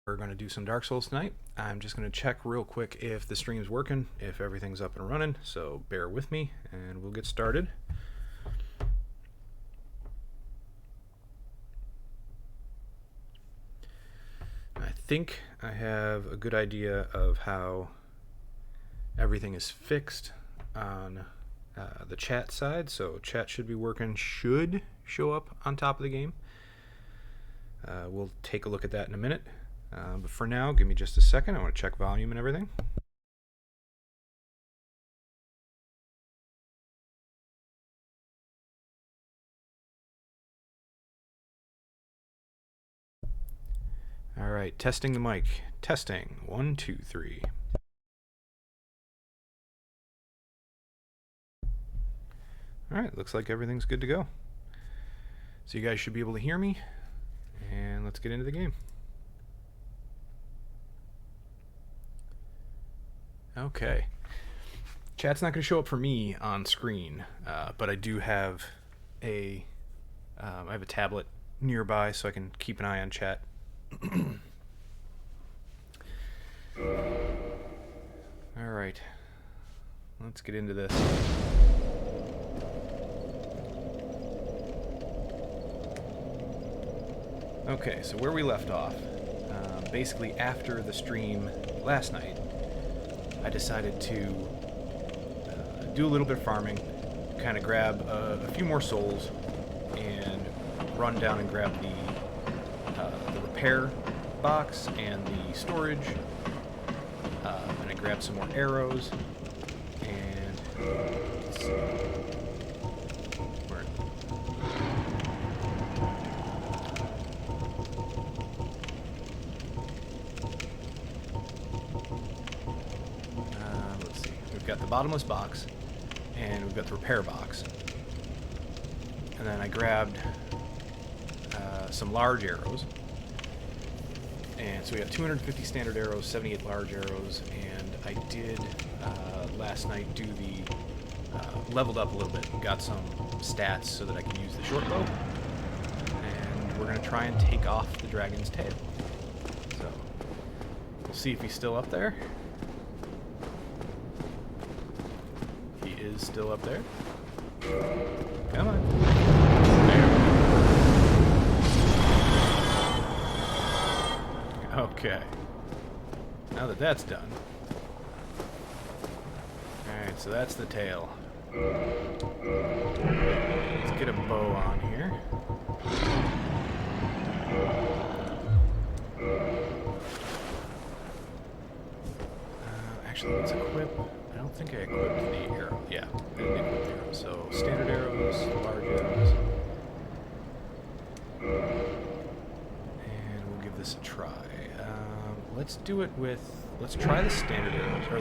We're going to do some Dark Souls tonight. I'm just going to check real quick if the stream's working, if everything's up and running, so bear with me and we'll get started. I think I have a good idea of how everything is fixed on the chat side, so chat should be working, should show up on top of the game. We'll take a look at that in a minute. But for now, give me just a second. I want to check volume and everything. All right, testing the mic. Testing. 1, 2, 3. All right, looks like everything's good to go. So you guys should be able to hear me. And let's get into the game. Okay. Chat's not going to show up for me on screen, but I do have I have a tablet nearby so I can keep an eye on chat. All right. Let's get into this. Okay, so where we left off, basically after the stream last night, I decided to do a little bit of farming, kind of grab a few more souls, and run down and grab the repair box and the storage, and I grabbed some more arrows, and let's see, we've got the bottomless box, and we've got the repair box. And then I grabbed some large arrows. And so we got 250 standard arrows, 78 large arrows, and I did last night do the leveled up a little bit and got some stats so that I can use the short bow. And we're going to try and take off the dragon's tail. So we'll see if he's still up there. Is still up there. Come on. There we go. Okay. Now that that's done. Alright, so that's the tail. Let's get a bow on here. Actually, let's equip. I don't think I equipped the arrow. Yeah, I didn't equip the arrow. So standard arrows, large arrows. And we'll give this a try. Let's do it with, let's try the standard arrows, or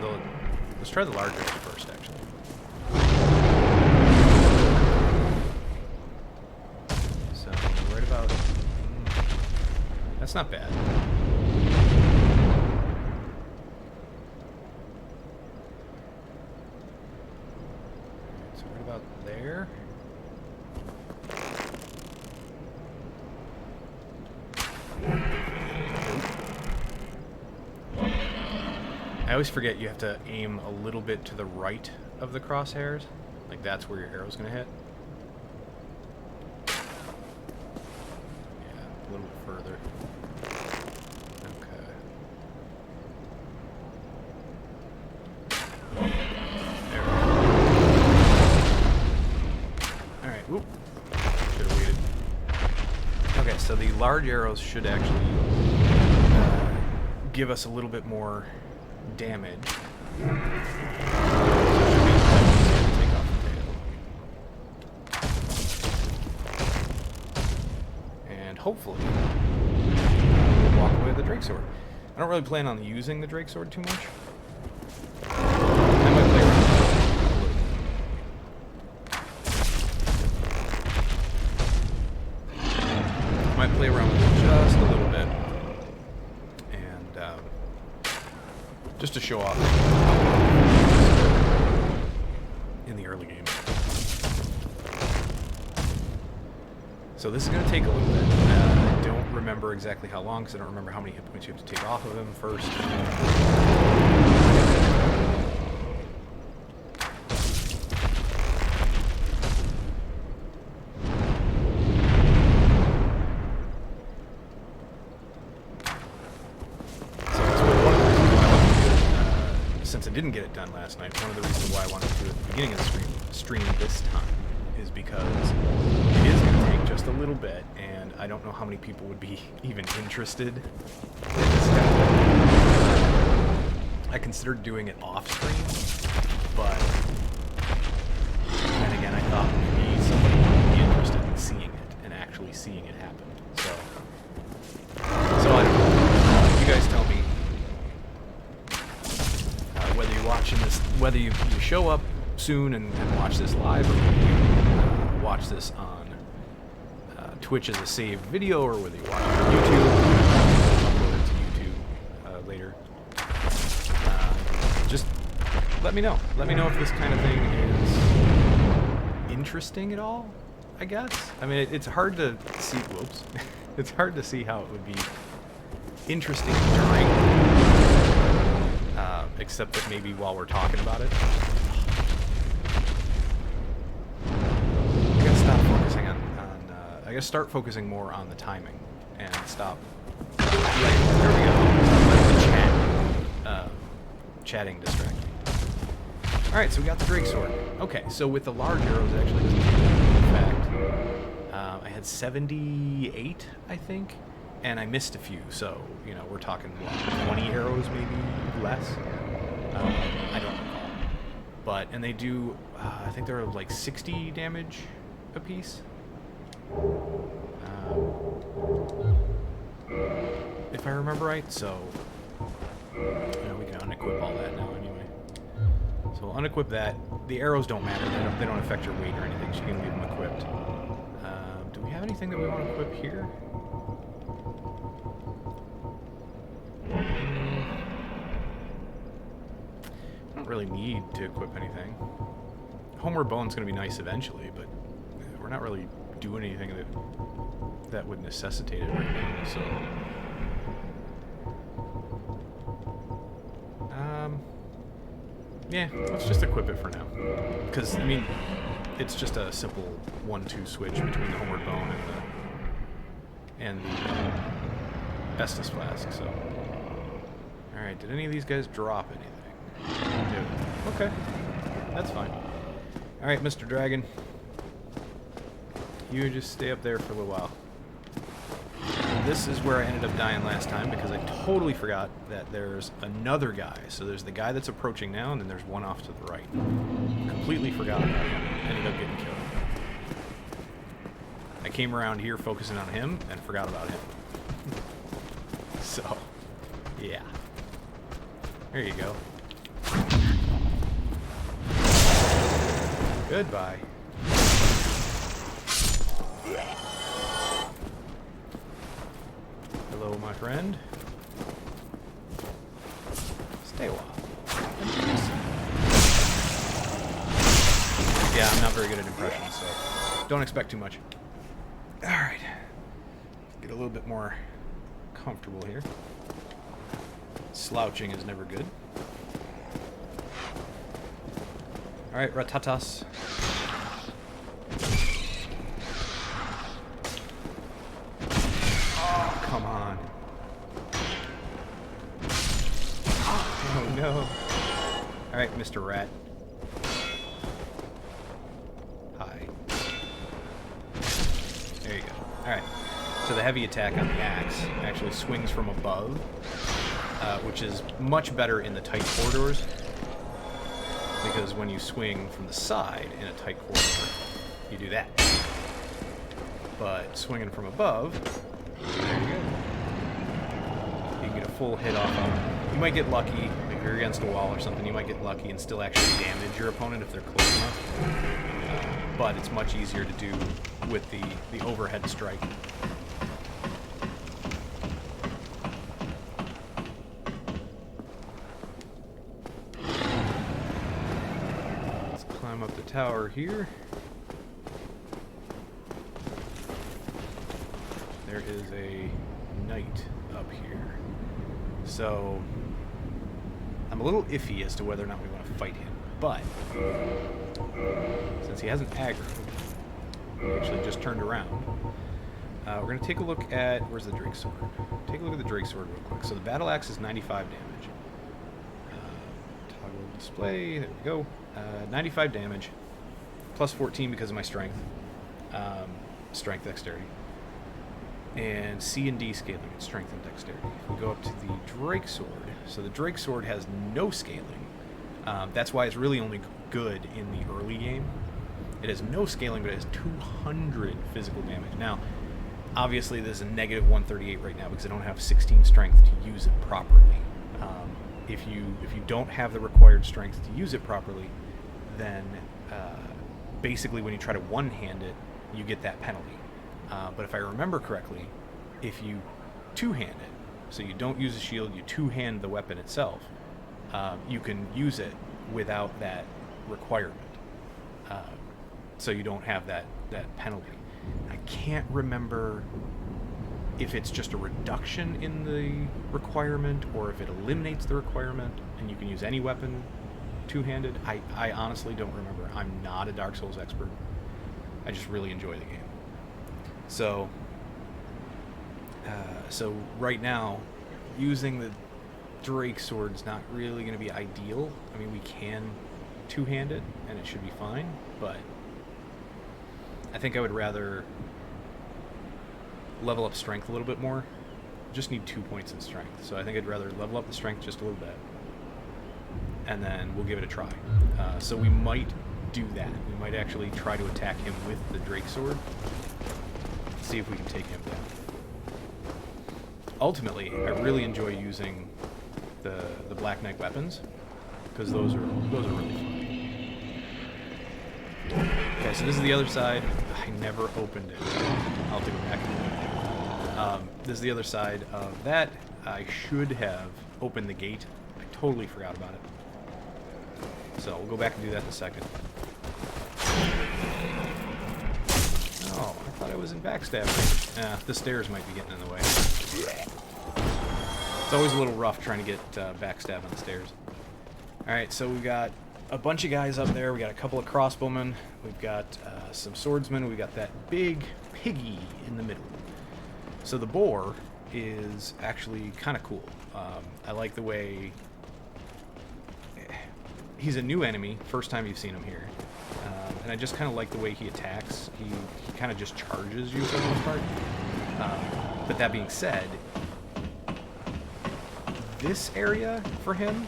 let's try the large arrows first, actually. So, right about, that's not bad. There. I always forget you have to aim a little bit to the right of the crosshairs. Like that's where your arrow's going to hit. Yeah, a little bit further. So the large arrows should actually give us a little bit more damage. Take off the tail. And hopefully we'll walk away with the Greatsword. I don't really plan on using the Greatsword too much. I might play around with it. Play around with it just a little bit, and just to show off in the early game. So this is going to take a little bit. I don't remember exactly how long, because I don't remember how many hit points you have to take off of him first. Since I didn't get it done last night, one of the reasons why I wanted to do it at the beginning of the stream this time is because it is going to take just a little bit, and I don't know how many people would be even interested in this guy. I considered doing it off stream, but then again, I thought maybe somebody would be interested in seeing it and actually seeing it happen. So I don't know. You guys tell me. Whether you're watching this, whether you show up soon and watch this live, or whether you watch this on Twitch as a saved video, or whether you watch it on YouTube, upload it to YouTube later. Just let me know. Let me know if this kind of thing is interesting at all, I guess. I mean, it's hard to see. Whoops. It's hard to see how it would be interesting during. Except that maybe while we're talking about it. I gotta stop focusing on I gotta start focusing more on the timing and stop. There we go. Chatting distract me. Alright, so we got the Greatsword. Okay, so with the large arrows, it actually doesn't do that. In fact, I had 78, I think. And I missed a few, so, you know, we're talking, what, 20 arrows, maybe less? I don't recall. But, and they do, I think they're like 60 damage apiece. If I remember right, so, you know, we can unequip all that now anyway. So we'll unequip that. The arrows don't matter, they don't affect your weight or anything, so you can leave them equipped. Do we have anything that we want to equip here? I don't really need to equip anything. Homeward Bone's going to be nice eventually, but we're not really doing anything that would necessitate it right now, so... yeah, let's just equip it for now. Because, I mean, it's just a simple 1-2 switch between the Homeward Bone and the Estus Flask, so... Alright, did any of these guys drop anything? No. Okay. That's fine. Alright, Mr. Dragon. You just stay up there for a little while. This is where I ended up dying last time because I totally forgot that there's another guy. So there's the guy that's approaching now, and then there's one off to the right. Completely forgot about him. Ended up getting killed. I came around here focusing on him and forgot about him. So, yeah. There you go. Goodbye. Hello, my friend. Stay a while. Yeah, I'm not very good at impressions, so don't expect too much. Alright. Get a little bit more comfortable here. Slouching is never good. Alright, Ratatas. Oh, come on. Oh, no. Alright, Mr. Rat. Hi. There you go. Alright. So the heavy attack on the axe actually swings from above, which is much better in the tight corridors. Because when you swing from the side in a tight corridor, you do that. But swinging from above, there you go. You can get a full hit off of them. You might get lucky, if you're against a wall or something, you might get lucky and still actually damage your opponent if they're close enough. But it's much easier to do with the overhead strike. Up the tower here. there is a knight up here. So I'm a little iffy as to whether or not we want to fight him. But since he hasn't aggroed, he actually just turned around. We're going to take a look at... Where's the Greatsword? Take a look at the Greatsword real quick. So the battle axe is 95 damage. Toggle display. There we go. 95 damage. Plus 14 because of my strength. Strength, dexterity. And C and D scaling. Strength and dexterity. We go up to the Greatsword. So the Greatsword has no scaling. That's why it's really only good in the early game. It has no scaling, but it has 200 physical damage. Now, obviously, there's a negative 138 right now because I don't have 16 strength to use it properly. If you don't have the required strength to use it properly, then basically when you try to one-hand it, you get that penalty. But if I remember correctly, if you two-hand it, so you don't use a shield, you two-hand the weapon itself, you can use it without that requirement. So you don't have that penalty. I can't remember if it's just a reduction in the requirement or if it eliminates the requirement and you can use any weapon two-handed. I honestly don't remember. I'm not a Dark Souls expert. I just really enjoy the game. So right now, using the Greatsword's not really going to be ideal. I mean, we can two-hand it and it should be fine, but I think I would rather level up strength a little bit more. Just need 2 points in strength, so I think I'd rather level up the strength just a little bit, and then we'll give it a try. So we might do that. We might actually try to attack him with the Greatsword, see if we can take him down. Ultimately, I really enjoy using the Black Knight weapons because those are really fun. Okay, so this is the other side. I never opened it. I'll have to go back and do it. This is the other side of that. I should have opened the gate. I totally forgot about it. So we'll go back and do that in a second. Oh, I thought I was in backstab. The stairs might be getting in the way. It's always a little rough trying to get backstab on the stairs. Alright, so we got a bunch of guys up there. We got a couple of crossbowmen. We've got some swordsmen. We got that big piggy in the middle. So the boar is actually kind of cool. I like the way... He's a new enemy, first time you've seen him here. And I just kind of like the way he attacks. He kind of just charges you for the most part. But that being said, this area for him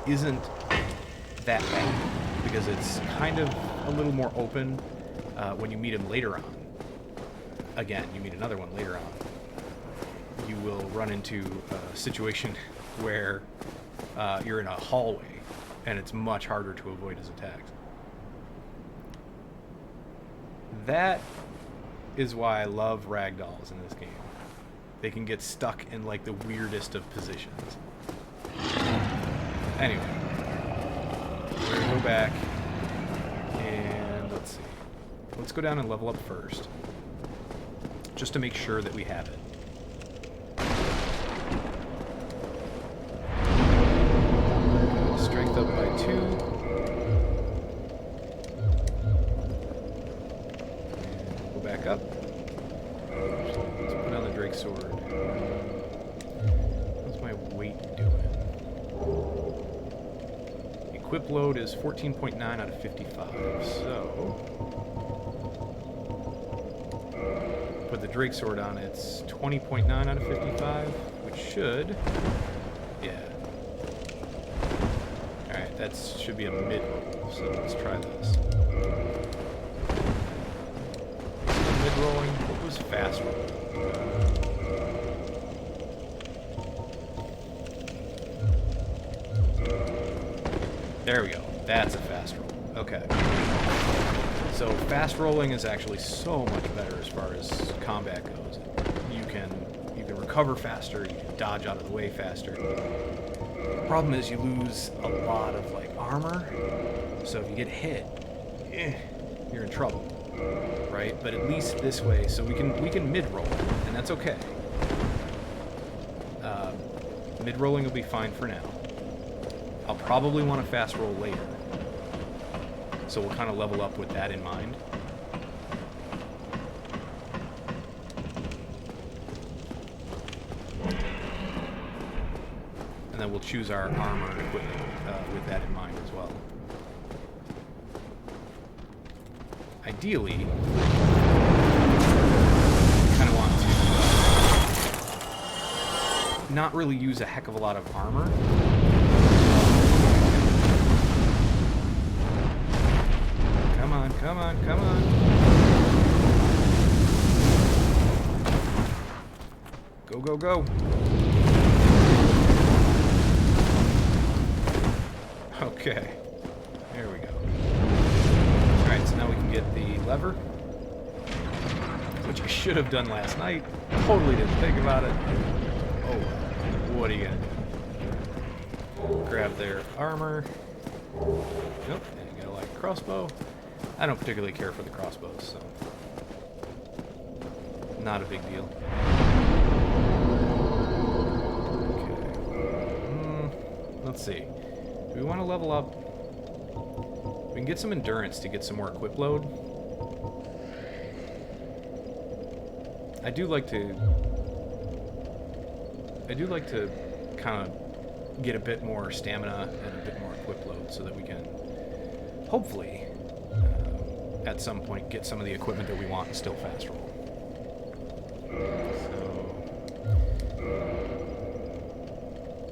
isn't that bad because it's kind of a little more open when you meet him later on. Again, you meet another one later on. You will run into a situation where you're in a hallway and it's much harder to avoid his attacks. That is why I love ragdolls in this game. They can get stuck in like the weirdest of positions. Anyway, we're gonna go back and let's see. Let's go down and level up first, just to make sure that we have it. Strength up by 2. Go back up. Let's put on the Greatsword. What's my weight doing? Equip load is 14.9 out of 55, so put the Greatsword on, it's 20.9 out of 55, which should, yeah. Alright, that should be a mid-roll, so let's try this. Mid-rolling, what was fast rolling? There we go. That's a fast roll. Okay. So fast rolling is actually so much better as far as combat goes. You can recover faster, you can dodge out of the way faster. Problem is you lose a lot of like armor. So if you get hit, you're in trouble. right? But at least this way, so we can mid-roll, and that's okay. Mid-rolling will be fine for now. I'll probably want to fast roll later, so we'll kind of level up with that in mind. And then we'll choose our armor and equipment with that in mind as well. Ideally, kind of want to not really use a heck of a lot of armor. Come on, come on, come on. Go, go, go. Okay. There we go. Alright, so now we can get the lever, which I should have done last night. Totally didn't think about it. Oh, what are you gonna do? Grab their armor. Nope, and you gotta like a crossbow. I don't particularly care for the crossbows, so not a big deal. Okay. Let's see. Do we want to level up? We can get some endurance to get some more equip load. I do like to kind of get a bit more stamina and a bit more equip load so that we can hopefully at some point get some of the equipment that we want and still fast roll. So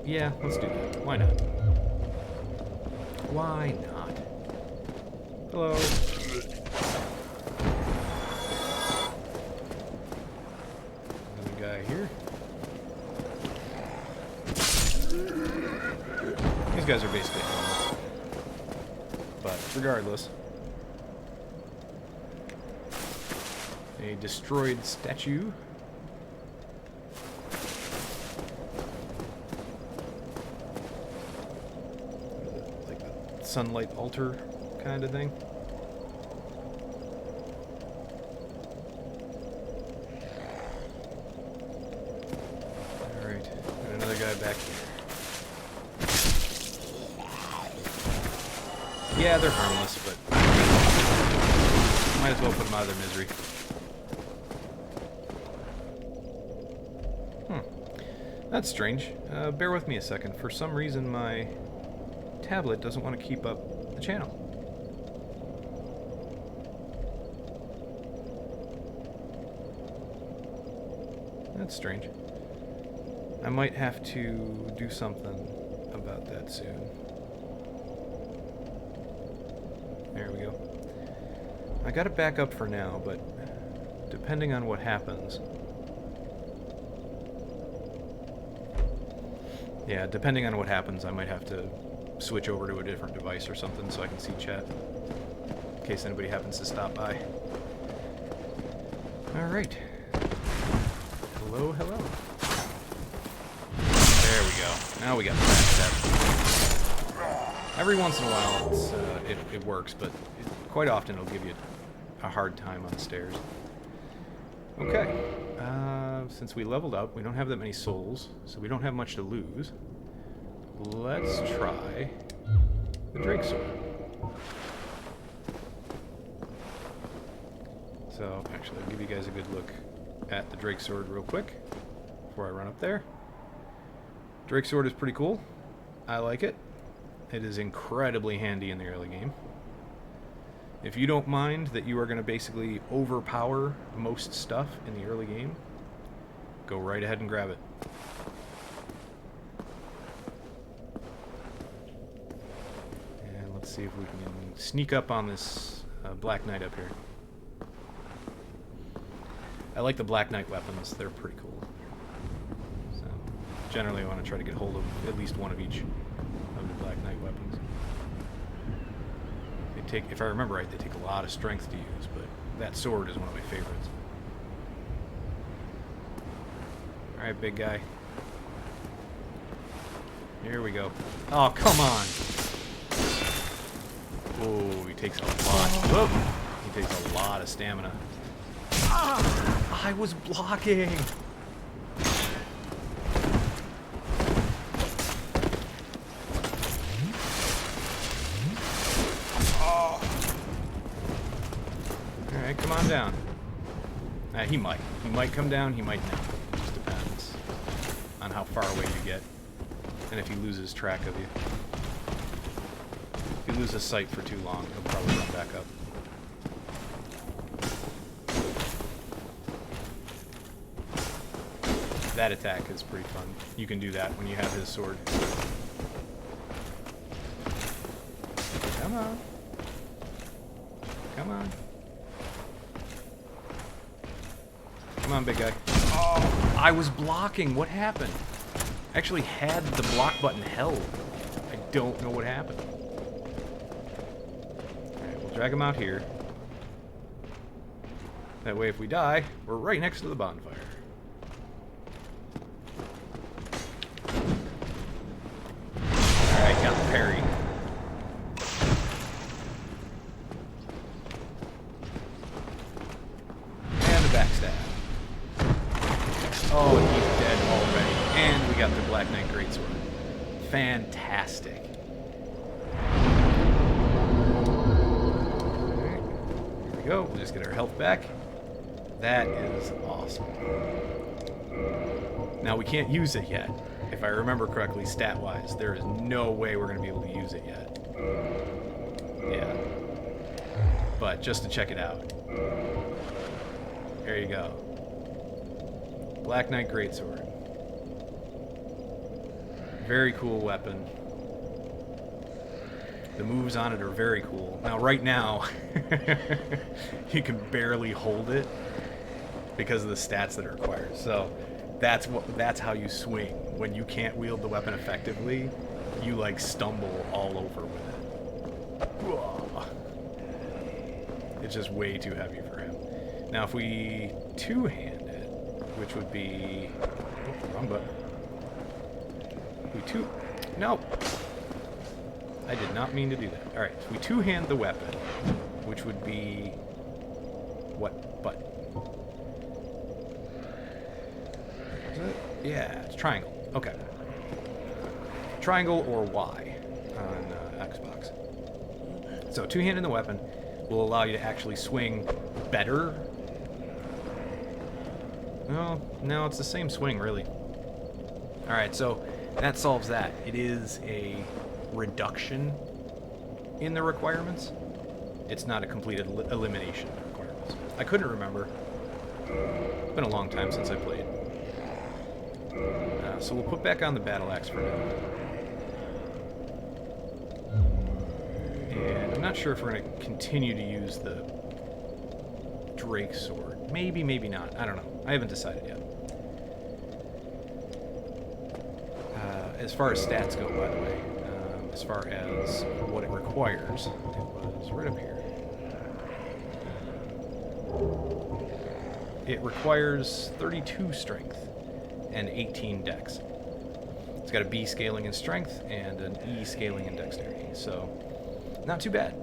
yeah, let's do that. Why not? Why not? Hello. Another guy here. These guys are basically animals. But regardless. A destroyed statue. Sunlight altar kind of thing. Alright, got another guy back here. Yeah, they're harmless, but might as well put them out of their misery. That's strange. Bear with me a second. For some reason, my tablet doesn't want to keep up the channel. That's strange. I might have to do something about that soon. There we go. I got it back up for now, but depending on what happens... Yeah, depending on what happens, I might have to switch over to a different device or something so I can see chat, in case anybody happens to stop by. Alright. Hello, hello. There we go. Now we got the back step. Every once in a while it works, but quite often it'll give you a hard time on the stairs. Okay. Since we leveled up, we don't have that many souls, so we don't have much to lose. Let's try the Greatsword. So, actually, I'll give you guys a good look at the Greatsword real quick before I run up there. Greatsword is pretty cool. I like it. It is incredibly handy in the early game. If you don't mind that you are going to basically overpower most stuff in the early game, go right ahead and grab it. And let's see if we can sneak up on this Black Knight up here. I like the Black Knight weapons. They're pretty cool. So, generally I want to try to get hold of at least one of each of the Black Knight weapons. They take, if I remember right, they take a lot of strength to use, but that sword is one of my favorites. Alright, big guy. Here we go. Oh, come on! Oh, he takes a lot. Whoa! He He takes a lot of stamina. Ah, I was blocking! Oh. Alright, come on down. He might. He might come down, he might not. It just depends on how far away you get. And if he loses track of you. If you lose his sight for too long, he'll probably run back up. That attack is pretty fun. You can do that when you have his sword. Come on. Come on. Come on, big guy. Oh, I was blocking. What happened? I actually had the block button held. I don't know what happened. Alright, we'll drag him out here. That way, if we die, we're right next to the bonfire. Alright, got the parry. And the backstab. Oh, and he's dead already. And we got the Black Knight Greatsword. Fantastic. Alright, here we go. We'll just get our health back. That is awesome. Now, we can't use it yet. If I remember correctly, stat-wise, there is no way we're going to be able to use it yet. Yeah. But just to check it out. There you go. Black Knight Greatsword. Very cool weapon. The moves on it are very cool. Now, right now, you can barely hold it because of the stats that are required. So that's how you swing. When you can't wield the weapon effectively, you like stumble all over with it. It's just way too heavy for him. Now, if we two-hand it, which would be... Oh, wrong button. No! I did not mean to do that. Alright, so we two-hand the weapon, which would be... What button? Is it? Yeah, it's triangle. Okay. Triangle or Y on Xbox. So two-handing the weapon will allow you to actually swing better. No, it's the same swing, really. Alright, so that solves that. It is a reduction in the requirements. It's not a complete elimination of the requirements. I couldn't remember. It's been a long time since I played. So we'll put back on the battle axe for now. And I'm not sure if we're going to continue to use the Drake sword. Maybe, maybe not. I don't know. I haven't decided yet. As far as stats go, by the way, as far as what it requires, it was right up here. It requires 32 strength and 18 dex. It's got a B scaling in strength and an E scaling in dexterity, so not too bad.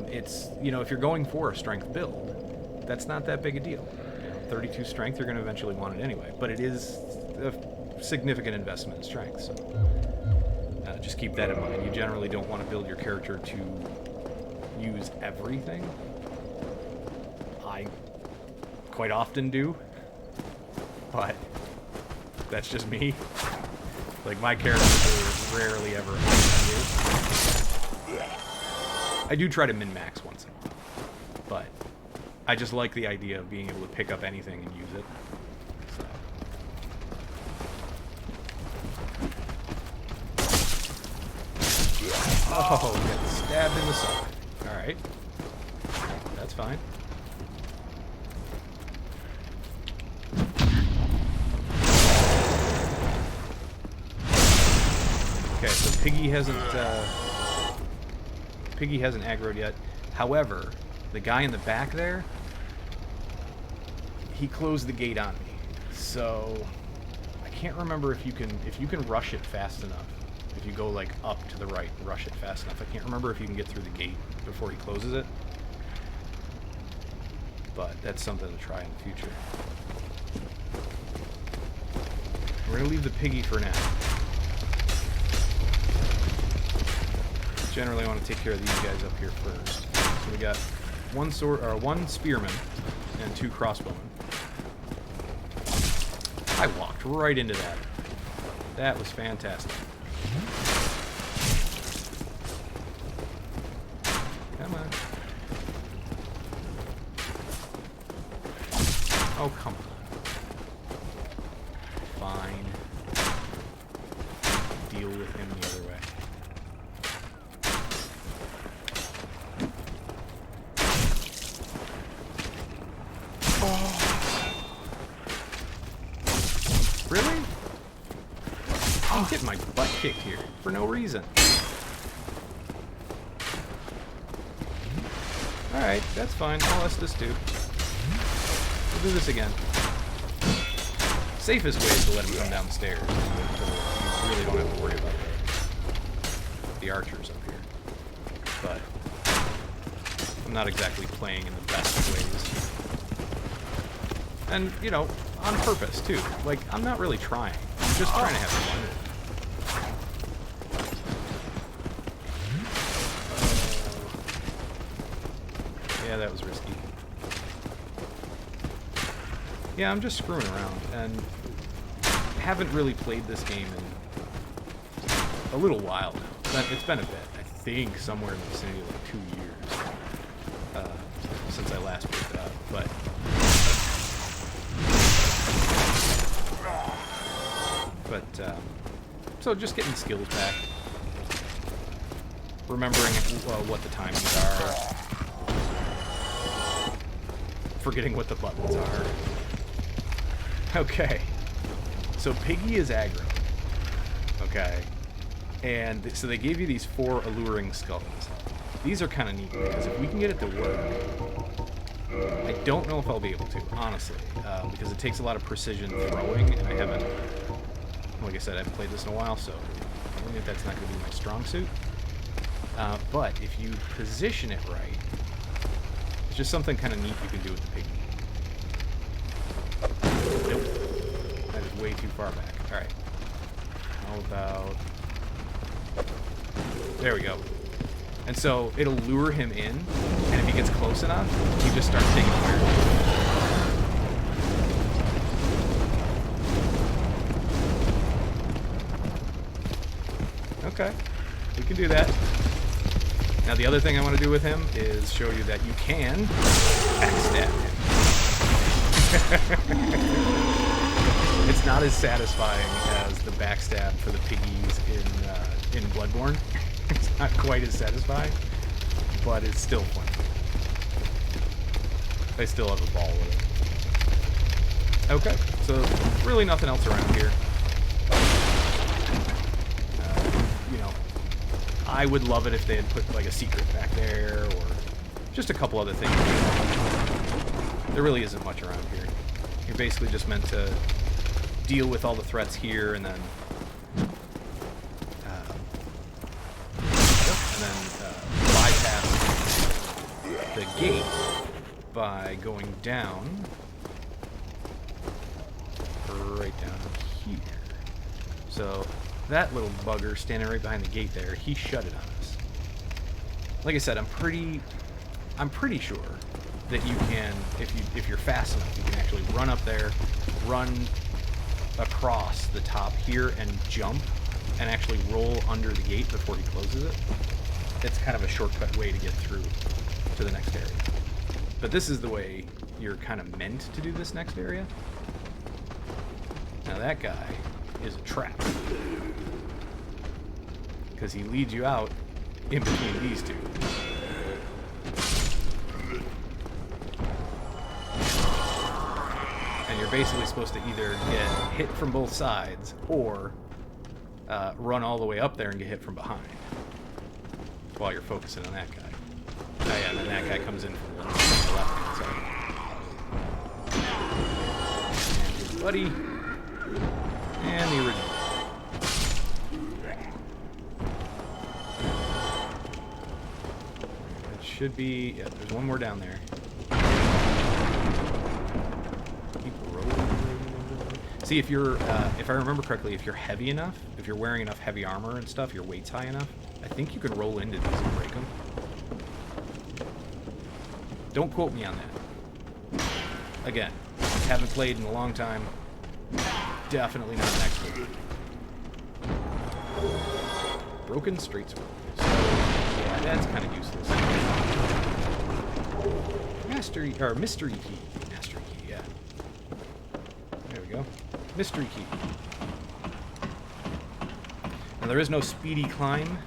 It's, you know, if you're going for a strength build, that's not that big a deal. You know, 32 strength, you're going to eventually want it anyway, but it is a significant investment in strength, so just keep that in mind. You generally don't want to build your character to use everything. I quite often do, but that's just me. Like, my characters are rarely ever I do try to min-max once in a while, but I just like the idea of being able to pick up anything and use it. So. Oh, get stabbed in the side. Alright. That's fine. Okay, so Piggy hasn't aggroed yet. However, the guy in the back there, he closed the gate on me. So I can't remember if you can rush it fast enough. If you go like up to the right and rush it fast enough. I can't remember if you can get through the gate before he closes it. but that's something to try in the future. We're going to leave the piggy for now. Generally, I want to take care of these guys up here first. So we got one spearman and 2 crossbowmen. I walked right into that. That was fantastic. Come on. Oh, come on. Fine. Deal with him the other way. Really? I'm getting my butt kicked here for no reason. Alright, that's fine. I'll let this do. We'll do this again. Safest way is to let him come down the stairs. You really don't have to worry about the archers up here. But I'm not exactly playing in the best ways. And, you know, on purpose, too. Like, I'm not really trying. I'm just trying to have fun. Yeah, that was risky. Yeah, I'm just screwing around, and haven't really played this game in a little while now. It's been a bit. I think somewhere in the vicinity of like 2 years since I last picked it up, but... so just getting skills back. Remembering what the timings are. Forgetting what the buttons are. Okay. So Piggy is aggro. Okay. And so they gave you these 4 Alluring Skulls. These are kind of neat because if we can get it to work, I don't know if I'll be able to, honestly, because it takes a lot of precision throwing, and I haven't, like I said, I haven't played this in a while, so I think that's not going to be my strong suit. But if you position it right, it's just something kind of neat you can do with the Piggy. Nope. That is way too far back. Alright. How about... There we go. And so it'll lure him in, and if he gets close enough, he just starts taking fire. Okay, we can do that. Now the other thing I want to do with him is show you that you can backstab him. It's not as satisfying as the backstab for the piggies in Bloodborne. It's not quite as satisfying, but it's still fun. I still have a ball with it. Okay, so really nothing else around here. You know, I would love it if they had put like a secret back there, or just a couple other things. There really isn't much around here. You're basically just meant to deal with all the threats here, and then bypass the gate by going down right down here. So that little bugger standing right behind the gate there, he shut it on us. Like I said, I'm pretty sure that you can, if you're fast enough, you can actually run up there, run across the top here and jump and actually roll under the gate before he closes it. It's kind of a shortcut way to get through to the next area. But this is the way you're kind of meant to do this next area. Now that guy is a trap, because he leads you out in between these two. And you're basically supposed to either get hit from both sides or run all the way up there and get hit from behind while you're focusing on that guy. Oh yeah, and then that guy comes in from the left-hand side. And his buddy. And the original. It should be... Yeah, there's one more down there. Keep rolling. See, if you're, if I remember correctly, if you're heavy enough, if you're wearing enough heavy armor and stuff, your weight's high enough, I think you can roll into these and break them. Don't quote me on that. Again, haven't played in a long time. Definitely not an expert. Broken straight sword. So, yeah, that's kind of useless. Mastery, or mystery key. Mastery key, yeah. There we go. Mystery key. Now there is no speedy climb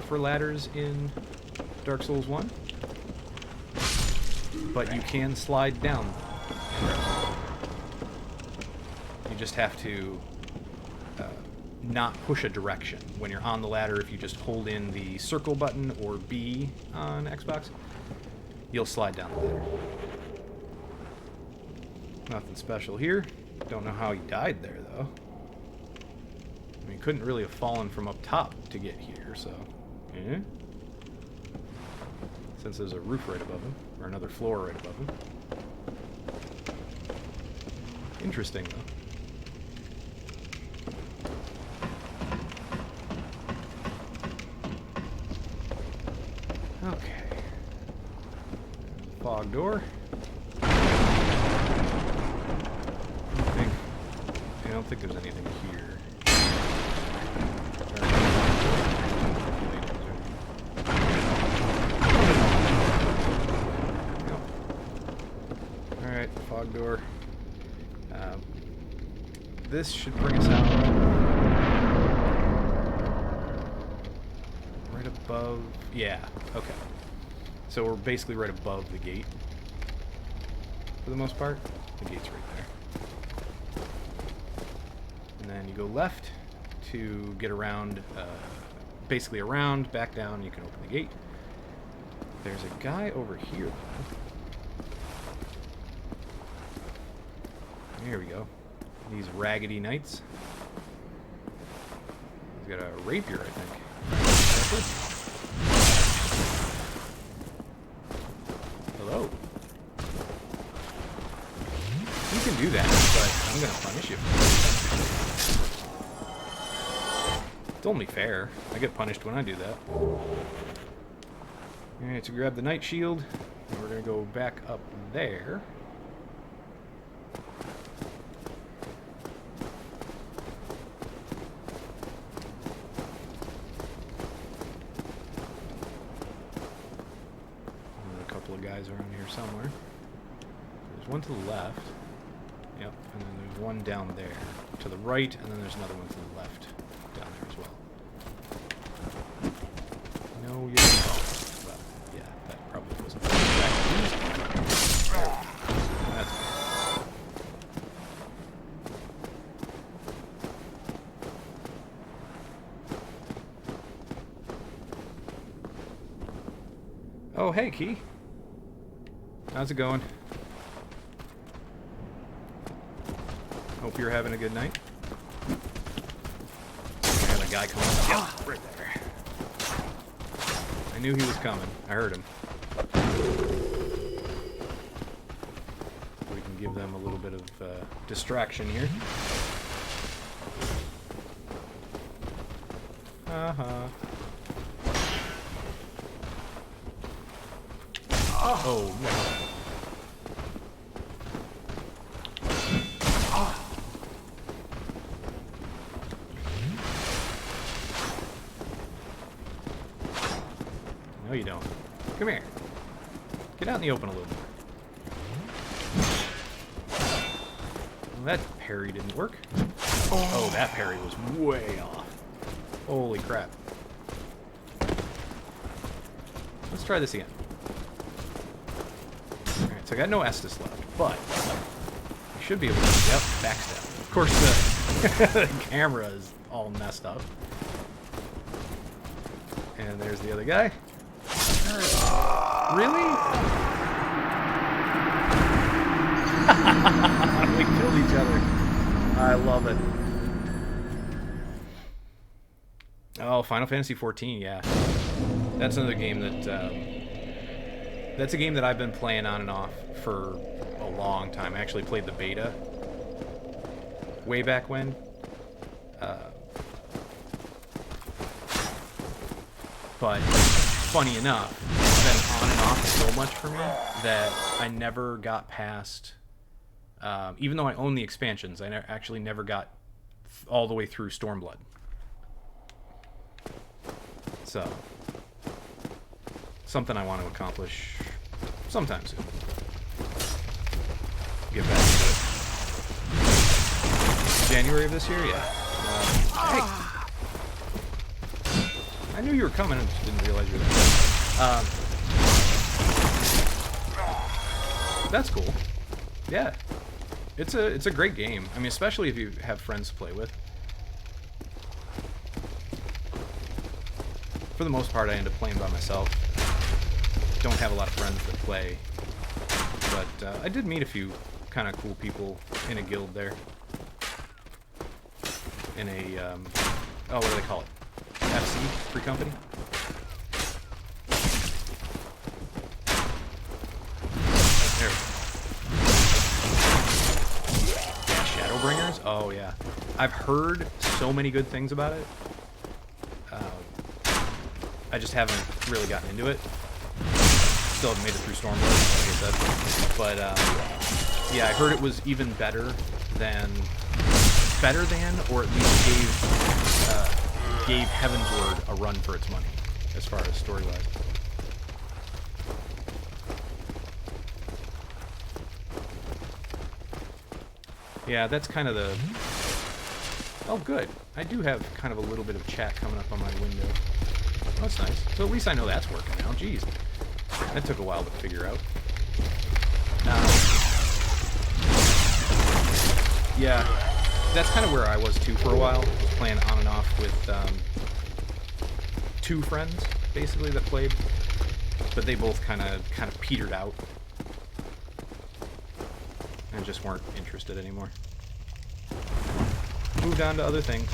for ladders in Dark Souls 1, but you can slide down. You just have to not push a direction. When you're on the ladder, if you just hold in the circle button or B on Xbox, you'll slide down the ladder. Nothing special here. Don't know how he died there, though. I mean, couldn't really have fallen from up top to get here, so... Eh? Since there's a roof right above him, or another floor right above him. Interesting, though. Okay. Fog door. I don't think there's anything here. Alright, fog door. This should bring us out right above. Yeah, okay. So we're basically right above the gate for the most part. The gate's right there. And then you go left to get around, basically around, back down, you can open the gate. There's a guy over here, though. Here we go. These raggedy knights. He's got a rapier, I think. Hello. You can do that, but I'm gonna punish you. It's only fair. I get punished when I do that. Alright, so grab the knight shield, and we're gonna go back up there. Guys around here somewhere. There's one to the left. Yep, and then there's one down there to the right, and then there's another one to the left down there as well. No, you don't. Well, yeah, that probably wasn't that's oh, hey, Key. How's it going? Hope you're having a good night. I got a guy coming up. Yep, right there. I knew he was coming. I heard him. We can give them a little bit of distraction here. Uh-huh. Oh, no. No, you don't. Come here. Get out in the open a little bit. Well, that parry didn't work. Oh, that parry was way off. Holy crap. Let's try this again. Alright, so I got no Estus left, but I should be able to... Yep, backstab. Of course, the camera is all messed up. And there's the other guy. Really? We killed each other. I love it. Oh, Final Fantasy XIV, yeah. That's another game that That's a game that I've been playing on and off for a long time. I actually played the beta way back when. But funny enough, it's been on and off so much for me that I never got past, even though I own the expansions, I actually never got all the way through Stormblood. So, something I want to accomplish sometime soon. Get back to it. January of this year, yeah. Hey! I knew you were coming, I just didn't realize you were there. That's cool. Yeah. It's a great game. I mean, especially if you have friends to play with. For the most part, I end up playing by myself. Don't have a lot of friends that play. But I did meet a few kind of cool people in a guild there. In a, oh, what do they call it? FC? Free company? There. Yeah, Shadowbringers? Oh, yeah. I've heard so many good things about it. I just haven't really gotten into it. Still haven't made it through Stormblood, like I said. But, yeah, I heard it was even better than, or at least gave Heaven's Word a run for its money, as far as story-wise. Yeah, that's kind of the... Oh, good. I do have kind of a little bit of chat coming up on my window. Oh, that's nice. So at least I know that's working now. Jeez. That took a while to figure out. Yeah, that's kind of where I was too for a while. I was playing on and off with two friends, basically, that played. But they both kind of petered out. And just weren't interested anymore. Moved on to other things.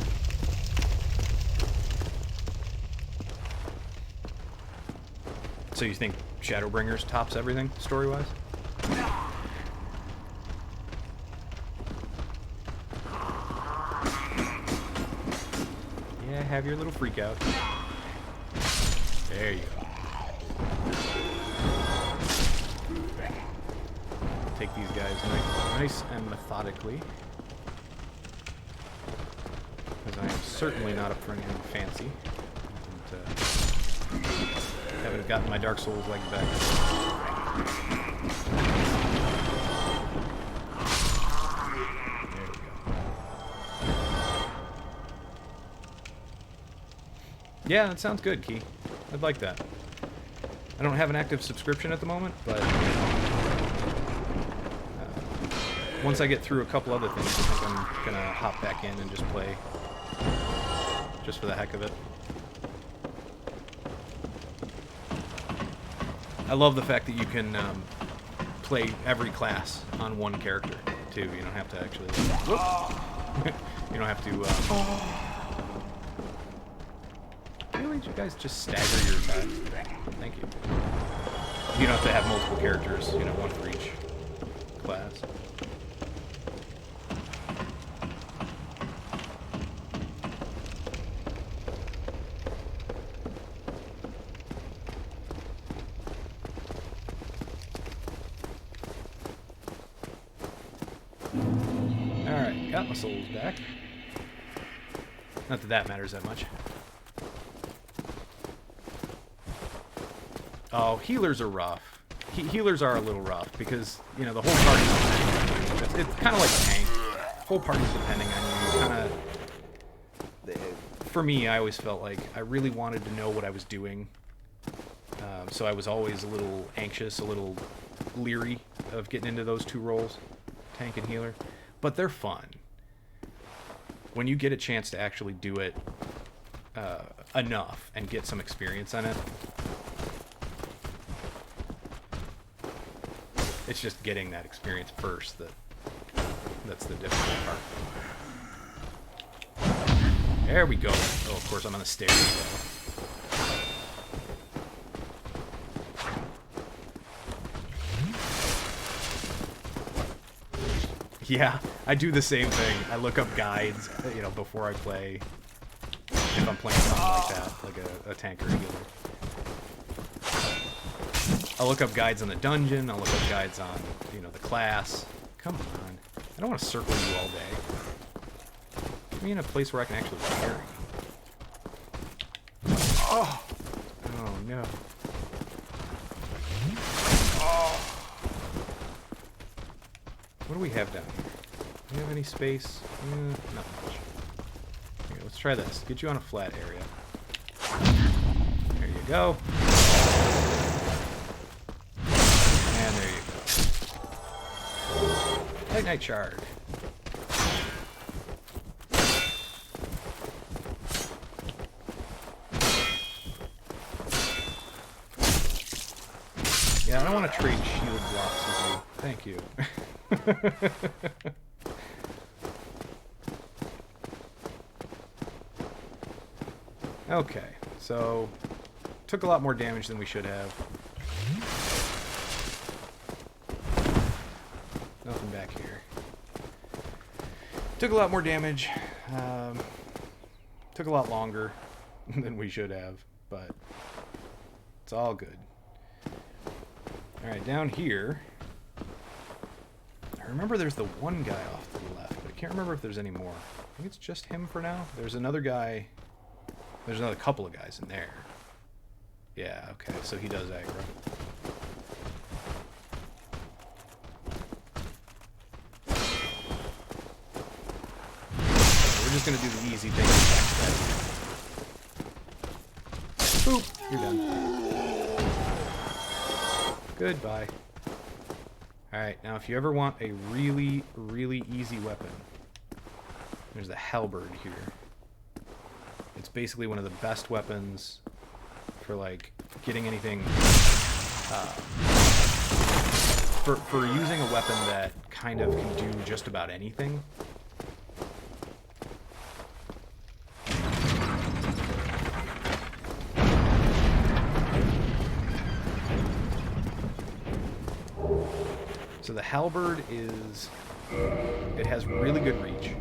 So you think Shadowbringers tops everything, story-wise? Yeah, have your little freak out. There you go. Take these guys nice and methodically. Because I am certainly not up for anything fancy. And, haven't gotten my Dark Souls legs back. There we go. Yeah, that sounds good, Key. I'd like that. I don't have an active subscription at the moment, but once I get through a couple other things, I think I'm gonna hop back in and just play, just for the heck of it. I love the fact that you can play every class on one character, too. You don't have to actually... you don't have to... Really? Did you guys just stagger your attacks? Thank you. You don't have to have multiple characters, you know, one for each class. Got my souls back. Not that that matters that much. Oh, healers are rough. Healers are a little rough because, you know, the whole party's... It's kind of like a tank. The whole party's depending on you. Kind of... For me, I always felt like I really wanted to know what I was doing. So I was always a little anxious, a little leery of getting into those two roles, tank and healer. But they're fun. When you get a chance to actually do it enough and get some experience on it, it's just getting that experience first that's the difficult part. There we go. Oh, of course I'm on the stairs, though. Yeah, I do the same thing. I look up guides, you know, before I play. If I'm playing something like that, like a tank or a healer. I'll look up guides on the dungeon. I'll look up guides on, you know, the class. Come on. I don't want to circle you all day. Get me in a place where I can actually carry. Oh! Oh, no. Oh! What do we have down here? Do we have any space? Not much. Here, let's try this. Get you on a flat area. There you go. And there you go. Night shard. Yeah, I don't want to trade shield blocks with you. Thank you. Okay, so took a lot more damage than we should have. Nothing back here. Took a lot more damage. Took a lot longer than we should have, but it's all good. Alright, down here. I remember there's the one guy off to the left, but I can't remember if there's any more. I think it's just him for now. There's another guy. There's another couple of guys in there. Yeah, okay, so he does aggro. We're just gonna do the easy thing. Boop! You're done. Goodbye. Alright, now if you ever want a really, really easy weapon, there's the Halberd here. It's basically one of the best weapons for, like, getting anything, for using a weapon that kind of can do just about anything. So the Halberd is, it has really good reach.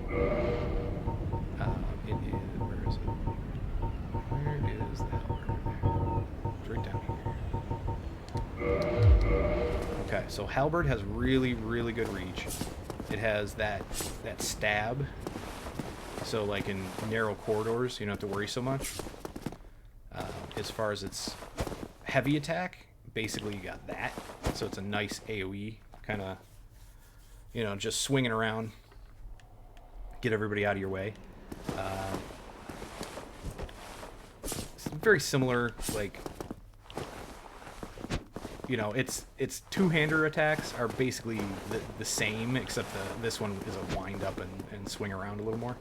It is, where is it? Where is the Halberd? It's right down here. Okay, so Halberd has really, really good reach. It has that stab. So like in narrow corridors, you don't have to worry so much. As far as its heavy attack, basically you got that. So it's a nice AoE kind of, you know, just swinging around, get everybody out of your way. It's very similar, like, you know, its two-hander attacks are basically the same, except this one is a wind up and swing around a little more.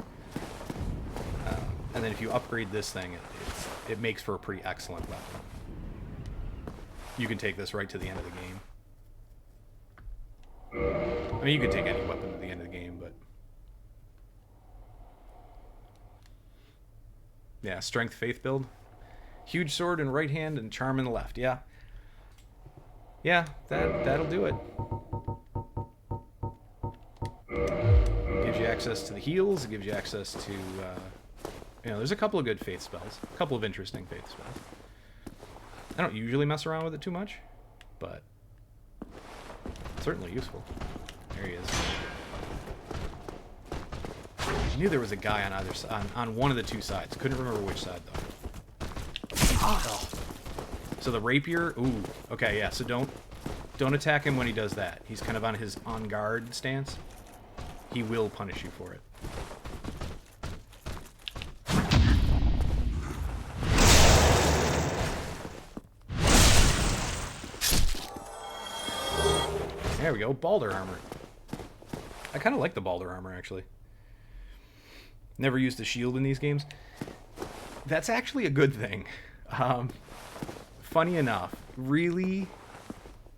And then if you upgrade this thing, it makes for a pretty excellent weapon. You can take this right to the end of the game. I mean, you can take any weapon to the end of the game, but... Yeah, strength faith build. Huge sword in right hand and charm in the left. Yeah. Yeah, that'll do it. Gives you access to the heals. It gives you access to, you know, there's a couple of good faith spells. A couple of interesting faith spells. I don't usually mess around with it too much, but it's certainly useful. There he is. I knew there was a guy on either side, on one of the two sides. Couldn't remember which side though. Oh. So the rapier. Ooh. Okay, yeah. So don't attack him when he does that. He's kind of on his on guard stance. He will punish you for it. There we go. Balder armor. I kind of like the Balder armor actually. Never used a shield in these games. That's actually a good thing. Funny enough, really,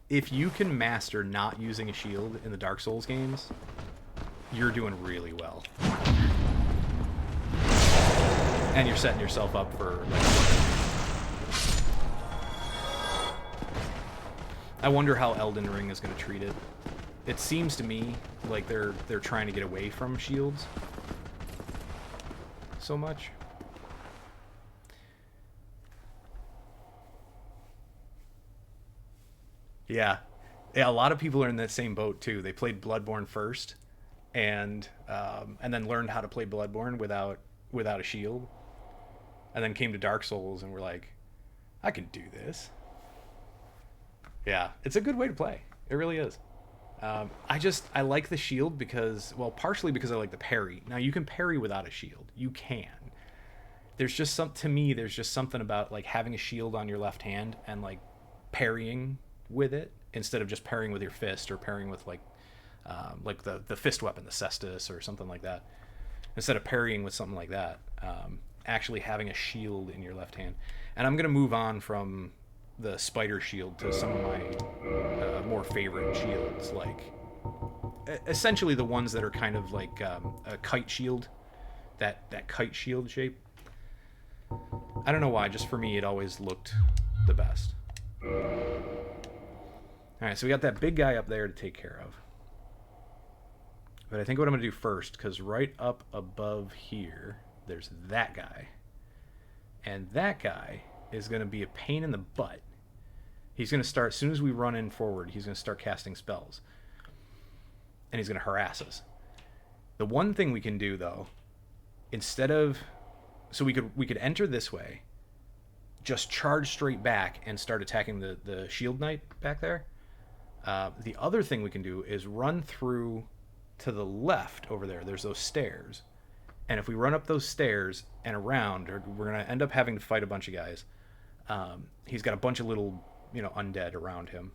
if you can master not using a shield in the Dark Souls games, you're doing really well. And you're setting yourself up for, like... I wonder how Elden Ring is going to treat it. It seems to me like they're trying to get away from shields so much. Yeah. Yeah, a lot of people are in that same boat too. They played Bloodborne first, and then learned how to play Bloodborne without a shield, and then came to Dark Souls and were like, I can do this. Yeah, it's a good way to play. It really is. I like the shield because, well, partially because I like the parry. Now you can parry without a shield. You can. There's just something about like having a shield on your left hand and like parrying with it instead of just parrying with your fist or parrying with like the fist weapon, the Estus or something like that. Instead of parrying with something like that, actually having a shield in your left hand. And I'm gonna move on from the spider shield to some of my more favorite shields, like essentially the ones that are kind of like a kite shield, that kite shield shape. I don't know why, just for me it always looked the best. Alright, so we got that big guy up there to take care of. But I think what I'm going to do first, because right up above here, there's that guy. And that guy is going to be a pain in the butt. He's going to start, as soon as we run in forward, he's going to start casting spells. And he's going to harass us. The one thing we can do, though, instead of... So we could enter this way, just charge straight back and start attacking the shield knight back there. The other thing we can do is run through to the left over there. There's those stairs. And if we run up those stairs and around, we're going to end up having to fight a bunch of guys. He's got a bunch of little, undead around him.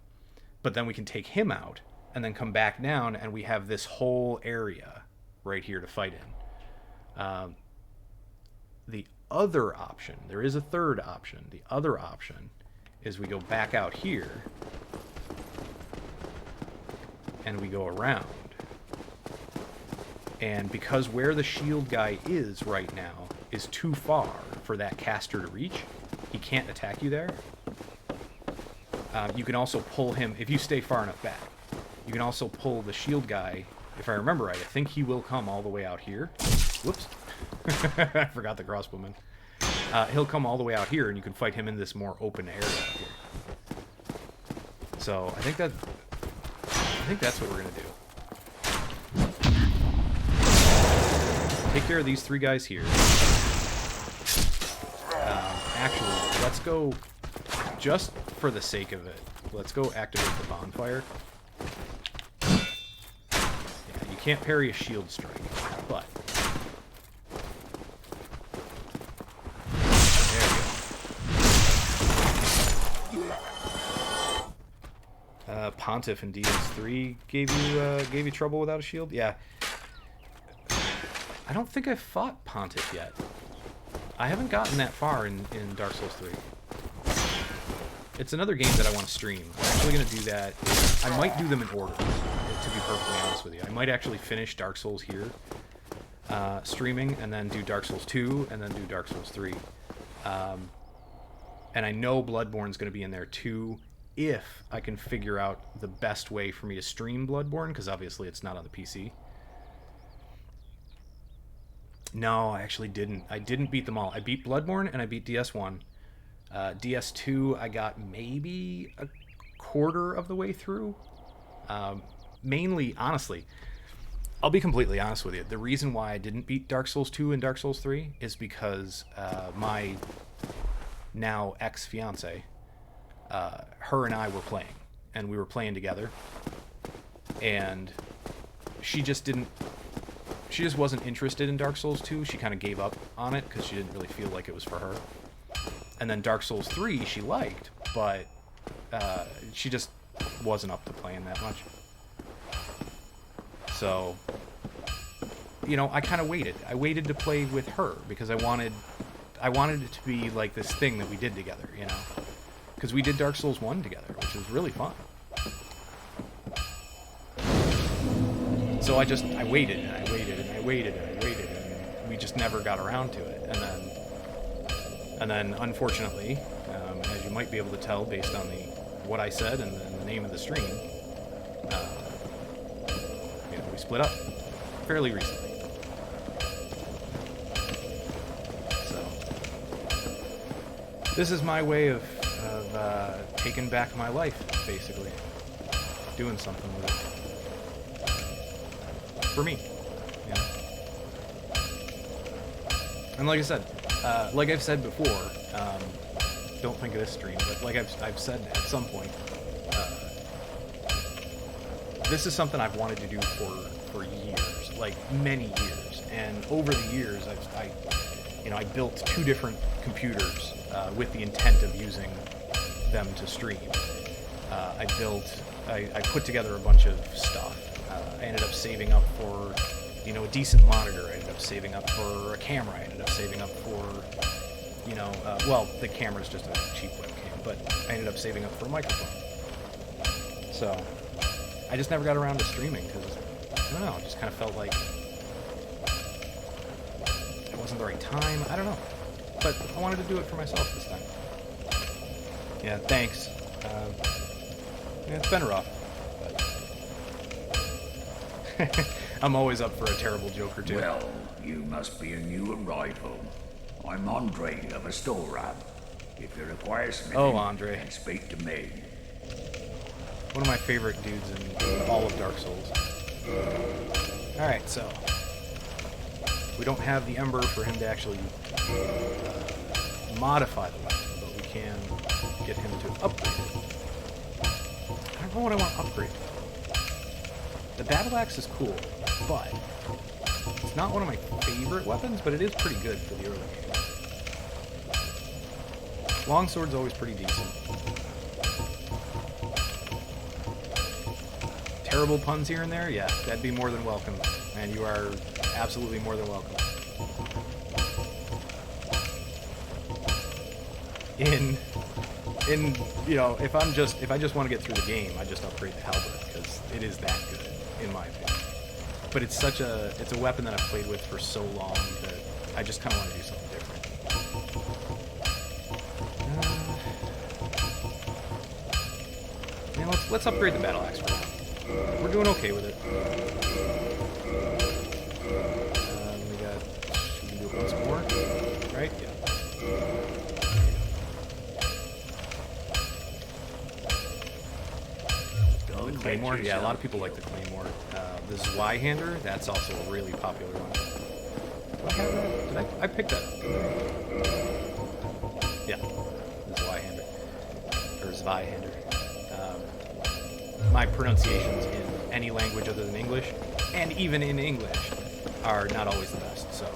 But then we can take him out and then come back down, and we have this whole area right here to fight in. The other option, there is a third option. The other option is we go back out here and we go around. And because where the shield guy is right now is too far for that caster to reach, he can't attack you there. You can also pull him, if you stay far enough back, you can also pull the shield guy, if I remember right, I think he will come all the way out here. Whoops. I forgot the crossbowman. He'll come all the way out here, and you can fight him in this more open area out here. So I think that's what we're gonna do. Take care of these three guys here. Actually, let's go, just for the sake of it, let's go activate the bonfire. Yeah, you can't parry a shield strike, but Pontiff in DS3 gave you trouble without a shield? Yeah. I don't think I've fought Pontiff yet. I haven't gotten that far in Dark Souls 3. It's another game that I want to stream. I'm actually going to do that. I might do them in order, to be perfectly honest with you. I might actually finish Dark Souls here, streaming, and then do Dark Souls 2, and then do Dark Souls 3. And I know Bloodborne's going to be in there too, if I can figure out the best way for me to stream Bloodborne, because obviously it's not on the PC. No, I actually didn't. I didn't beat them all. I beat Bloodborne and I beat DS1. DS2 I got maybe a quarter of the way through. Mainly, honestly, I'll be completely honest with you. The reason why I didn't beat Dark Souls 2 and Dark Souls 3 is because my now ex-fiance, her and I were playing, and we were playing together, and she just wasn't interested in Dark Souls 2. She kind of gave up on it because she didn't really feel like it was for her. And then Dark Souls 3 she liked, but she just wasn't up to playing that much. So, I kind of waited. I waited to play with her because I wanted it to be like this thing that we did together, Because we did Dark Souls 1 together, which was really fun. So I waited, and I waited, and I waited, and I waited, and we just never got around to it. And then unfortunately, as you might be able to tell based on what I said and the name of the stream, we split up fairly recently. So this is my way of taking back my life, basically. Doing something with it. For me. Yeah. And like I said, like I've said before, don't think of this stream, but like I've said at some point, this is something I've wanted to do for years, like many years. And over the years, I built 2 different computers with the intent of using them to stream. I put together a bunch of stuff. I ended up saving up for, a decent monitor. I ended up saving up for a camera. I ended up saving up for, well, the camera's just a cheap webcam, but I ended up saving up for a microphone. So I just never got around to streaming because, I don't know, it just kind of felt like it wasn't the right time. I don't know. But I wanted to do it for myself this time. Yeah, thanks. Yeah, it's been rough. But I'm always up for a terrible joke or two. Well, you must be a new arrival. I'm Andre of Astora. If you require something, Andre. then speak to me. One of my favorite dudes in all of Dark Souls. Alright, so we don't have the Ember for him to actually modify the weapon, but we can get him to upgrade it. I don't know what I want to upgrade. The Battle Axe is cool, but it's not one of my favorite weapons, but it is pretty good for the early game. Longsword's always pretty decent. Terrible puns here and there? Yeah, that'd be more than welcome. And you are absolutely more than welcome. If I just want to get through the game, I just upgrade the Halberd because it is that good, in my opinion. But it's a weapon that I've played with for so long that I just kind of want to do something different. Let's upgrade the Battle Axe for now. We're doing okay with it. We can do it once more, right? Yeah. The Claymore? Yeah, a lot of people like the Claymore. The Zweihander, that's also a really popular one. Do I have that? I picked that up. Yeah, the Zweihander. Or Zweihander. My pronunciations in any language other than English, and even in English, are not always the best, so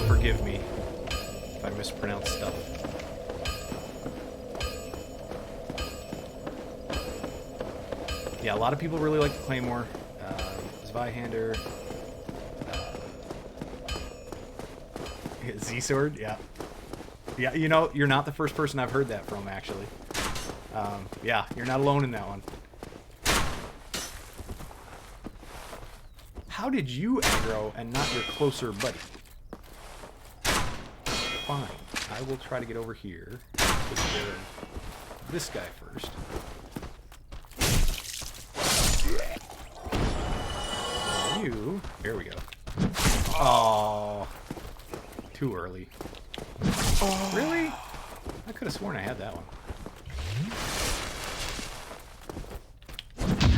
forgive me if I mispronounce stuff. Yeah, a lot of people really like the Claymore, Zweihander, Z-Sword, yeah. Yeah, you're not the first person I've heard that from, actually. Yeah, you're not alone in that one. How did you aggro and not your closer buddy? Fine. I will try to get over here. Take care of this guy first. You. There we go. Oh. Too early. Oh. Really? I could have sworn I had that one.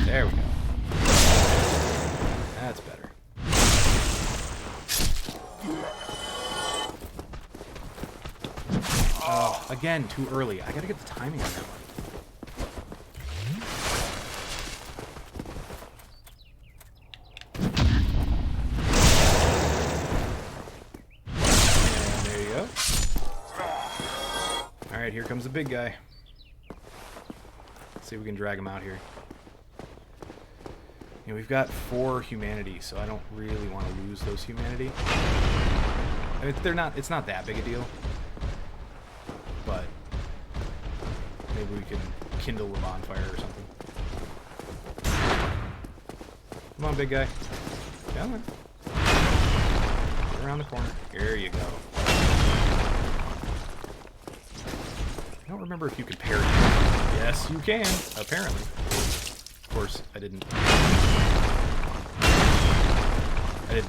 There we go. That's better. Oh, again, too early. I gotta get the timing on that one. And there you go. Alright, here comes the big guy. Let's see if we can drag him out here. We've got 4 humanity, so I don't really want to lose those humanity. I mean, it's not that big a deal. But maybe we can kindle a bonfire or something. Come on, big guy. Come on. Get around the corner. There you go. I don't remember if you could parry. Yes, you can, apparently. course, I didn't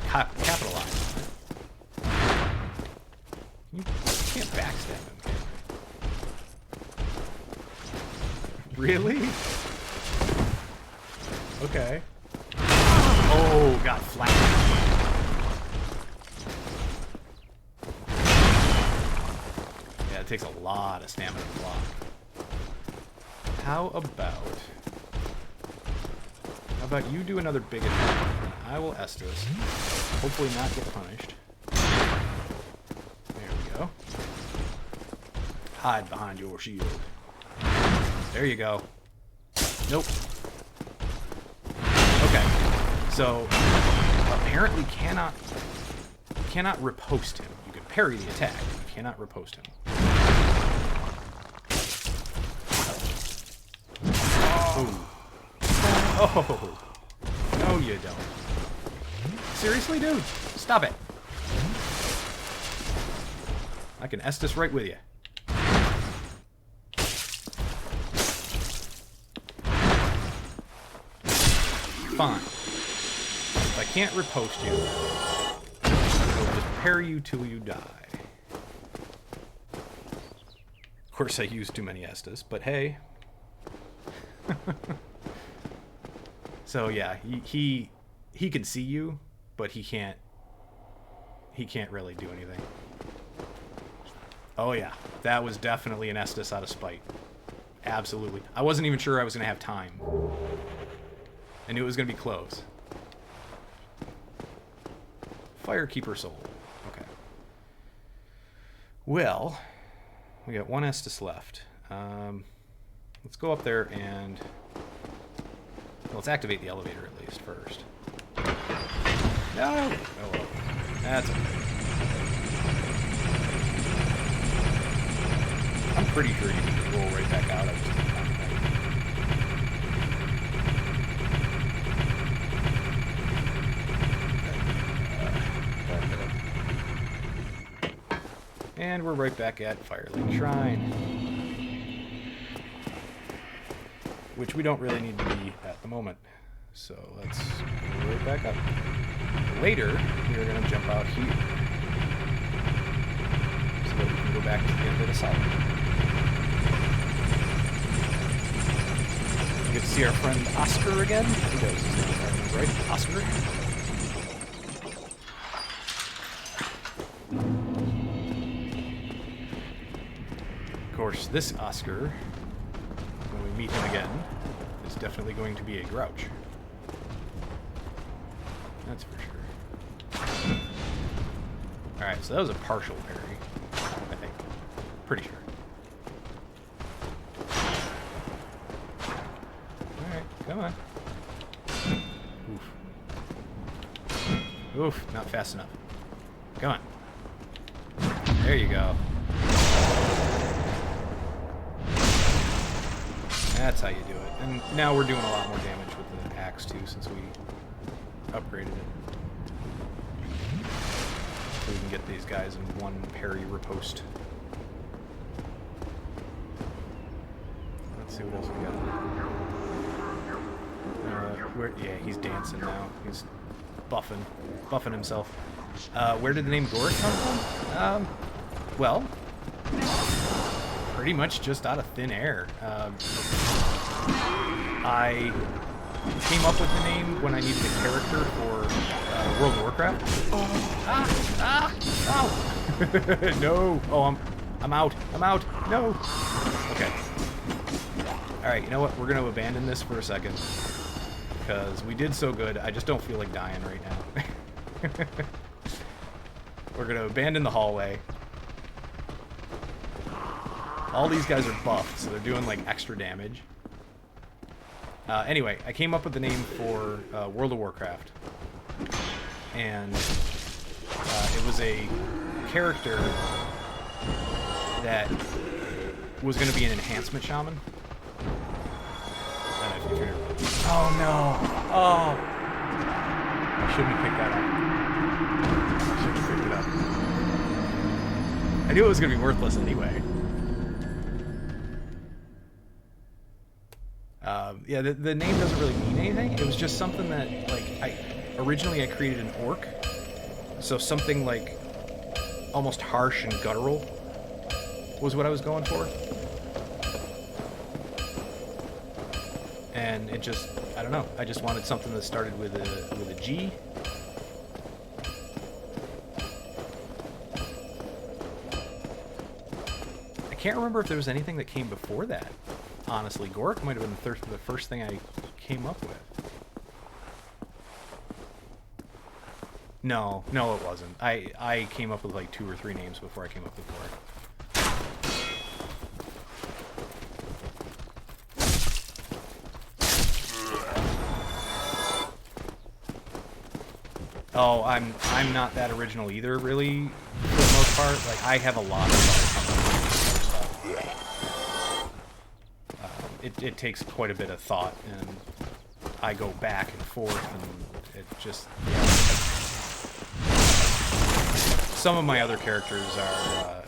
capitalize. You can't backstab him, can you? Really? Okay. Oh, got flanked. Yeah, it takes a lot of stamina to block. How about you do another big attack, and I will Estus. Hopefully not get punished. There we go. Hide behind your shield. There you go. Nope. Okay. So, apparently cannot riposte him. You can parry the attack, but you cannot riposte him. Oh. Oh. No, you don't. Seriously, dude? Stop it. I can Estus right with you. Fine. If I can't riposte you, I'll just parry you till you die. Of course, I used too many Estus, but hey. So yeah, he can see you, but he can't really do anything. Oh yeah, that was definitely an Estus out of spite. Absolutely. I wasn't even sure I was gonna have time. I knew it was gonna be close. Firekeeper soul. Okay. Well, we got one Estus left. Let's go up there and... Well, let's activate the elevator at least first. No! Oh well. That's okay. I'm pretty sure you can just roll right back out. I just didn't find it. And we're right back at Firelink Shrine. Which we don't really need to be at the moment. So let's go right back up. Later, we are going to jump out here. So that we can go back to the end of the site. We get to see our friend Oscar again. I think that was his name, if I remember right. Oscar. Of course, this Oscar, when we meet him again, is definitely going to be a grouch. That's for sure. Alright, so that was a partial parry, I think. Pretty sure. Alright, come on. Oof. Oof, not fast enough. Come on. There you go. That's how you do it. And now we're doing a lot more damage with the axe too, since we upgraded it. So we can get these guys in one parry riposte. Let's see what else we got. Yeah, he's dancing now. He's buffing himself. Where did the name Goric come from? Well, pretty much just out of thin air. I came up with the name when I needed a character for World of Warcraft. Oh. No. Oh, I'm out. No. Okay. All right. You know what? We're gonna abandon this for a second because we did so good. I just don't feel like dying right now. We're gonna abandon the hallway. All these guys are buffed, so they're doing like extra damage. Anyway, I came up with the name for World of Warcraft, and it was a character that was going to be an enhancement shaman. I don't know if you figured it out. Oh no! Oh! I shouldn't have picked that up. I knew it was going to be worthless anyway. Yeah, the name doesn't really mean anything. It was just something that, like, originally I created an orc. So something, like, almost harsh and guttural was what I was going for. And it just, I don't know. I just wanted something that started with a G. I can't remember if there was anything that came before that. Honestly, Gork might have been the first thing I came up with. No, it wasn't. I came up with like 2 or 3 names before I came up with Gork. Oh, I'm not that original either, really, for the most part. Like, I have a lot of stuff. It takes quite a bit of thought, and I go back and forth, and it just, yeah. Some of my other characters are,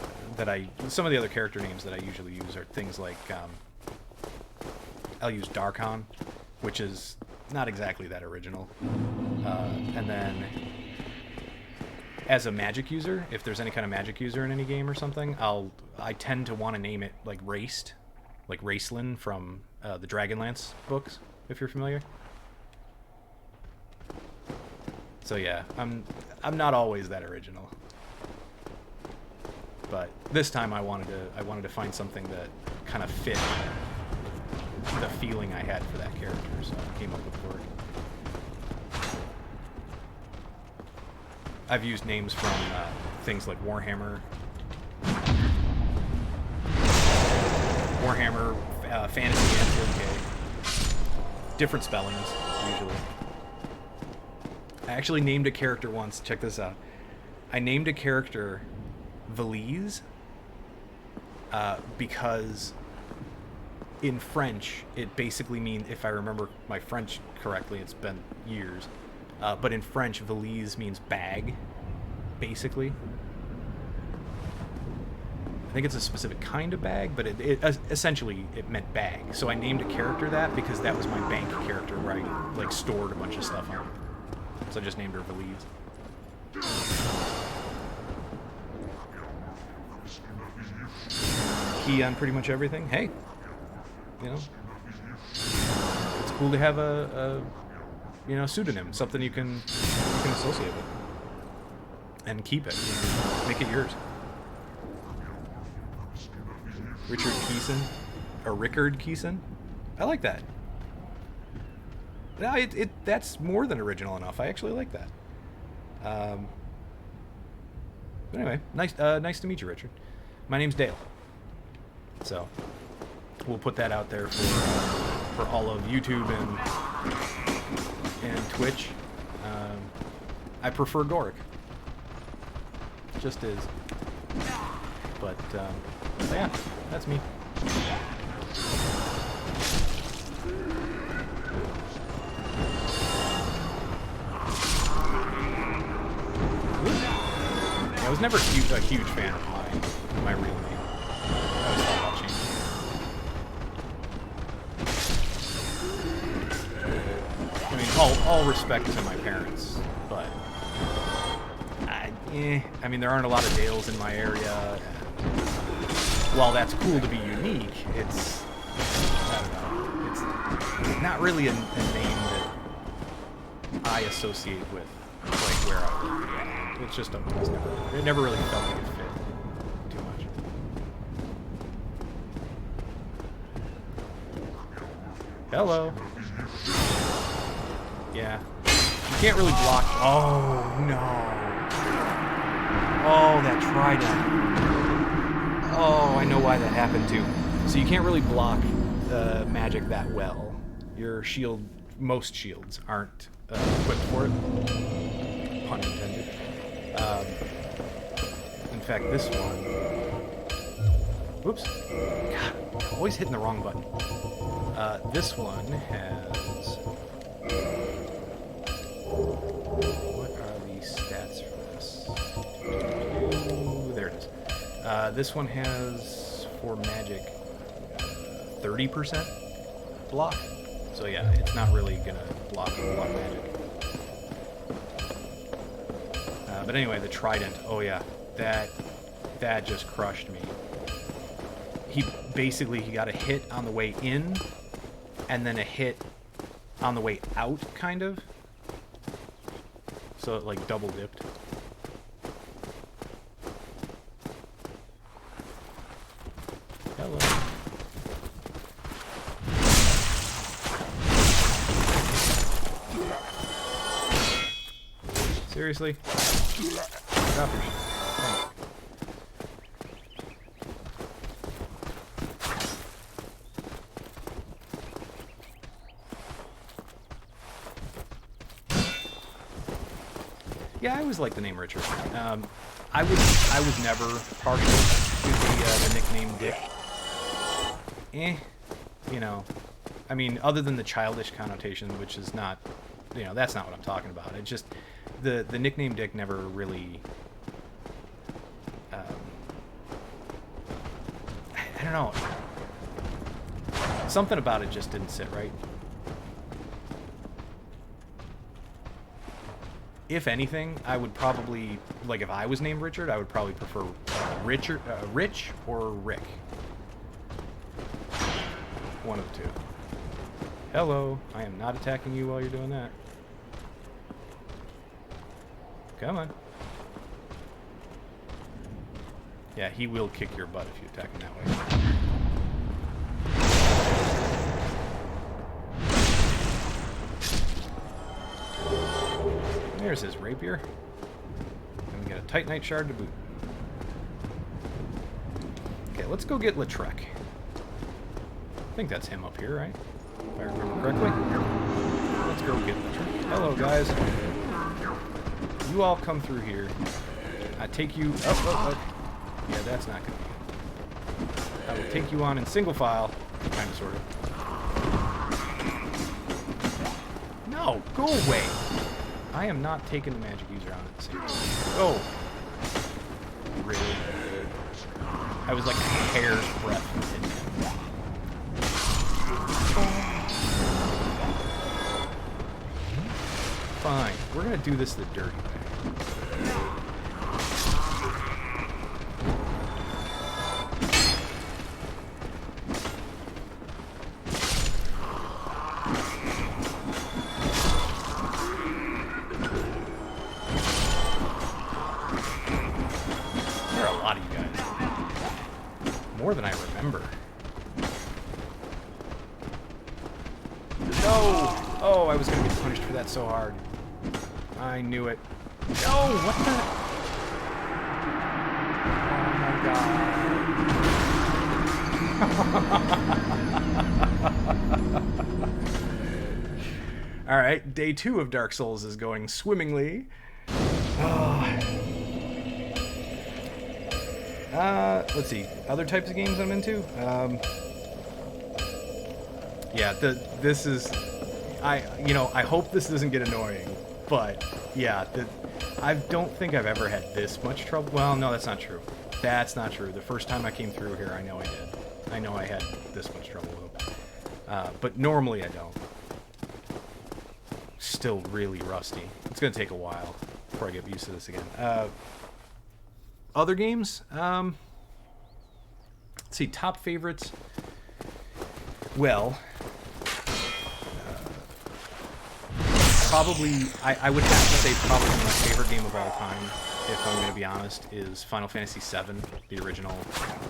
some of the other character names that I usually use are things like, I'll use Darkon, which is not exactly that original. And then, as a magic user, if there's any kind of magic user in any game or something, I tend to want to name it like Raced, like Racelyn from the Dragonlance books, if you're familiar. So yeah, I'm not always that original, but this time I wanted to find something that kind of fit the feeling I had for that character, so I came up with Gork. I've used names from things like Warhammer, Fantasy, and 40K. Different spellings, usually. I actually named a character once, check this out. I named a character Valise because in French, it basically means, if I remember my French correctly, it's been years, but in French, valise means bag, basically. I think it's a specific kind of bag, but essentially it meant bag. So I named a character that because that was my bank character where I like stored a bunch of stuff on. So I just named her Valise. Key on pretty much everything. Hey, you know, it's cool to have a pseudonym, something you can associate with, and keep it, make it yours. Richard Keeson, or Rickard Keeson. I like that. No, that's more than original enough. I actually like that. But anyway, nice to meet you, Richard. My name's Dale. So we'll put that out there for all of YouTube and Twitch. I prefer Gork. Just is. But yeah, that's me. I was never a huge fan of my real name. I always thought about changing it. I mean, all respect to my parents, but I mean, there aren't a lot of Dales in my area. While that's cool to be unique, it's, I don't know, it's not really a name that I associate with like where I live. It's just it never really felt like it fit too much. Hello. Yeah. You can't really block. Oh no. Oh, that trident. Oh, I know why that happened too. So you can't really block magic that well. Your shield, most shields aren't equipped for it. Pun intended. In fact, this one... Whoops. God, I'm always hitting the wrong button. This one has... What are the stats for this? There it is. This one has, for magic, 30% block. So yeah, it's not really gonna block a lot of magic. But anyway, the trident. Oh yeah, that just crushed me. He got a hit on the way in, and then a hit on the way out, kind of. So it like double dipped. Hello. Seriously? Stop your shit. Thanks. Yeah, I always liked the name Richard. I was never partial to the nickname Dick. You know, I mean, other than the childish connotation, which is not, you know, that's not what I'm talking about. It just the nickname Dick never really. I don't know. Something about it just didn't sit right. If anything, I would probably, like, if I was named Richard, I would probably prefer Rich or Rick. One of the two. Hello. I am not attacking you while you're doing that. Come on. Yeah, he will kick your butt if you attack him that way. There's his rapier. And we got a Titanite shard to boot. Okay, let's go get Lautrec. I think that's him up here, right? If I remember correctly. Let's go get Lautrec. Hello, guys. You all come through here. I take you... Oh. Yeah, that's not going to be good. I will take you on in single file. Kind of, sort of. No, go away. I am not taking the magic user on at the same time. Oh! Really? I was like a hair's breadth from hitting him. Fine. We're gonna do this the dirty way. More than I remember. No! Oh, I was gonna get punished for that so hard. I knew it. No! What the? Oh my god. Alright, day 2 of Dark Souls is going swimmingly. Let's see. Other types of games I'm into? Yeah, this is... I hope this doesn't get annoying, but, yeah, I don't think I've ever had this much trouble. Well, no, that's not true. That's not true. The first time I came through here, I know I did. I know I had this much trouble with them. But normally I don't. Still really rusty. It's going to take a while before I get used to this again. Other games? Let's see, top favorites. Well, probably, I would have to say probably my favorite game of all time, if I'm going to be honest, is Final Fantasy VII, the original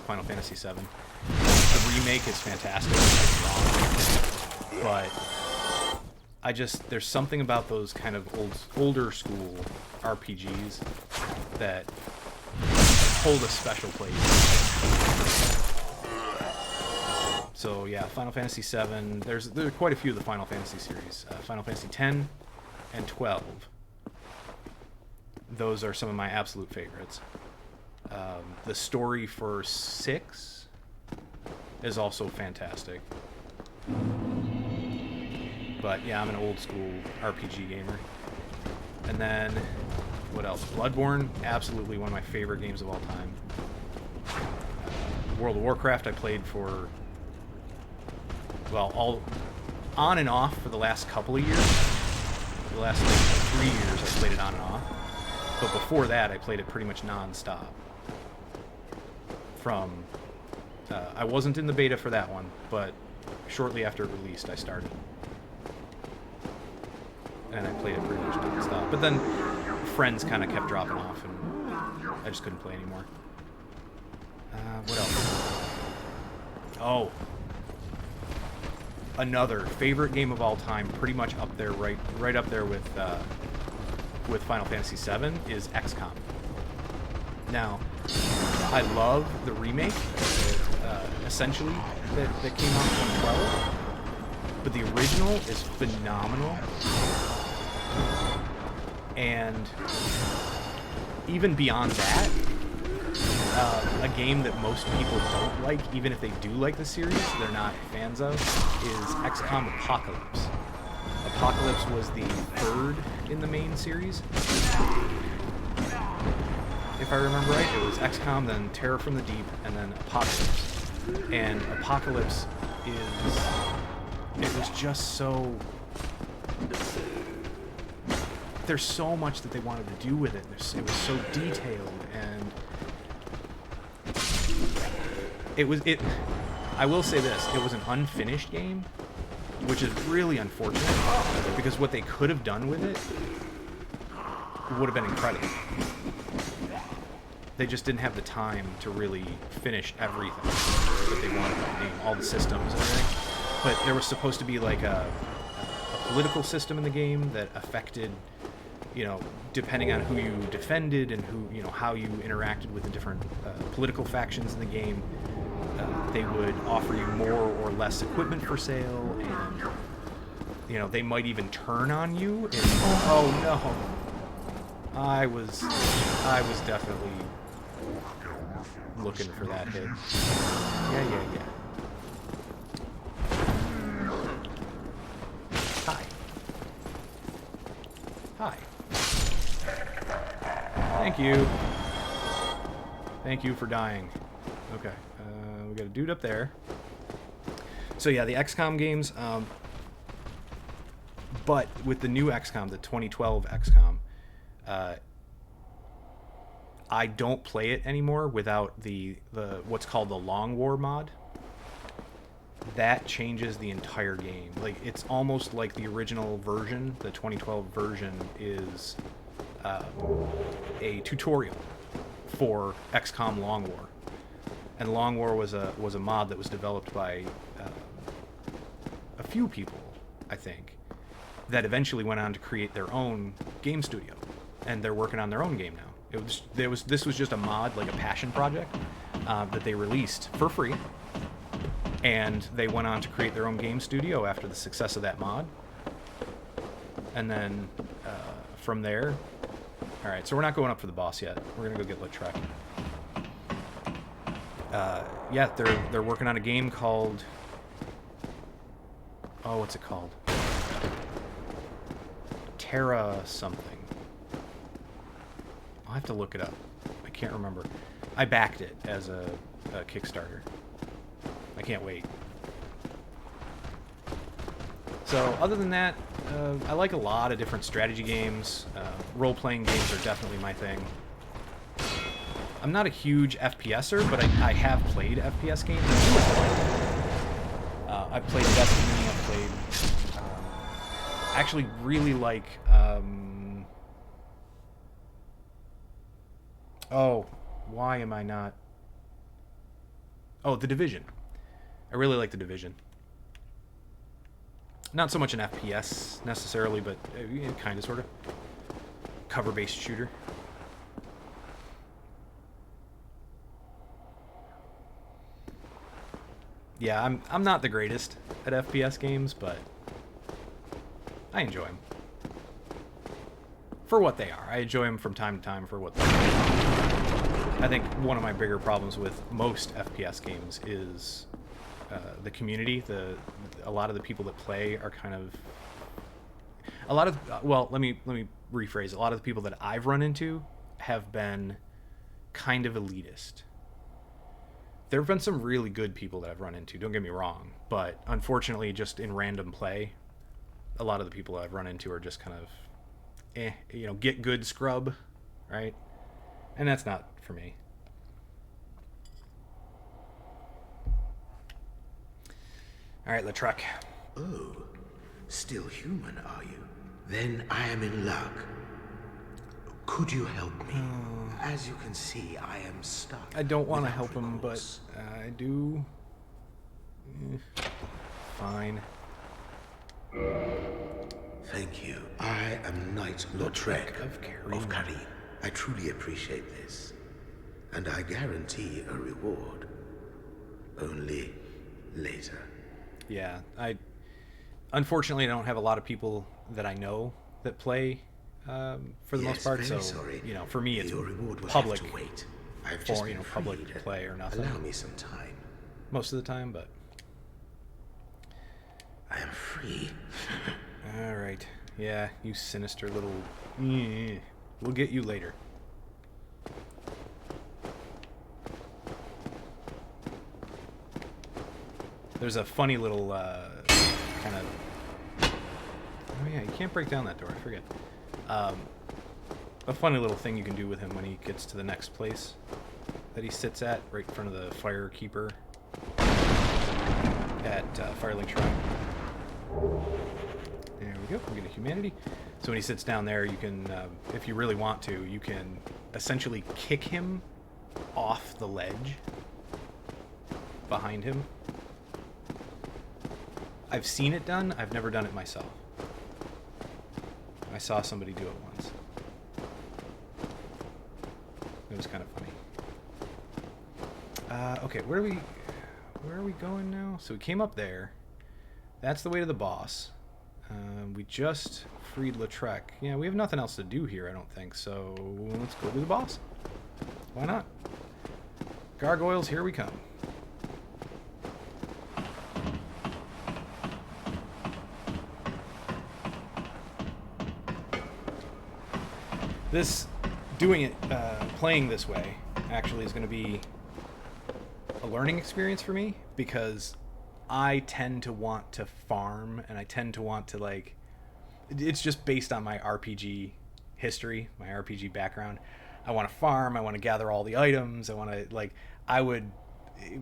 Final Fantasy VII. The remake is fantastic, but there's something about those kind of older school RPGs that hold a special place. So yeah, Final Fantasy VII. There are quite a few of the Final Fantasy series. Final Fantasy X and 12. Those are some of my absolute favorites. The story for 6 is also fantastic. But yeah, I'm an old school RPG gamer. And then, what else? Bloodborne, absolutely one of my favorite games of all time. World of Warcraft I played for, well, on and off for the last couple of years. The last like 3 years I played it on and off. But before that, I played it pretty much non-stop. From... I wasn't in the beta for that one, but shortly after it released, I started. And I played it pretty much non-stop. But then friends kind of kept dropping off, and I just couldn't play anymore. What else? Oh. Another favorite game of all time, pretty much up there, right up there with Final Fantasy VII, is XCOM. Now, I love the remake, essentially, that came out in 2012, but the original is phenomenal. And even beyond that, a game that most people don't like, even if they do like the series, they're not fans of, is XCOM Apocalypse. Apocalypse was the third in the main series. If I remember right, it was XCOM, then Terror from the Deep, and then Apocalypse. And Apocalypse it was just so... There's so much that they wanted to do with it. It was so detailed, and I will say this, it was an unfinished game, which is really unfortunate, because what they could have done with it would have been incredible. They just didn't have the time to really finish everything that they wanted in the game, all the systems and everything. But there was supposed to be like a political system in the game that affected, you know, depending on who you defended and who, you know, how you interacted with the different political factions in the game. They would offer you more or less equipment for sale, and, you know, they might even turn on you. And oh no, I was definitely looking for that hit. Yeah. Hi. Thank you. Thank you for dying. Okay. We got a dude up there. So yeah, the XCOM games, but with the new XCOM, the 2012 XCOM, I don't play it anymore without the what's called the Long War mod. That changes the entire game. Like, it's almost like the original version, the 2012 version, is a tutorial for XCOM Long War. And Long War was a mod that was developed by a few people, I think, that eventually went on to create their own game studio, and they're working on their own game now. This was just a mod, like a passion project, that they released for free, and they went on to create their own game studio after the success of that mod. And then from there, all right. So we're not going up for the boss yet. We're gonna go get Lautrec. Yeah, they're working on a game called... Oh, what's it called? Terra something. I'll have to look it up. I can't remember. I backed it as a Kickstarter. I can't wait. So, other than that, I like a lot of different strategy games. Role-playing games are definitely my thing. I'm not a huge FPSer, but I have played FPS games. I've played Destiny, I've played... I actually really like... Oh, why am I not... Oh, The Division. I really like The Division. Not so much an FPS, necessarily, but kind of, sort of. Cover-based shooter. Yeah, I'm not the greatest at FPS games, but I enjoy them. For what they are. I enjoy them from time to time for what they are. I think one of my bigger problems with most FPS games is the community. A lot of the people that play are kind of... Well, let me rephrase. A lot of the people that I've run into have been kind of elitist. There have been some really good people that I've run into, don't get me wrong, but unfortunately just in random play, a lot of the people I've run into are just kind of get good scrub, right? And that's not for me. All right, Lautrec. Oh, still human, are you? Then I am in luck. Could you help me? As you can see, I am stuck. I don't want to without help him, but recourse. I do. Fine. Thank you. I am Knight Lautrec of Carim. Carim. I truly appreciate this. And I guarantee a reward. Only later. Yeah, unfortunately I don't have a lot of people that I know that play for the most part. Very So sorry. for me it's Your reward will public have to wait. I've just for been public freed. play or nothing. Allow me some time. Most of the time, but I am free. all right. Yeah, you sinister little. We'll get you later. There's a funny little kind of. Oh yeah, you can't break down that door. I forget. A funny little thing you can do with him when he gets to the next place that he sits at, right in front of the Firekeeper at Firelink Shrine. There we go. We get a humanity. So when he sits down there, you can, if you really want to, you can essentially kick him off the ledge behind him. I've seen it done. I've never done it myself. I saw somebody do it once. It was kind of funny. Okay, where are we going now? So we came up there. That's the way to the boss. We just freed Lautrec. Yeah, we have nothing else to do here, I don't think. So let's go to the boss. Why not? Gargoyles, here we come. Playing this way actually is going to be a learning experience for me, because I tend to want to farm, and I tend to want to it's just based on my RPG history, my RPG background. I want to farm, I want to gather all the items, I want to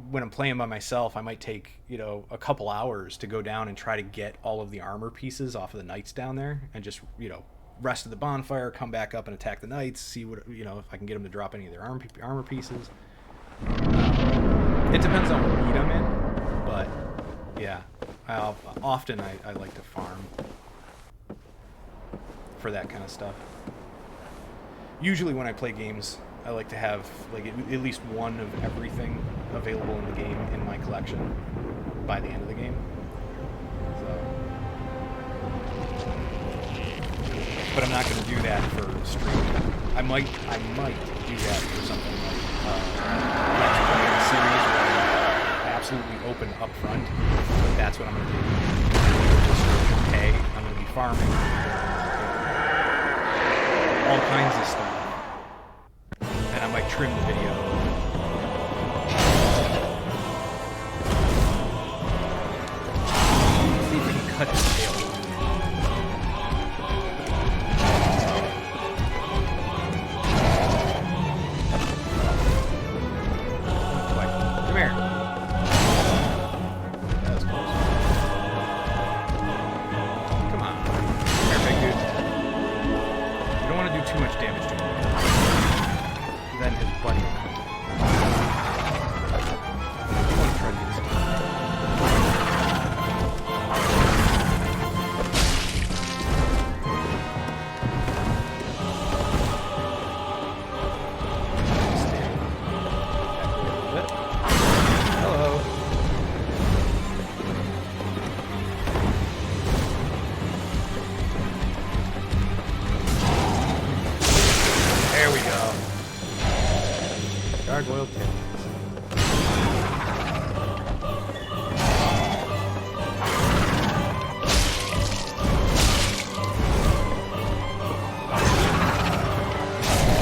when I'm playing by myself, I might take, a couple hours to go down and try to get all of the armor pieces off of the knights down there, and just, rest of the bonfire, come back up and attack the knights, see what, if I can get them to drop any of their armor pieces. It depends on what mood I'm in, but yeah, often I like to farm for that kind of stuff. Usually when I play games, I like to have at least one of everything available in the game in my collection by the end of the game. But I'm not going to do that for streaming. I might do that for something Let's Play a series where I absolutely open up front. But that's what I'm going to do. Hey, I'm going to be farming all kinds of stuff, and I might trim the video. See if we can cut his tail. Gargoyle tail.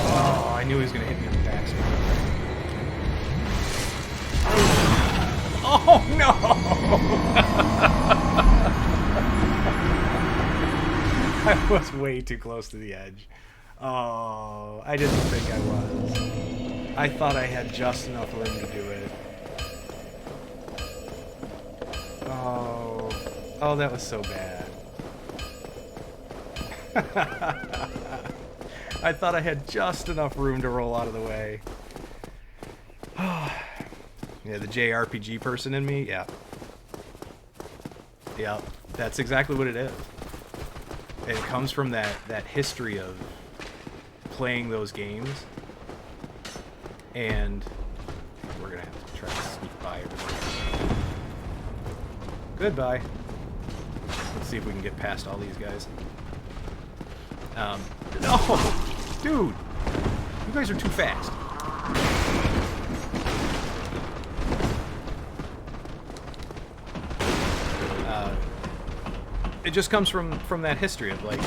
Oh, I knew he was going to hit me on the backside. No! I was way too close to the edge. Oh, I didn't think I was. I thought I had just enough room to do it. Oh. Oh, that was so bad. I thought I had just enough room to roll out of the way. Yeah, the JRPG person in me, yeah. Yeah, that's exactly what it is. It comes from that history of playing those games. And we're gonna have to try to sneak by everybody. Goodbye. Let's see if we can get past all these guys. No! Dude! You guys are too fast. It just comes from that history of, like,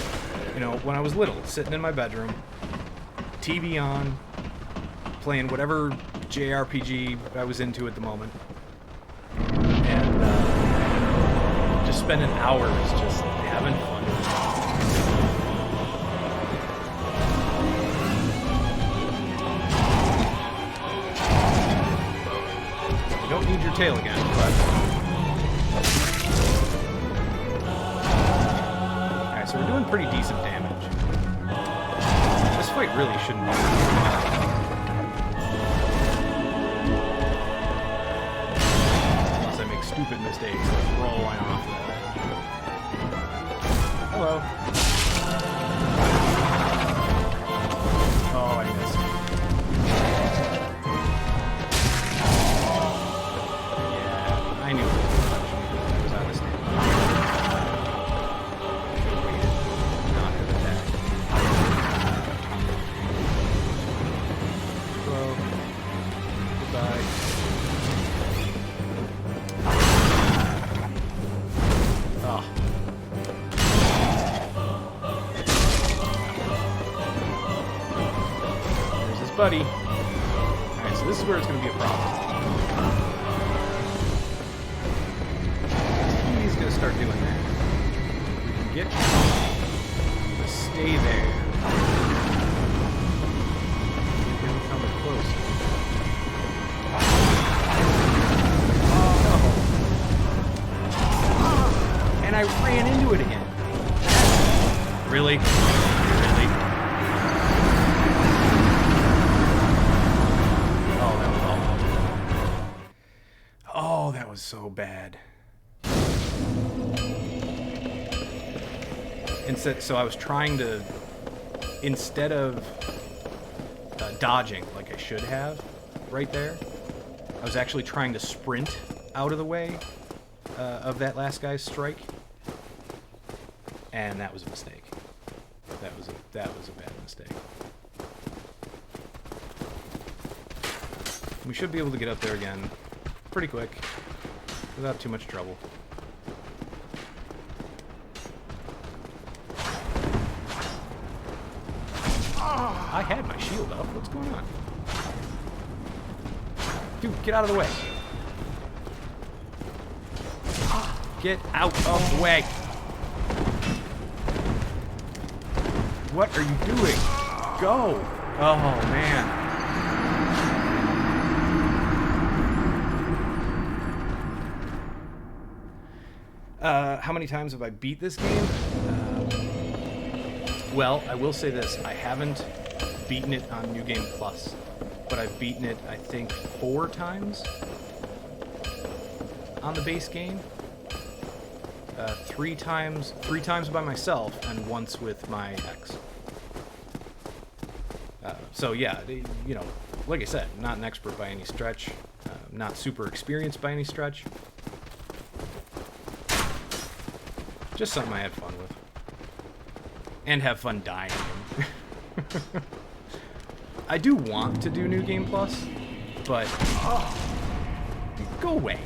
you know, when I was little, sitting in my bedroom, TV on, playing whatever JRPG I was into at the moment, and just spending hours just having fun. You don't need your tail again, but... Alright, so we're doing pretty decent damage. This fight really shouldn't be... Unless I make stupid mistakes, like rolling off that. Hello. Oh, I missed. Yeah, I knew it was out of stamina. Should have waited. Not have attacked. Hello. Goodbye. Oh. There's his buddy. Alright, so this is where it's going to be a problem. He's going to start doing that. We can get to stay there. Him coming closer. And I ran into it again. Really? Really? Oh, that was awful. Oh, that was so bad. So I was trying to, instead of dodging like I should have right there, I was actually trying to sprint out of the way of that last guy's strike, and that was a mistake. That was a bad mistake. We should be able to get up there again pretty quick without too much trouble. I had my shield up. What's going on? Dude, get out of the way. Get out of the way. What are you doing? Go. Oh, man. How many times have I beat this game? Well, I will say this. I haven't beaten it on New Game Plus, but I've beaten it, I think, 4 times on the base game. 3 times by myself, and once with my ex. So yeah, you know, like I said, not an expert by any stretch, not super experienced by any stretch. Just something I had fun with. And have fun dying in. I do want to do New Game Plus, but... go away.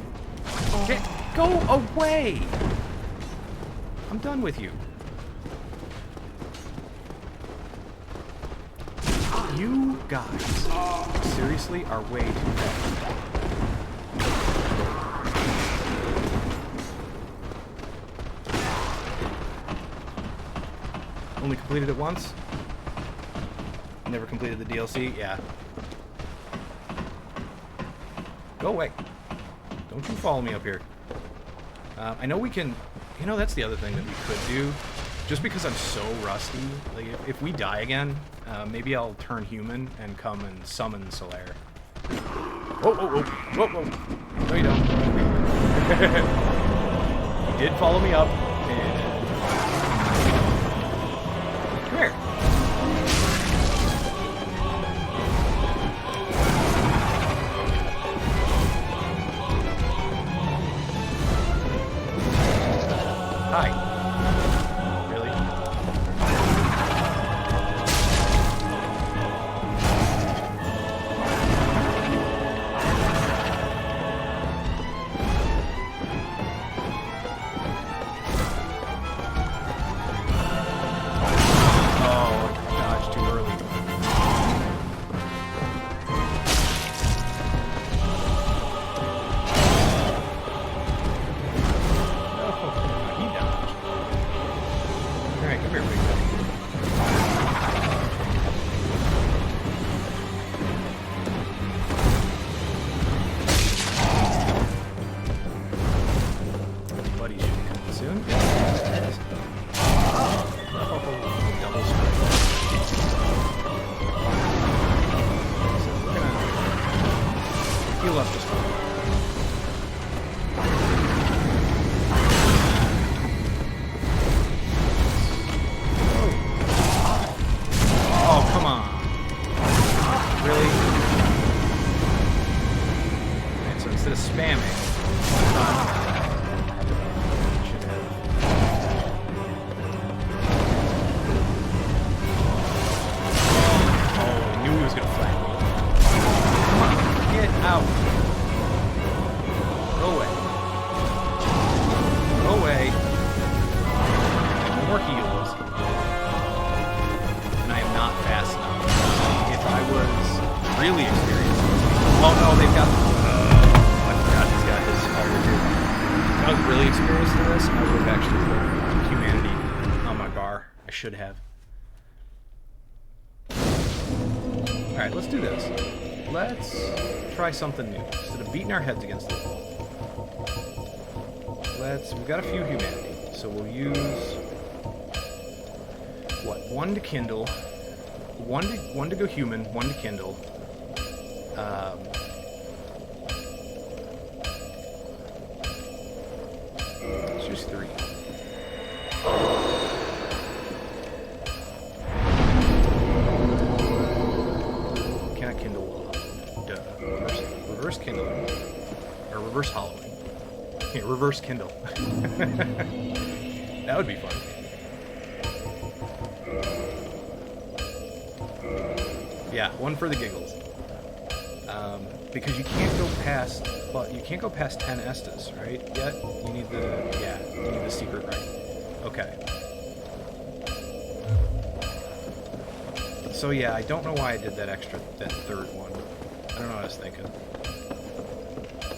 Go away! I'm done with you. You guys seriously are way too fast. only completed it once. Never completed the DLC. Yeah. Go away. Don't you follow me up here. I know we can... You know, that's the other thing that we could do. Just because I'm so rusty, like if we die again, maybe I'll turn human and come and summon Solaire. Whoa, whoa, whoa, whoa, whoa. No, you don't. You did follow me up, and... Come here. Hi. Really? Oh, gosh, too early. Should have. Alright, let's do this. Let's try something new. Instead of beating our heads against the wall. We've got a few humanity. So we'll use... What? 1 to kindle. 1 to go human, 1 to kindle. Let's use 3. Reverse kindling. Or reverse hollowing. Yeah, reverse kindle. That would be fun. Yeah, 1 for the giggles. Because you can't go past, but you can't go past 10 Estus, right? Yet you need the you need the secret right. Okay. So yeah, I don't know why I did that 3rd one. I don't know what I was thinking.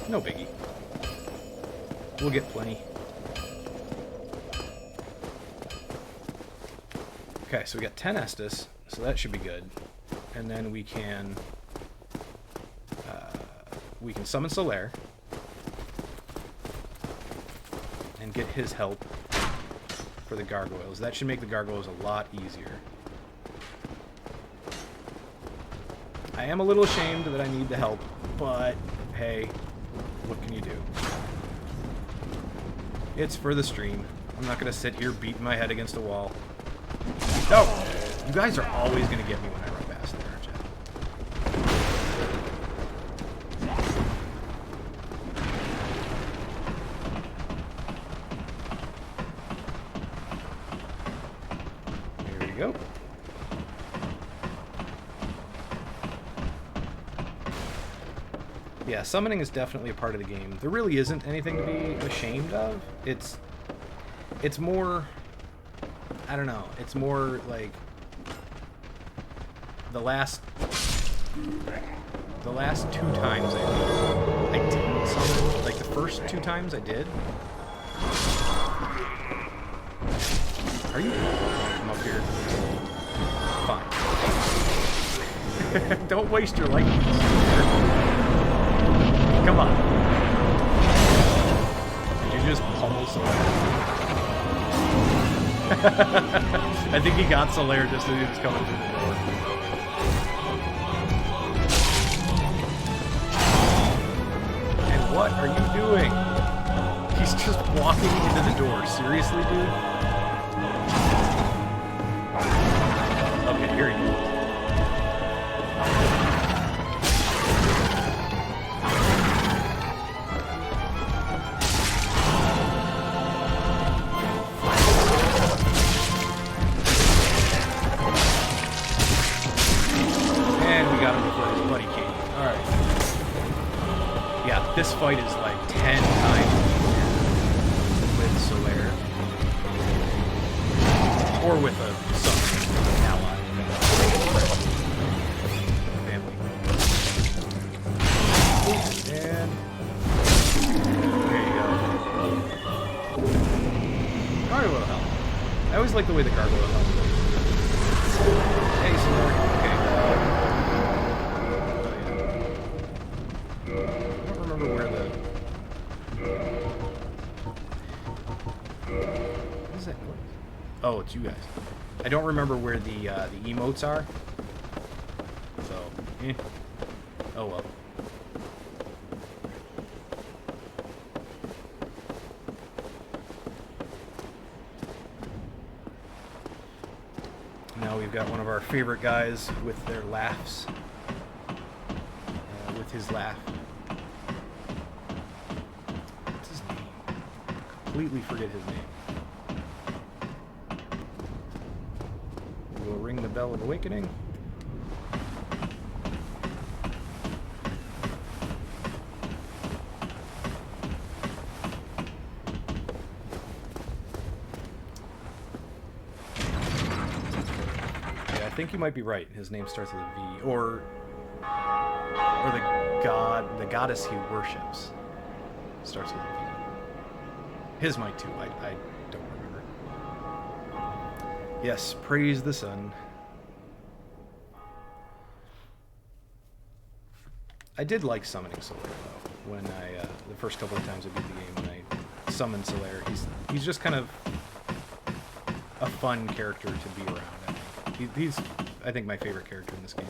No biggie. We'll get plenty. Okay, so we got 10 Estus, so that should be good. And then we can summon Solaire and get his help for the gargoyles. That should make the gargoyles a lot easier. I am a little ashamed that I need the help, but hey, what can you do? It's for the stream. I'm not gonna sit here beating my head against a wall. No! You guys are always gonna get me when I run past there, aren't you? There we go. Yeah, summoning is definitely a part of the game. There really isn't anything to be ashamed of. It's more... I don't know. It's more like... The last 2 times I didn't summon. Like, the first 2 times I did. Are you... I'm up here. Fine. Don't waste your lightning. Come on. Did you just pummel Solaire? I think he got Solaire just as he was coming through the door. And what are you doing? He's just walking into the door. Seriously, dude? Okay, here he goes. This fight is like 10 times with Solaire. Or with a summon ally. Family. And there you go. Gargoyle helmet. I always like the way the gargoyle helmet looks. Hey, Solaire. Okay. Where the... What is that noise? Oh, it's you guys. I don't remember where the emotes are. So, oh well. Now we've got one of our favorite guys with their laughs. With his laugh. Completely forget his name. We will ring the bell of awakening. Yeah, I think you might be right. His name starts with a V, or the goddess he worships starts with a V. His might too, I don't remember. Yes, praise the sun. I did like summoning Solaire though. When the first couple of times I beat the game, when I summoned Solaire, he's just kind of a fun character to be around. I think. He's I think my favorite character in this game.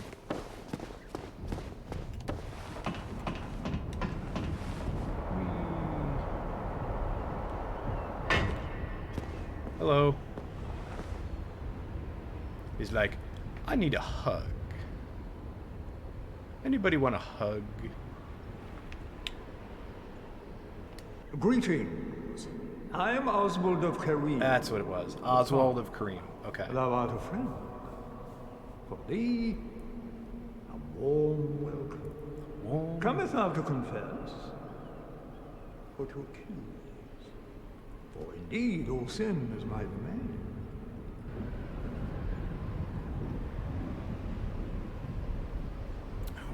Hello. He's like, I need a hug. Anybody want a hug? Greetings. I am Oswald of Kareem. That's what it was. Oswald of Kareem. Okay. Thou art a friend. For thee, a warm welcome. Warm. Cometh thou to confess, or to accuse? For indeed all sin is my domain.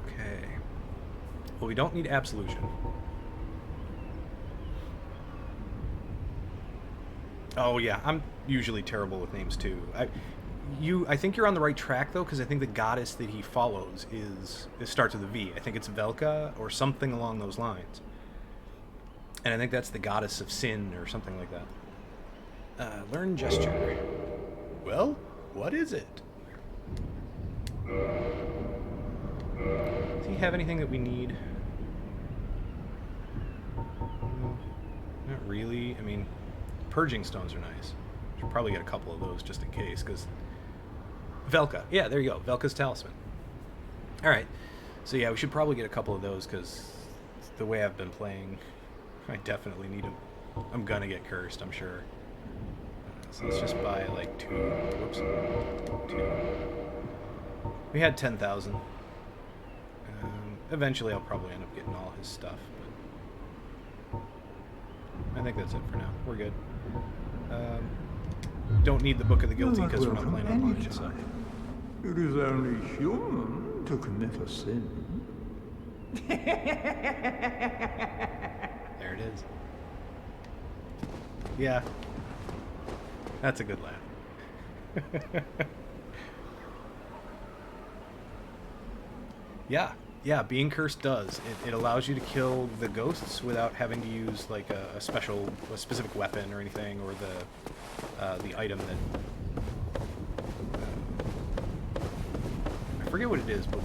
Okay. Well, we don't need absolution. Oh yeah, I'm usually terrible with names too. I think you're on the right track though, because I think the goddess that he follows it starts with a V. I think it's Velka or something along those lines. And I think that's the goddess of sin or something like that. Learn gesture. Well, what is it? Does he have anything that we need? Not really. I mean, purging stones are nice. Should probably get a couple of those just in case, because Velka. Yeah, there you go. Velka's talisman. All right. So yeah, we should probably get a couple of those because the way I've been playing, I definitely need them. I'm gonna get cursed, I'm sure. So let's just buy like 2. Whoops. 2. We had 10,000. Eventually I'll probably end up getting all his stuff, but I think that's it for now. We're good. Don't need the Book of the Guilty because we're not playing online, so. It is only human to commit a sin. There it is. Yeah. That's a good laugh. Yeah, yeah, being cursed does. It allows you to kill the ghosts without having to use like a specific weapon or anything, or the item that I forget what it is, but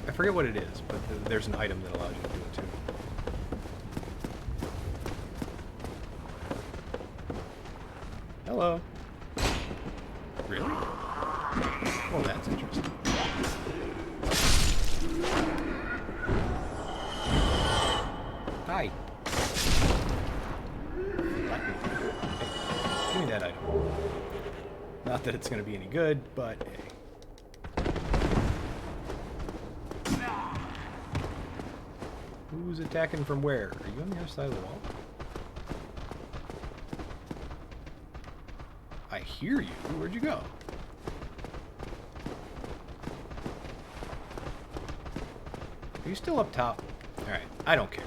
I forget what it is, but there's an item that allows you to do it too. Hello. Really? Well, that's interesting. Hi. Hey, give me that item. Not that it's going to be any good, but hey. Who's attacking from where? Are you on the other side of the wall? I hear you. Where'd you go? Are you still up top? Alright, I don't care.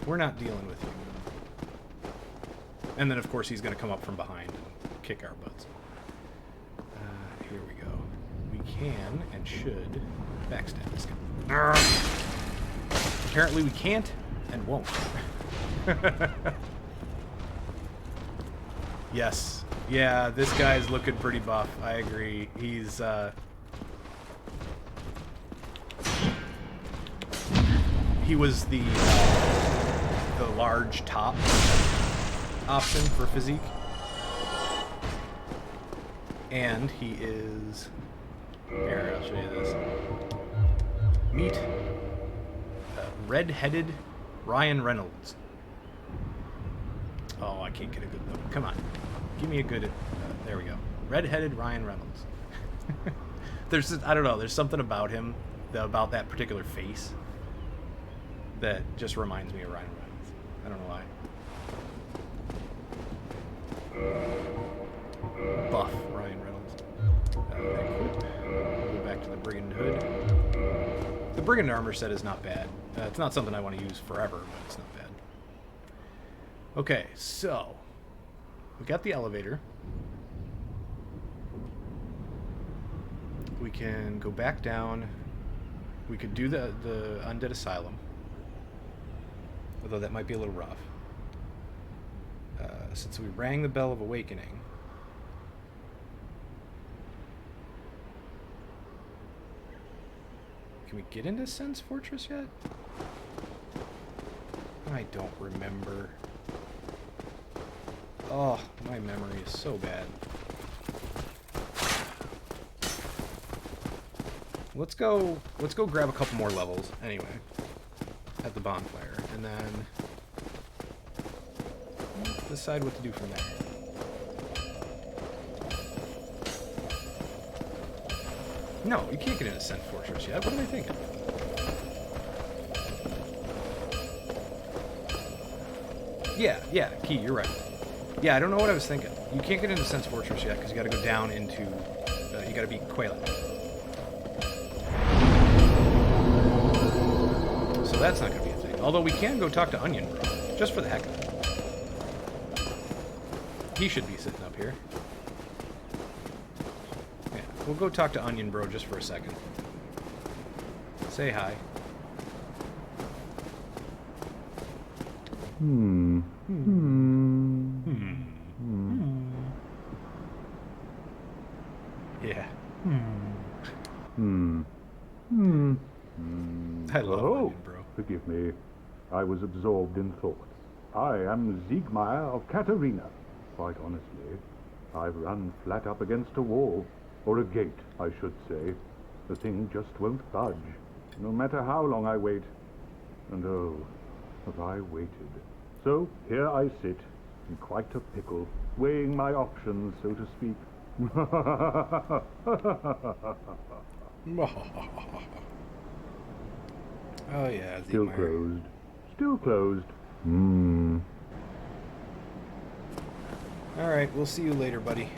We're not dealing with you. And then, of course, he's going to come up from behind and kick our butts. Here we go. We can and should backstab this guy. Apparently we can't and won't. Yes. Yeah, this guy's looking pretty buff. I agree. He's, he was the large top option for physique. And he is... Here, I'll show you this. Meet red-headed Ryan Reynolds. Oh, I can't get a good look. Come on. Give me a good... there we go. Red-headed Ryan Reynolds. There's... I don't know. There's something about him, about that particular face, that just reminds me of Ryan Reynolds. I don't know why. Buff Ryan Reynolds. Equip. Go back to the Brigand Hood. The Brigand armor set is not bad. It's not something I want to use forever, but it's not bad. Okay, so we got the elevator. We can go back down. We could do the Undead Asylum, although that might be a little rough. Since we rang the Bell of Awakening, can we get into Sen's Fortress yet? I don't remember. Oh, my memory is so bad. Let's go grab a couple more levels anyway at the bonfire, and then decide what to do from there. No, you can't get into Sen's Fortress yet. What am I thinking? Yeah, Key, you're right. Yeah, I don't know what I was thinking. You can't get into Sen's Fortress yet because you got to go down into. You got to beat Quaylet. So that's not going to be a thing. Although we can go talk to Onion Bro, just for the heck of it. He should be sitting up here. Yeah, we'll go talk to Onion Bro just for a second. Say hi. Yeah. I love Onion Bro. Forgive me. I was absorbed in thoughts. I am Siegmeyer of Katarina. Quite honestly, I've run flat up against a wall. Or a gate, I should say. The thing just won't budge. No matter how long I wait. And oh, have I waited. So here I sit, in quite a pickle, weighing my options, so to speak. Oh yeah, Still closed. Still closed. Alright, we'll see you later, buddy.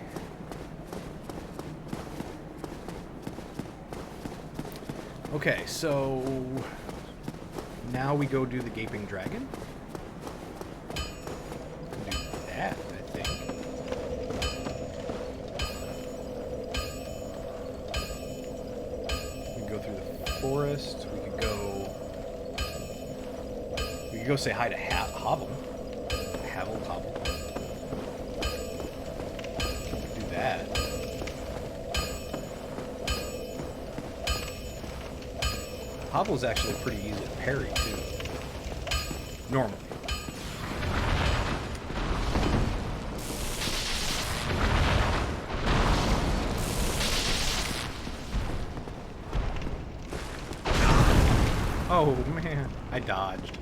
Okay, so now we go do the Gaping Dragon. Do that, I forest. We could go. We could go say hi to Hobble. Hobble. Do that. Hobble's actually pretty easy to parry too. Normally. Oh man, I dodged.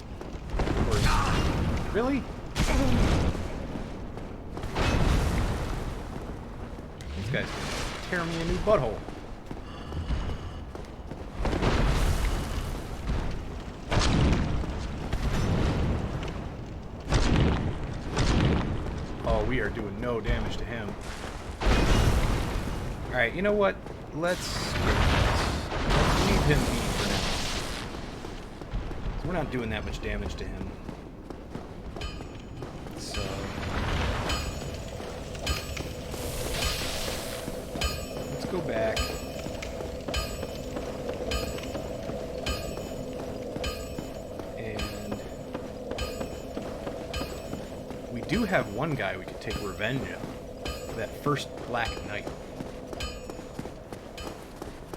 Of course. Really? These guys tear me a new butthole. Oh, we are doing no damage to him. Alright, you know what? Let's leave him be for now. So we're not doing that much damage to him. So let's go back. And we do have one guy we could take revenge of. That first Black Knight.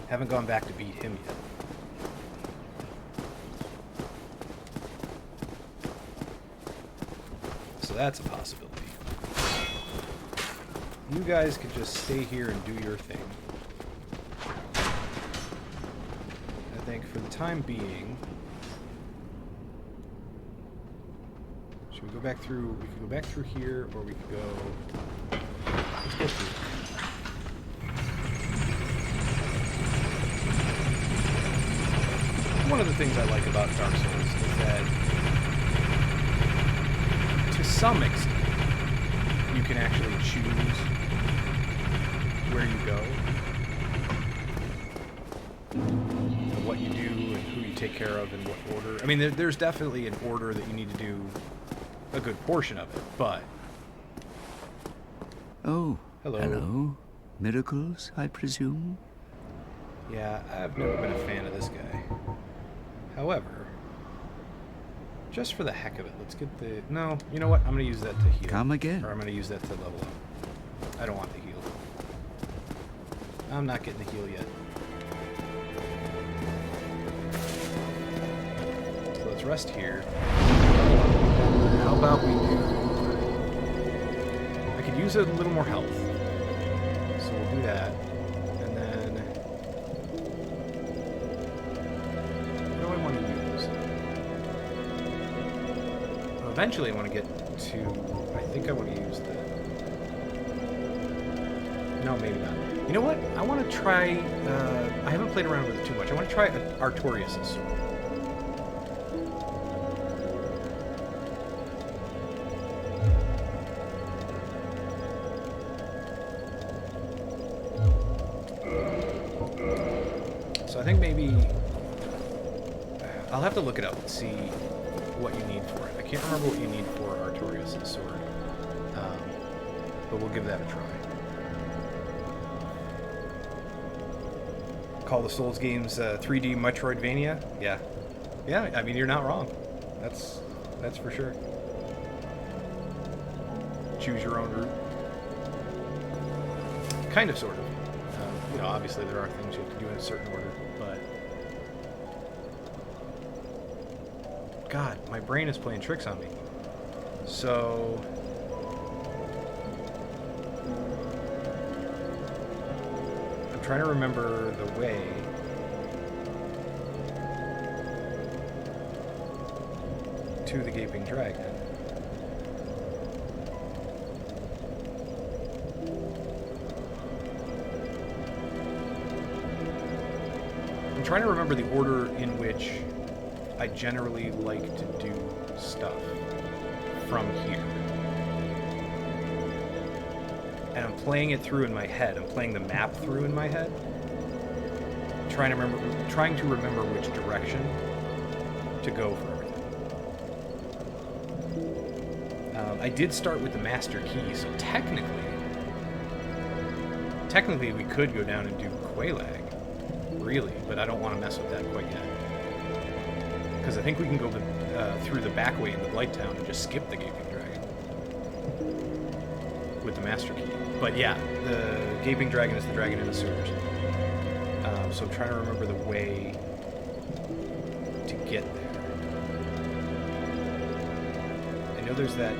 Haven't gone back to beat him yet. So that's a possibility. You guys could just stay here and do your thing. I think for the time being... Should we go back through... We could go back through here, or we could go... Let's go through. One of the things I like about Dark Souls is that, to some extent, you can actually choose where you go, and what you do, and who you take care of, in what order. I mean, there's definitely an order that you need to do a good portion of it, but... Oh, hello. Hello. Miracles, I presume? Yeah, I've never been a fan of this guy. However, just for the heck of it, let's get the... No, you know what? I'm going to use that to heal. Come again. Or I'm going to use that to level up. I don't want the heal. I'm not getting the heal yet. So let's rest here. How about we do... I could use a little more health. So we'll do that. And then... What do I want to use? Well, eventually I want to get to... I think I want to use the... No, maybe not. You know what? I want to try... I haven't played around with it too much. I want to try Artorias' sword. So I think maybe... I'll have to look it up and see what you need for it. I can't remember what you need for Artorias' sword. But we'll give that a try. Call the Souls games 3D Metroidvania? Yeah. Yeah, I mean, you're not wrong. That's for sure. Choose your own route. Kind of, sort of. You know, obviously there are things you have to do in a certain order, but... God, my brain is playing tricks on me. So... I'm trying to remember the way... to the Gaping Dragon. I'm trying to remember the order in which I generally like to do stuff from here. And I'm playing it through in my head. I'm playing the map through in my head. Trying to remember which direction to go for everything. I did start with the master key, so technically we could go down and do Quelaag really, but I don't want to mess with that quite yet. Because I think we can go through the back way into Blighttown and just skip the Gaping Dragon with the Master Key. But yeah, the Gaping Dragon is the dragon in the sewers. So I'm trying to remember the way to get there. I know there's that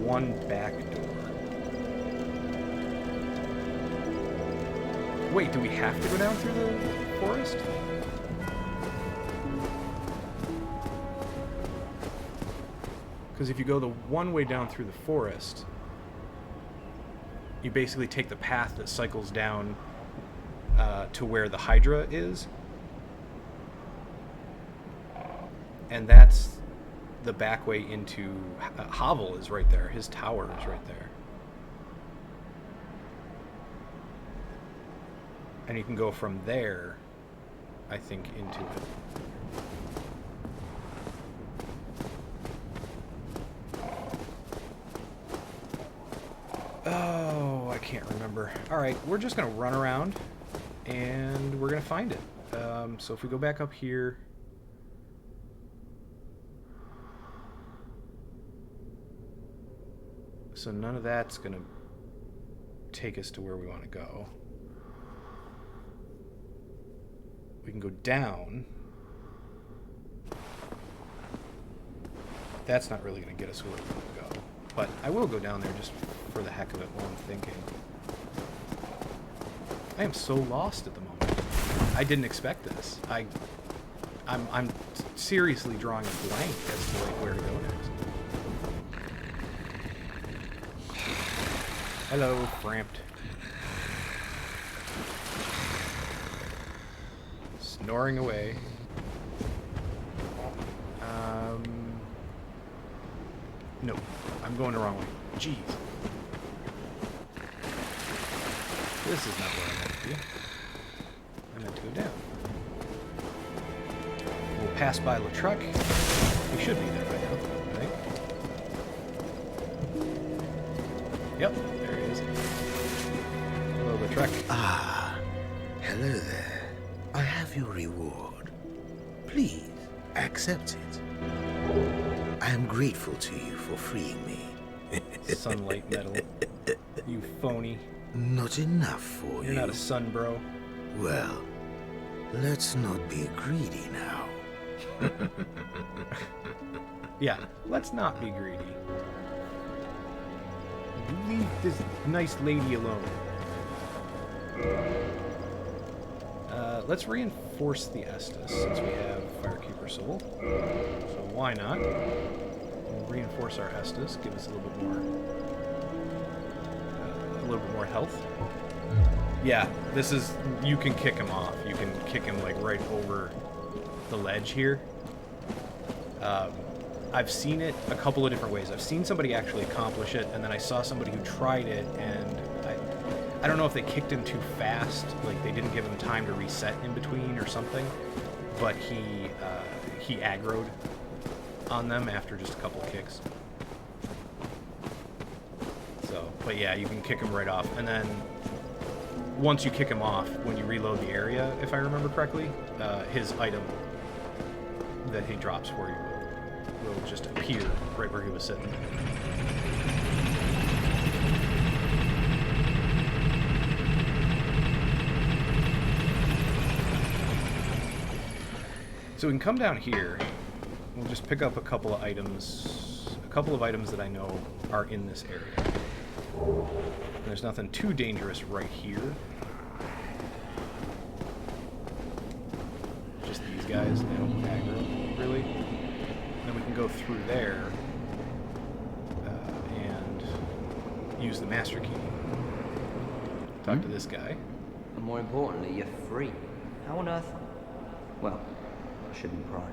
one back door. Wait, do we have to go down through the forest? Because if you go the one way down through the forest, you basically take the path that cycles down to where the Hydra is. And that's the back way into... Havel is right there. His tower is right there. And you can go from there, I think, into it. Oh, I can't remember. Alright, we're just going to run around, and we're going to find it. So if we go back up here... So none of that's going to take us to where we want to go. We can go down. That's not really going to get us where we want to go. But I will go down there just for the heck of it while I'm thinking. I am so lost at the moment. I didn't expect this. I'm seriously drawing a blank as to like where to go next. Hello, Framped. Snoring away. No, I'm going the wrong way. Jeez. This is not where I meant to be. I meant to go down. We'll pass by Latruck. He should be there by now, I think. Yep, there he is. Hello, Latruck. Ah, hello there. I have your reward. Please, accept it. I am grateful to you for freeing me. Sunlight metal. You phony. Not enough for you. You're not a sun, bro. Well, let's not be greedy now. Yeah, let's not be greedy. Leave this nice lady alone. Let's reinforce the Estus since we have Firekeeper Soul. So why not? We'll reinforce our Estus, give us a little bit more health. Yeah, this is, you can kick him off. You can kick him like right over the ledge here. I've seen it a couple of different ways. I've seen somebody actually accomplish it, and then I saw somebody who tried it, and I don't know if they kicked him too fast, like they didn't give him time to reset in between or something, but he aggroed on them after just a couple of kicks. So, but yeah, you can kick him right off, and then once you kick him off, when you reload the area, if I remember correctly, his item that he drops for you will just appear right where he was sitting. So we can come down here. We'll just pick up a couple of items that I know are in this area. And there's nothing too dangerous right here. Just these guys, they don't aggro, really. And then we can go through there and use the Master Key. Talk to this guy. And more importantly, you're free. How on earth? Well, I shouldn't pry.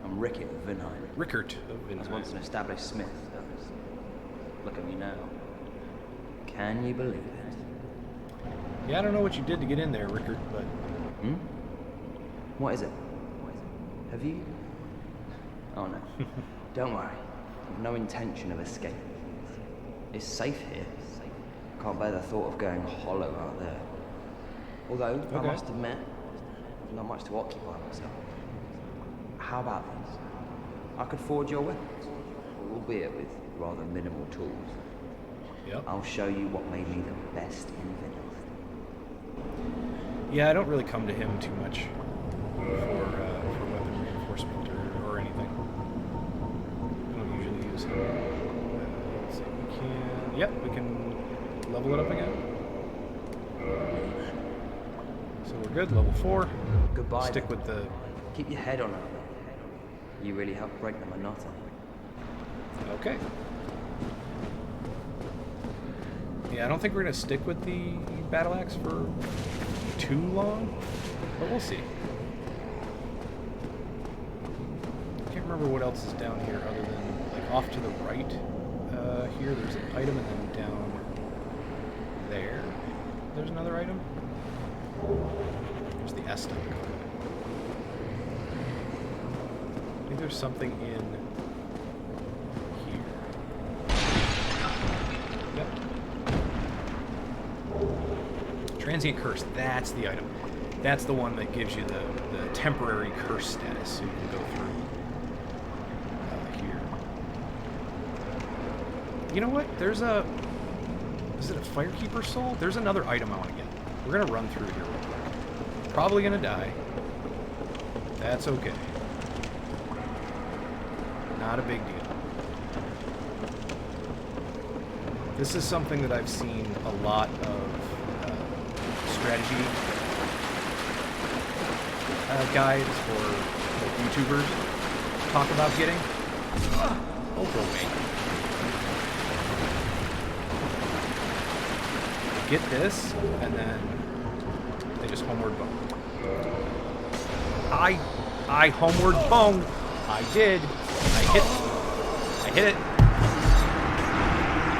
I'm Rickert of Vinheim. Rickert of I was Vinheim. once an established smith. Look at me now. Can you believe it? Yeah, I don't know what you did to get in there, Rickert, but... What is it? Have you? Oh no. Don't worry. I've no intention of escaping. It's safe here. can't bear the thought of going hollow out there. Although, I Okay. must admit, not much to occupy myself. How about this? I could forge your weapons, albeit with rather minimal tools. Yep. I'll show you what made me the best inventor. Yeah, I don't really come to him too much for weapon reinforcement or anything. I don't usually use him. Let's see, we can... Yep, we can level it up again. So we're good, level 4. Goodbye. Stick with the... Keep your head on out there. You really helped break the monotony. Okay. Yeah, I don't think we're going to stick with the battle axe for too long, but we'll see. I can't remember what else is down here other than, like, off to the right here, there's an item, and then down there, there's another item. There's the Estus. I think there's something in here. Yep. Transient curse, that's the item. That's the one that gives you the temporary curse status, so you can go through here. You know what? There's a... Is it a Firekeeper soul? There's another item I want to get. We're going to run through here real quick. Probably going to die. That's okay. Not a big deal. This is something that I've seen a lot of strategy guides or like, YouTubers talk about getting. Oh, go away. Get this, and then they just homeward bone. I homeward bone. I did. I hit it.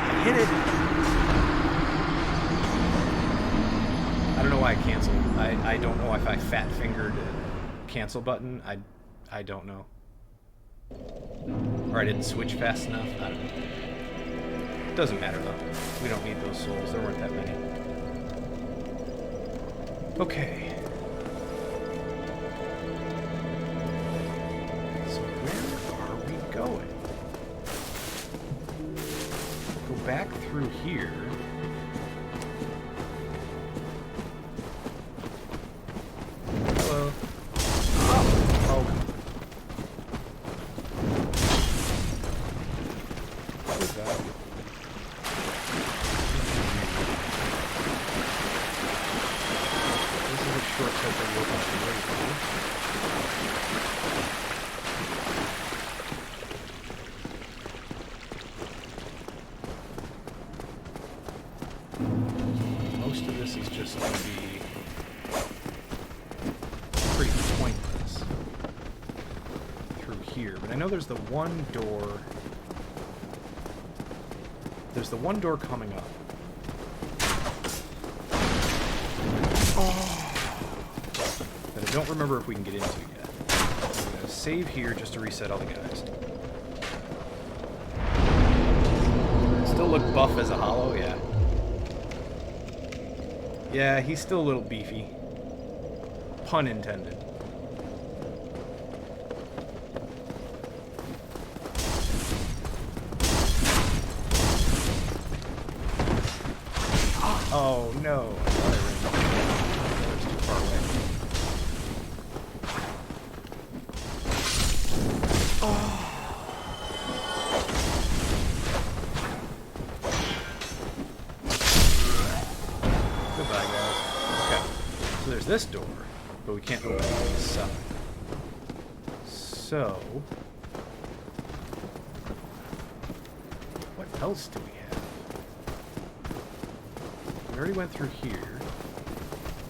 I hit it. I don't know why I canceled. I don't know if I fat fingered a cancel button. I don't know. Or I didn't switch fast enough. I don't know. Doesn't matter though. We don't need those souls. There weren't that many. Okay. So where are we going? Go back through here. Hello. Oh. What is that? This is a shortcut that will open the way for. Most of this is just going to be pretty pointless through here, but I know there's the one door. There's the one door coming up. That I don't remember if we can get into yet. I'm going to save here just to reset all the guys. Still look buff as a hollow, yeah. Yeah, he's still a little beefy. Pun intended. Oh no. I thought I ran. That's too far away. Goodbye, guys. Okay. So there's this door, but we can't open it on this side. So... what else do we have? We already went through here.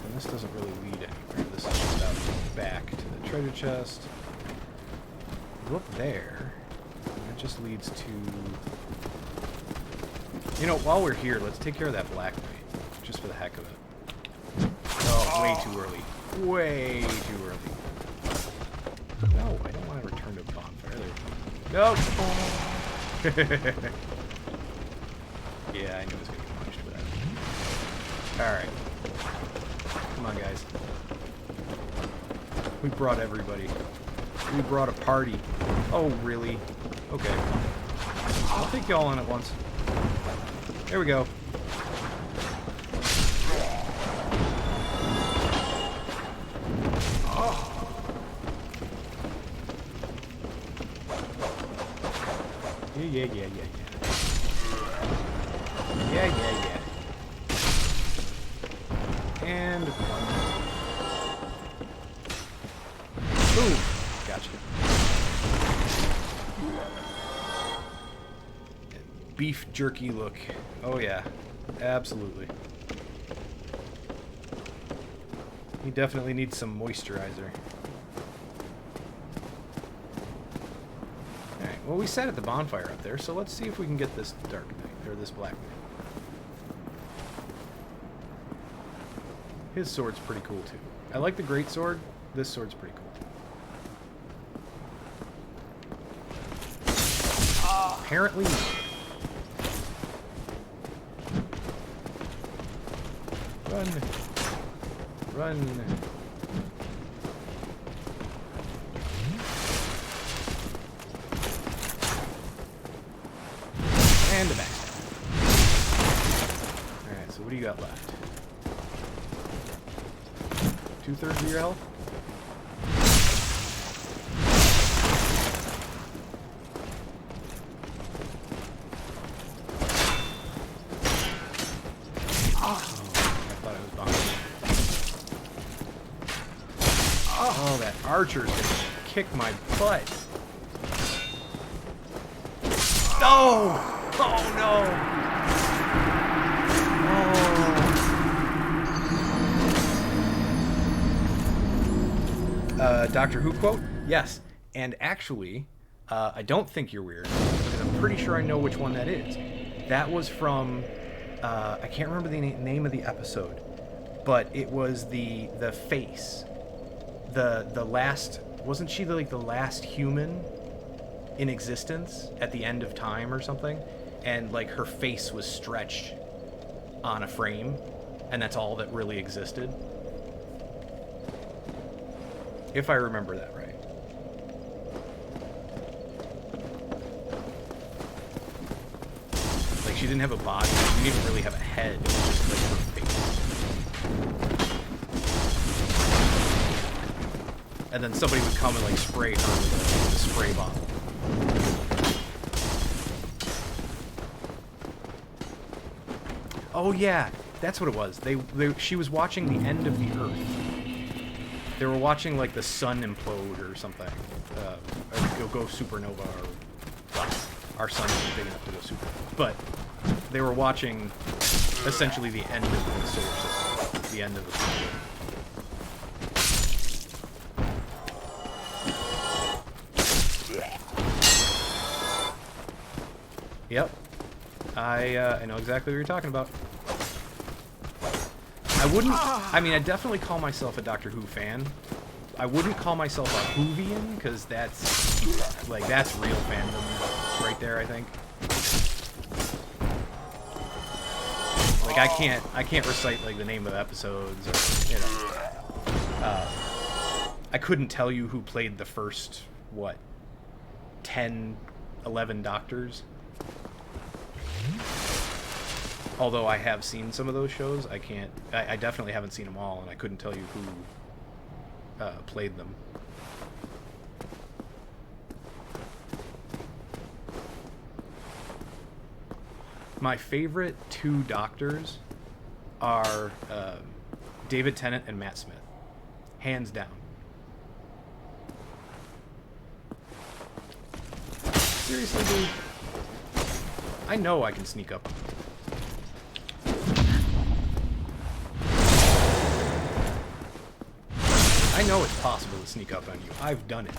And this doesn't really lead anywhere. This is just out back to the treasure chest. Go up there. And that just leads to... You know, while we're here, let's take care of that black knight. Just for the heck of it. Oh, way too early. Way too early. No, I don't want to return to a bonfire. There we go. No! Yeah, I knew I was going to get punished for that. Alright. Come on, guys. We brought everybody. We brought a party. Oh, really? Okay. I'll take y'all on at once. There we go. Yeah. Yeah. And one. Boom. Gotcha. Beef jerky look. Oh yeah. Absolutely. He definitely needs some moisturizer. Alright, well we sat at the bonfire up there, so let's see if we can get this dark knight, or this black knight. His sword's pretty cool too. I like the Greatsword. This sword's pretty cool. Apparently. Run. Run. And a backstab. Alright, so what do you got left? 2/3 of your health? Oh, that archer's gonna kick my butt. No! Oh no! Oh. Doctor Who quote? Yes. And actually, I don't think you're weird, because I'm pretty sure I know which one that is. That was from, I can't remember the name of the episode, but it was the face. The last, wasn't she like the last human in existence at the end of time or something? And like her face was stretched on a frame, and that's all that really existed. If I remember that right. Like she didn't have a body, she didn't even really have a head, it was just like her face. And then somebody would come and like spray her with a spray bottle. Oh yeah, that's what it was. She was watching the end of the Earth. They were watching like the sun implode or something, or go supernova. Or well, our sun isn't big enough to go supernova, but they were watching essentially the end of the solar system, the end of the sun. Yep. I know exactly what you're talking about. I wouldn't... I mean, I definitely call myself a Doctor Who fan. I wouldn't call myself a Whovian, because that's... like, that's real fandom right there, I think. Like, I can't recite, like, the name of episodes, or, you know. I couldn't tell you who played the first, what, 10, 11 Doctors. Although I have seen some of those shows, I definitely haven't seen them all, and I couldn't tell you who played them. My favorite two Doctors are David Tennant and Matt Smith. Hands down. Seriously, dude? I know I can sneak up. I know it's possible to sneak up on you. I've done it.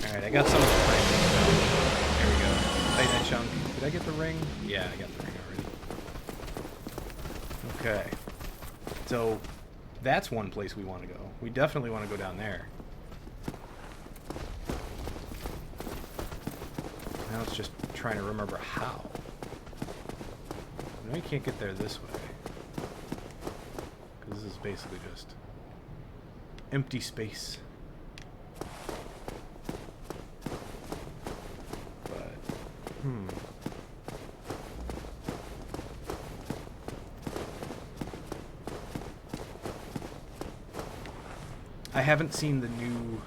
Alright, I got some of the ring. There we go. Titanite chunk. Did I get the ring? Yeah, I got the ring already. Okay. So, that's one place we want to go. We definitely want to go down there. Now it's just trying to remember how. No, you can't get there this way. Because this is basically just empty space. But, I haven't seen the new...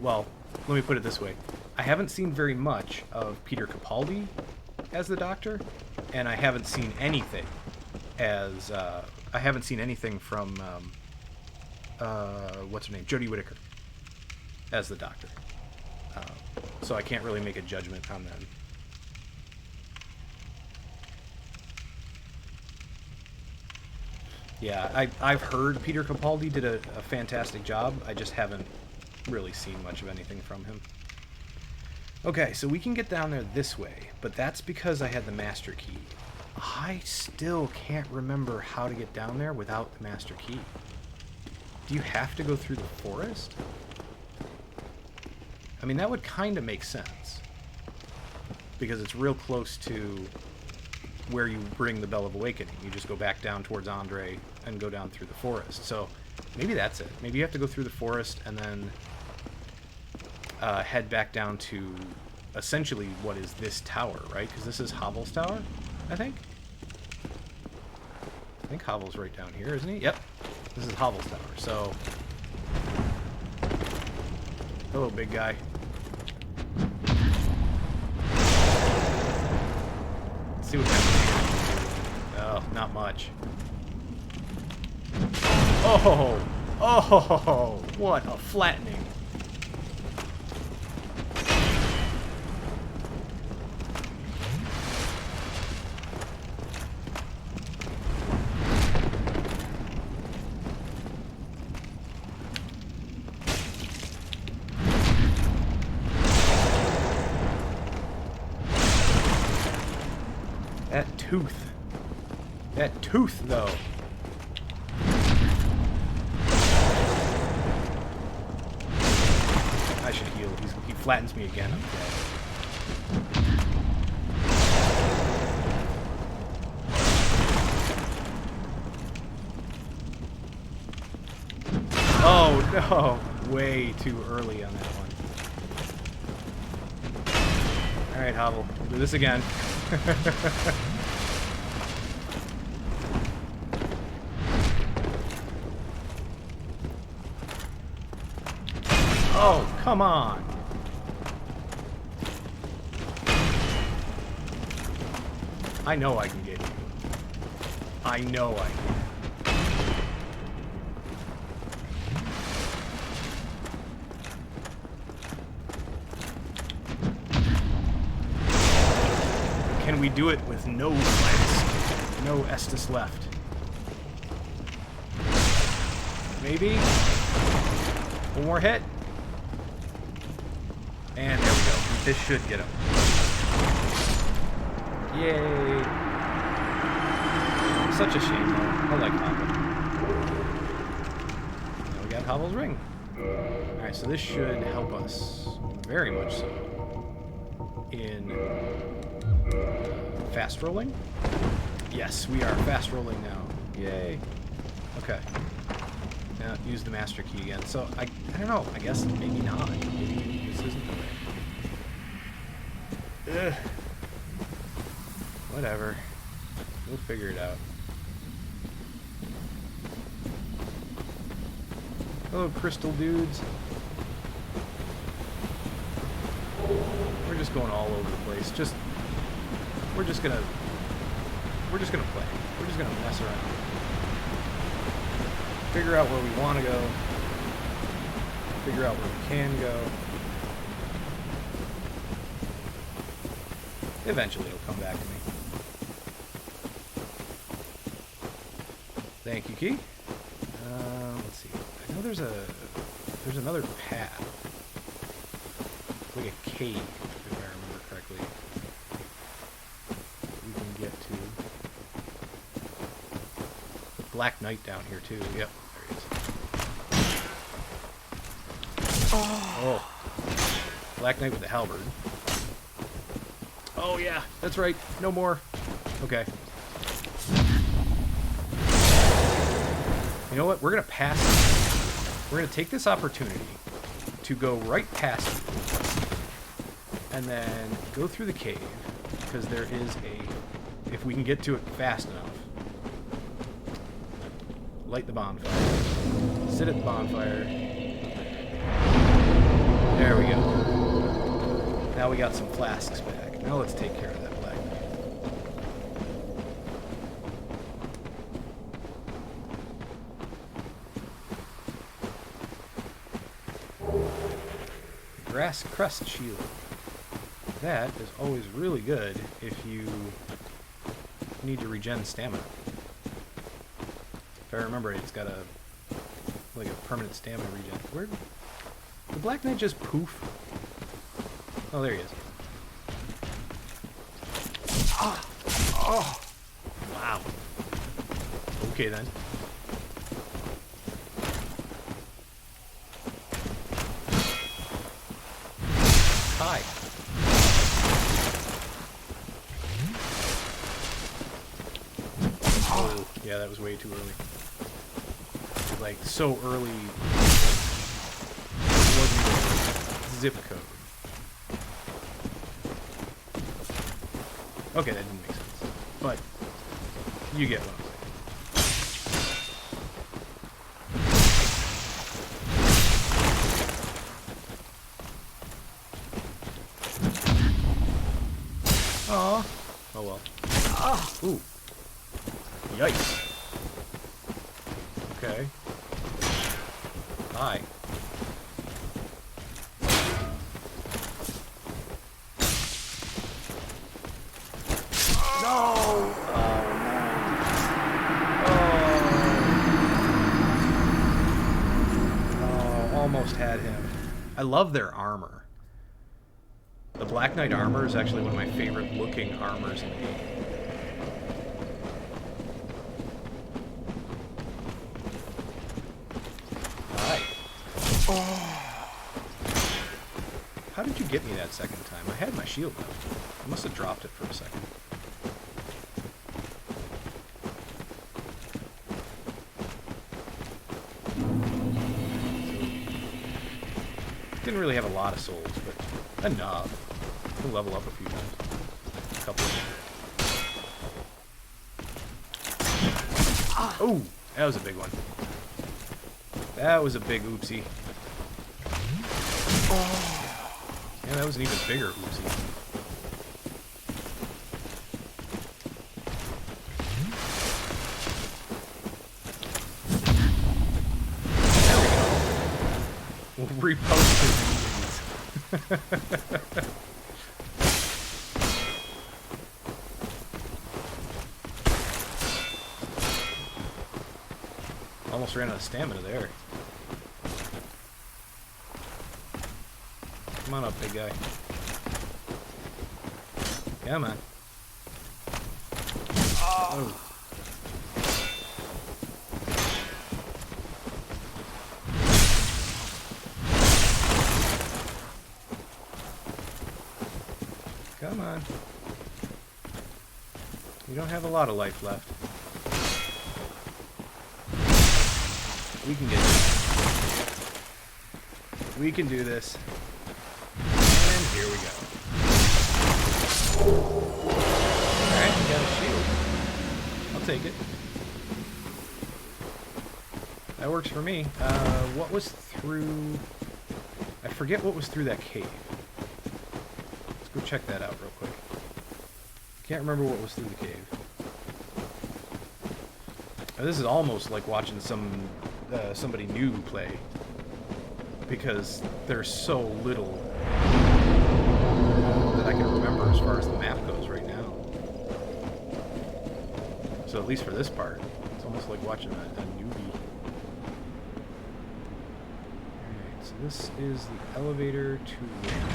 well, let me put it this way. I haven't seen very much of Peter Capaldi as the Doctor, and I haven't seen anything as... I haven't seen anything from... what's her name? Jodie Whittaker as the Doctor. So I can't really make a judgment on them. Yeah, I've heard Peter Capaldi did a fantastic job. I just haven't really seen much of anything from him. Okay, so we can get down there this way, but that's because I had the master key. I still can't remember how to get down there without the master key. Do you have to go through the forest? I mean, that would kind of make sense, because it's real close to where you bring the Bell of Awakening. You just go back down towards Andre and go down through the forest. So maybe that's it. Maybe you have to go through the forest and then head back down to essentially what is this tower, right? Because this is Havel's tower, I think. I think Havel's right down here, isn't he? Yep. This is Havel's tower. So, hello, big guy. Let's see what happens here. Oh, not much. Oh! Oh! What a flattening. That tooth. That tooth, though. I should heal. He flattens me again. I'm dead. Oh, no. Way too early on that one. Alright, Havel. We'll do this again. Oh, come on. I know I can get you. I know I can. Can we do it with no lance? No Estus left. Maybe? One more hit? And there we go. This should get him. Yay! Such a shame, though. I like Havel. Now we got Havel's ring. Alright, so this should help us very much so in fast rolling. Yes, we are fast rolling now. Yay. Okay. Now use the master key again. So I don't know. I guess maybe not. Maybe this isn't the way. Ugh. Whatever. We'll figure it out. Hello, crystal dudes. We're just going all over the place. We're just gonna play. We're just gonna mess around. Figure out where we want to go. Figure out where we can go. Eventually it'll come back to me. Thank you, Key. Let's see. I know there's another path. It's like a cave, if I remember correctly. We can get to. Black Knight down here too. Yep, there he is. Oh. Black Knight with the Halberd. Oh yeah, that's right. No more. Okay. You know what? We're gonna pass. We're gonna take this opportunity to go right past it, and then go through the cave, because there is a... If we can get to it fast enough. Light the bonfire. Sit at the bonfire. There we go. Now we got some flasks back. Now let's take care of that Black Knight. Grass Crest Shield. That is always really good if you need to regen stamina. If I remember it, it's got a like a permanent stamina regen. Where did the Black Knight just poof? Oh, there he is. Ah! Oh! Wow. Okay then. Hi. Oh, yeah, that was way too early. Like, so early. It wasn't even zip code. Okay, that didn't make sense. But, you get what I'm saying. Aw. Oh well. Ooh. Yikes. Okay. Hi. No! Oh, almost had him. I love their armor. The Black Knight armor is actually one of my favorite looking armors in the game. Hi. Oh. How did you get me that second time? I had my shield up. I must have dropped it for a second. Didn't really have a lot of souls, but enough. We'll level up a few times. A couple of them. Oh, that was a big one. That was a big oopsie. Yeah, that was an even bigger oopsie. There we go. We'll repost the memes. Almost ran out of stamina there. Come on up, big guy. Come on. Oh. Come on. You don't have a lot of life left. We can get this. We can do this. And here we go. Alright, we got a shield. I'll take it. That works for me. What was through... I forget what was through that cave. Let's go check that out real quick. Can't remember what was through the cave. This is almost like watching somebody new play, because there's so little that I can remember as far as the map goes right now. So at least for this part, it's almost like watching a newbie. Alright, so this is the elevator to ramp.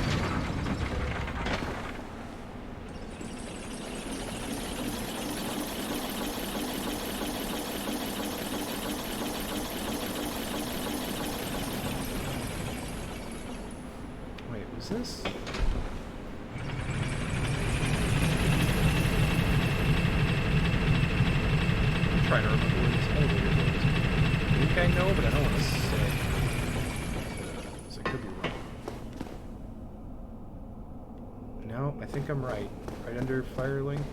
Is this? I'm trying to remember where this elevator goes. I think I know, but I don't want to say. So I could be wrong. No, I think I'm right. Right under Firelink.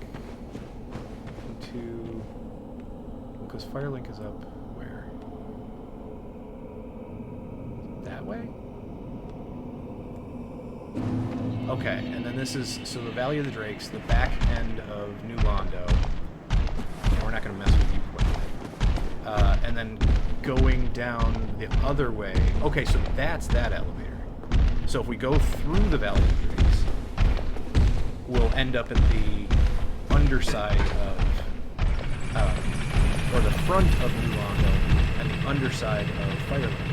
Into... Well, because Firelink is up where? That way? Okay, and then this is, so the Valley of the Drakes, the back end of New Londo. And we're not going to mess with you quite yet. And then going down the other way. Okay, so that's that elevator. So if we go through the Valley of the Drakes, we'll end up at the underside of, or the front of New Londo, and the underside of Firelink.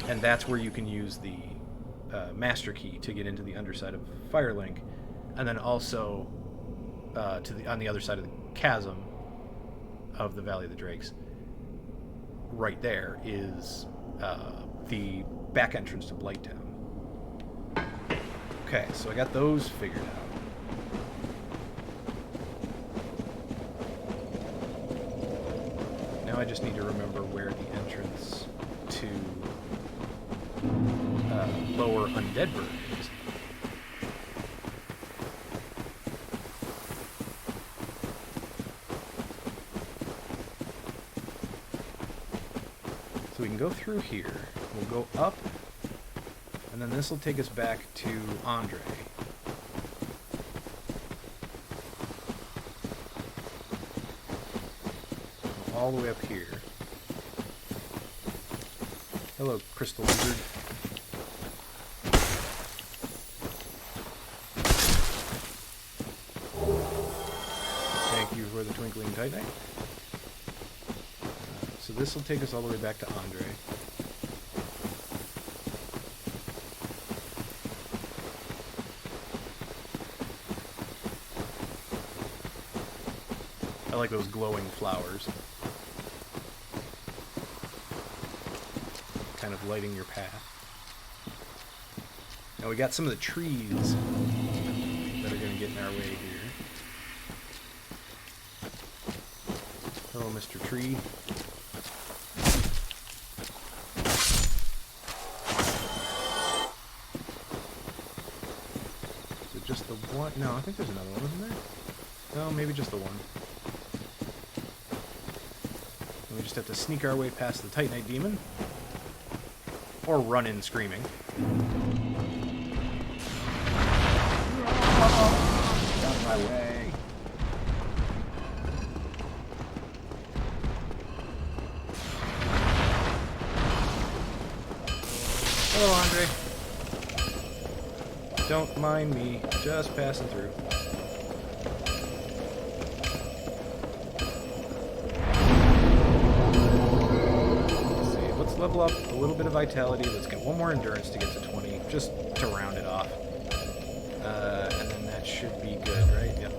And that's where you can use the master key to get into the underside of Firelink, and then also on the other side of the chasm of the Valley of the Drakes. Right there is the back entrance to Blighttown. Okay, so I got those figured out. Now I just need to remember where the entrance to lower Undead Burg is. So we can go through here, we'll go up, and then this will take us back to Andre. Go all the way up here. Hello, Crystal Lizard. Thank you for the Twinkling Titanite. So this will take us all the way back to Andre. I like those glowing flowers. Kind of lighting your path. Now we got some of the trees that are going to get in our way here. Hello, Mr. Tree. Is it just the one? No, I think there's another one, isn't there? No, maybe just the one. And we just have to sneak our way past the Titanite Demon. Or run in screaming. Get out of my way. Hello, Andre. Don't mind me, just passing through. Level up a little bit of vitality. Let's get one more endurance to get to 20, just to round it off. And then that should be good, right? Yep.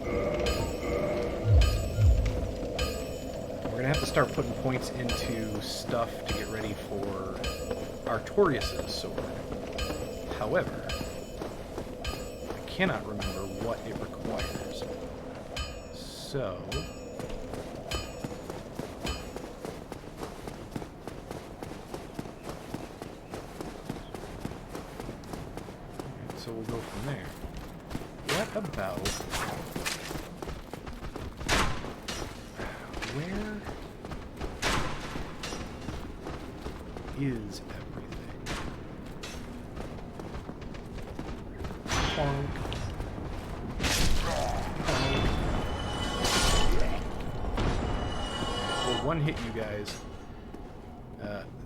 We're gonna have to start putting points into stuff to get ready for Artorias' sword. However, I cannot remember what it requires. So... So we'll go from there. What about... Where is everything? Bonk. Bonk. We'll one hit you guys.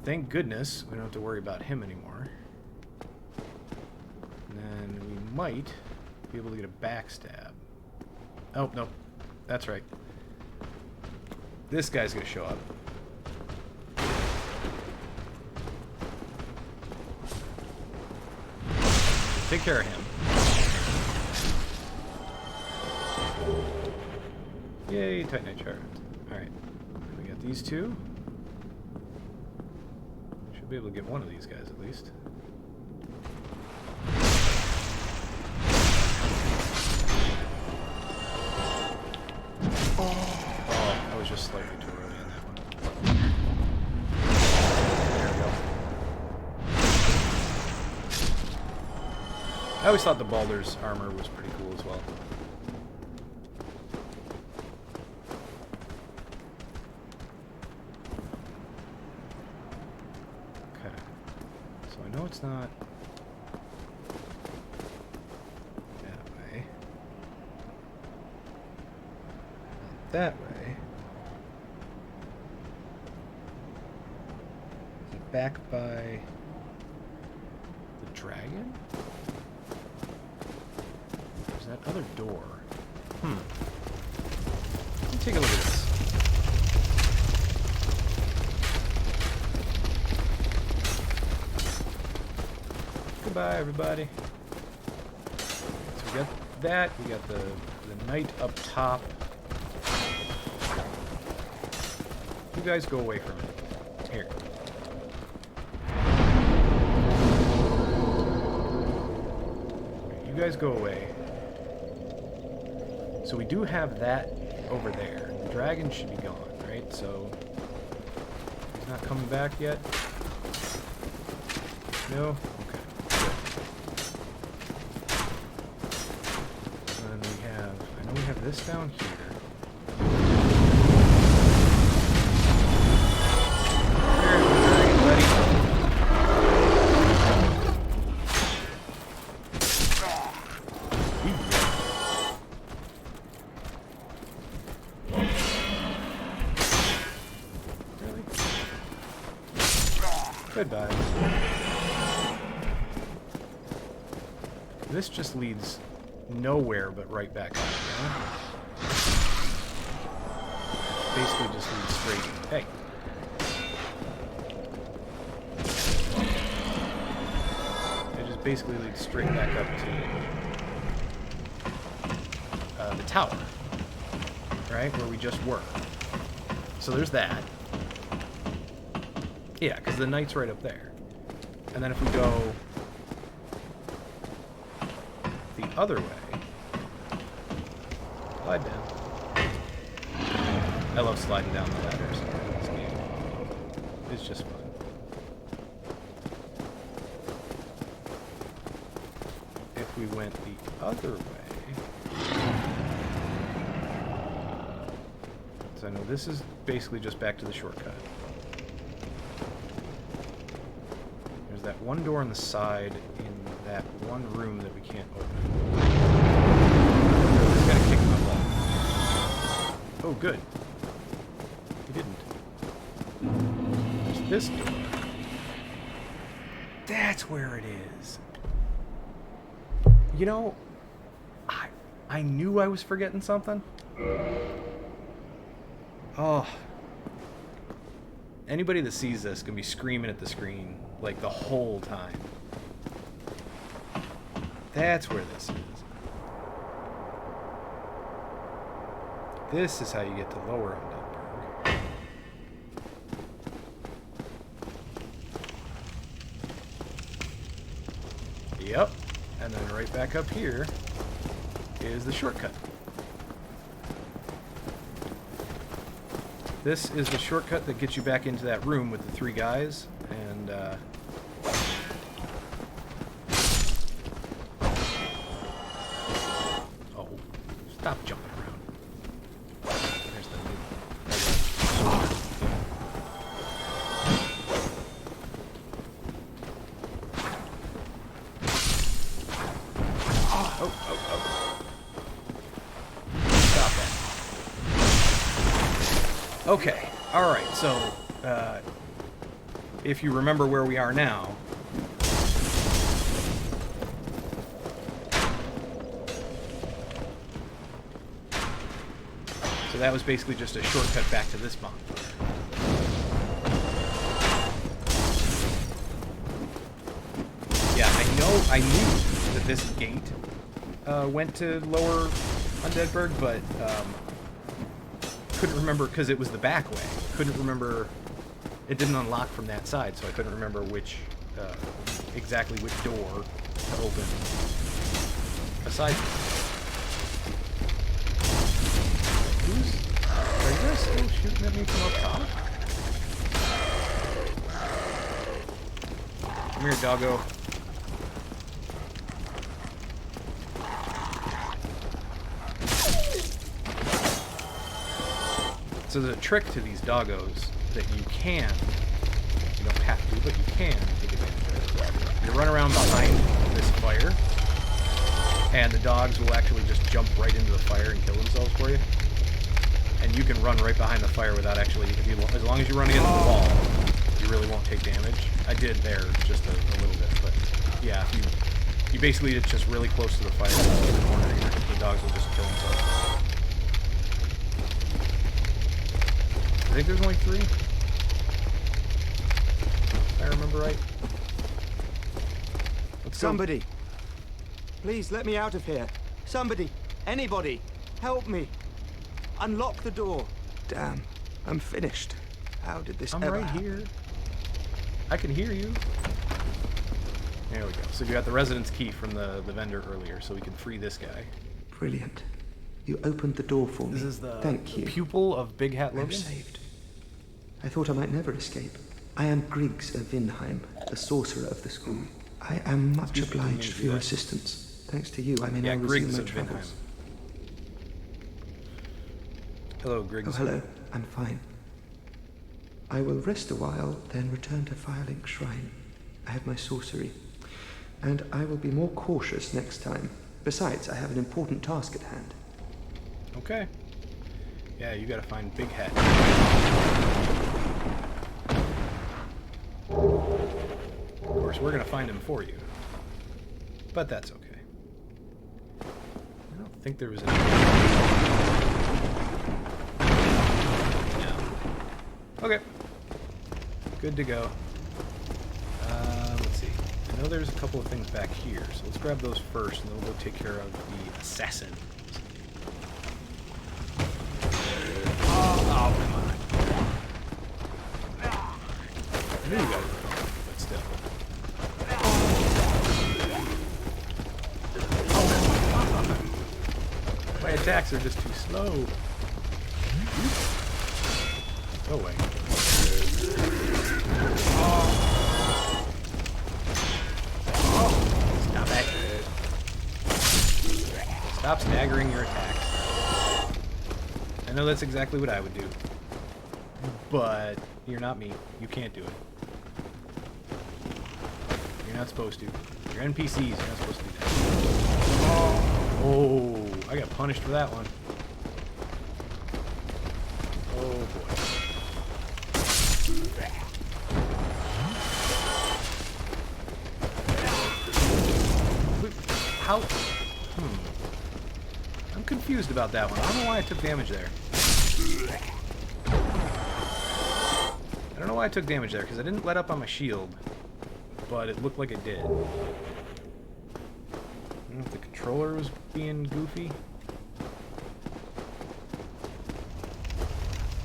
Thank goodness we don't have to worry about him anymore. And we might be able to get a backstab. Oh, no. That's right. This guy's gonna show up. Take care of him. Yay, Titanite Chart. Alright. We got these two. Should be able to get one of these guys at least. Oh, I was just slightly too early on that one. There we go. I always thought the Baldur's armor was pretty cool as well. Okay. So I know it's not that way. Not that way. Is it back by the dragon? That other door. Let me take a look at this. Goodbye, everybody. So we got that. We got the knight up top. You guys go away from it. Here. You guys go away. So we do have that over there. The dragon should be gone, right? So he's not coming back yet? No? Okay. And then we have, I know we have this down here. There's the dragon, buddy. Goodbye. This just leads nowhere but right back up, you know? Basically just leads straight. Hey. It just basically leads straight back up to the tower. Right? Where we just were. So there's that. Yeah, because the knight's right up there. And then if we go the other way, slide down. I love sliding down the ladders in this game. It's just fun. If we went the other way, so I know this is basically just back to the shortcut. That one door on the side in that one room that we can't open. Just gotta kick him up. Oh, good. He didn't. There's this door. That's where it is. You know, I knew I was forgetting something. Oh. Anybody that sees this can be screaming at the screen like the whole time. That's where this is. This is how you get to lower Undead Burg. Yep. And then right back up here is the shortcut. This is the shortcut that gets you back into that room with the three guys, and oh, stop jumping around. There's the new. Oh. Stop that. Okay, alright, so, if you remember where we are now, so that was basically just a shortcut back to this bonfire. Yeah, I knew that this gate went to lower Undead Burg, but couldn't remember because it was the back way. Couldn't remember it didn't unlock from that side, so I couldn't remember which exactly which door to open. Aside are you guys still shooting at me from up top? Come here, doggo. So there's a trick to these doggos that you don't have to, but you can take advantage of it. You run around behind this fire, and the dogs will actually just jump right into the fire and kill themselves for you. And you can run right behind the fire without actually, as long as you run against the wall, you really won't take damage. I did there just a little bit, but yeah, you basically get just really close to the fire in the corner here, the dogs will just kill themselves. I think there's only 3. If I remember right. Let's go. Somebody! Please let me out of here. Somebody! Anybody! Help me! Unlock the door. Damn, I'm finished. How did this ever happen? I'm right here. I can hear you. There we go. So you got the residence key from the vendor earlier, so we can free this guy. Brilliant. You opened the door for me. This is the Thank you. pupil of Big Hat Logan. I'm saved. I thought I might never escape. I am Griggs of Vinheim, the sorcerer of the school. I am much obliged for your assistance. Thanks to you, I may now resume Griggs my of travels. Vinheim. Hello, Griggs. Oh, hello. I'm fine. I will rest a while, then return to Firelink Shrine. I have my sorcery. And I will be more cautious next time. Besides, I have an important task at hand. Okay. Yeah, you gotta find Big Hat. Of course, we're gonna find him for you. But that's okay. I don't think there was any... No. Okay. Good to go. Let's see. I know there's a couple of things back here, so let's grab those first, and then we'll go take care of the assassin. Oh, come on. I knew you got it, but still. Oh, come on. My attacks are just too slow. Go away. Stop it. Stop staggering your attacks. I know that's exactly what I would do. But you're not me. You can't do it. You're not supposed to. You're NPCs. You're not supposed to do that. Oh, I got punished for that one. Oh boy. How? I'm confused about that one. I don't know why I took damage there. I don't know why I took damage there, because I didn't let up on my shield, but it looked like it did. I don't know if the controller was being goofy.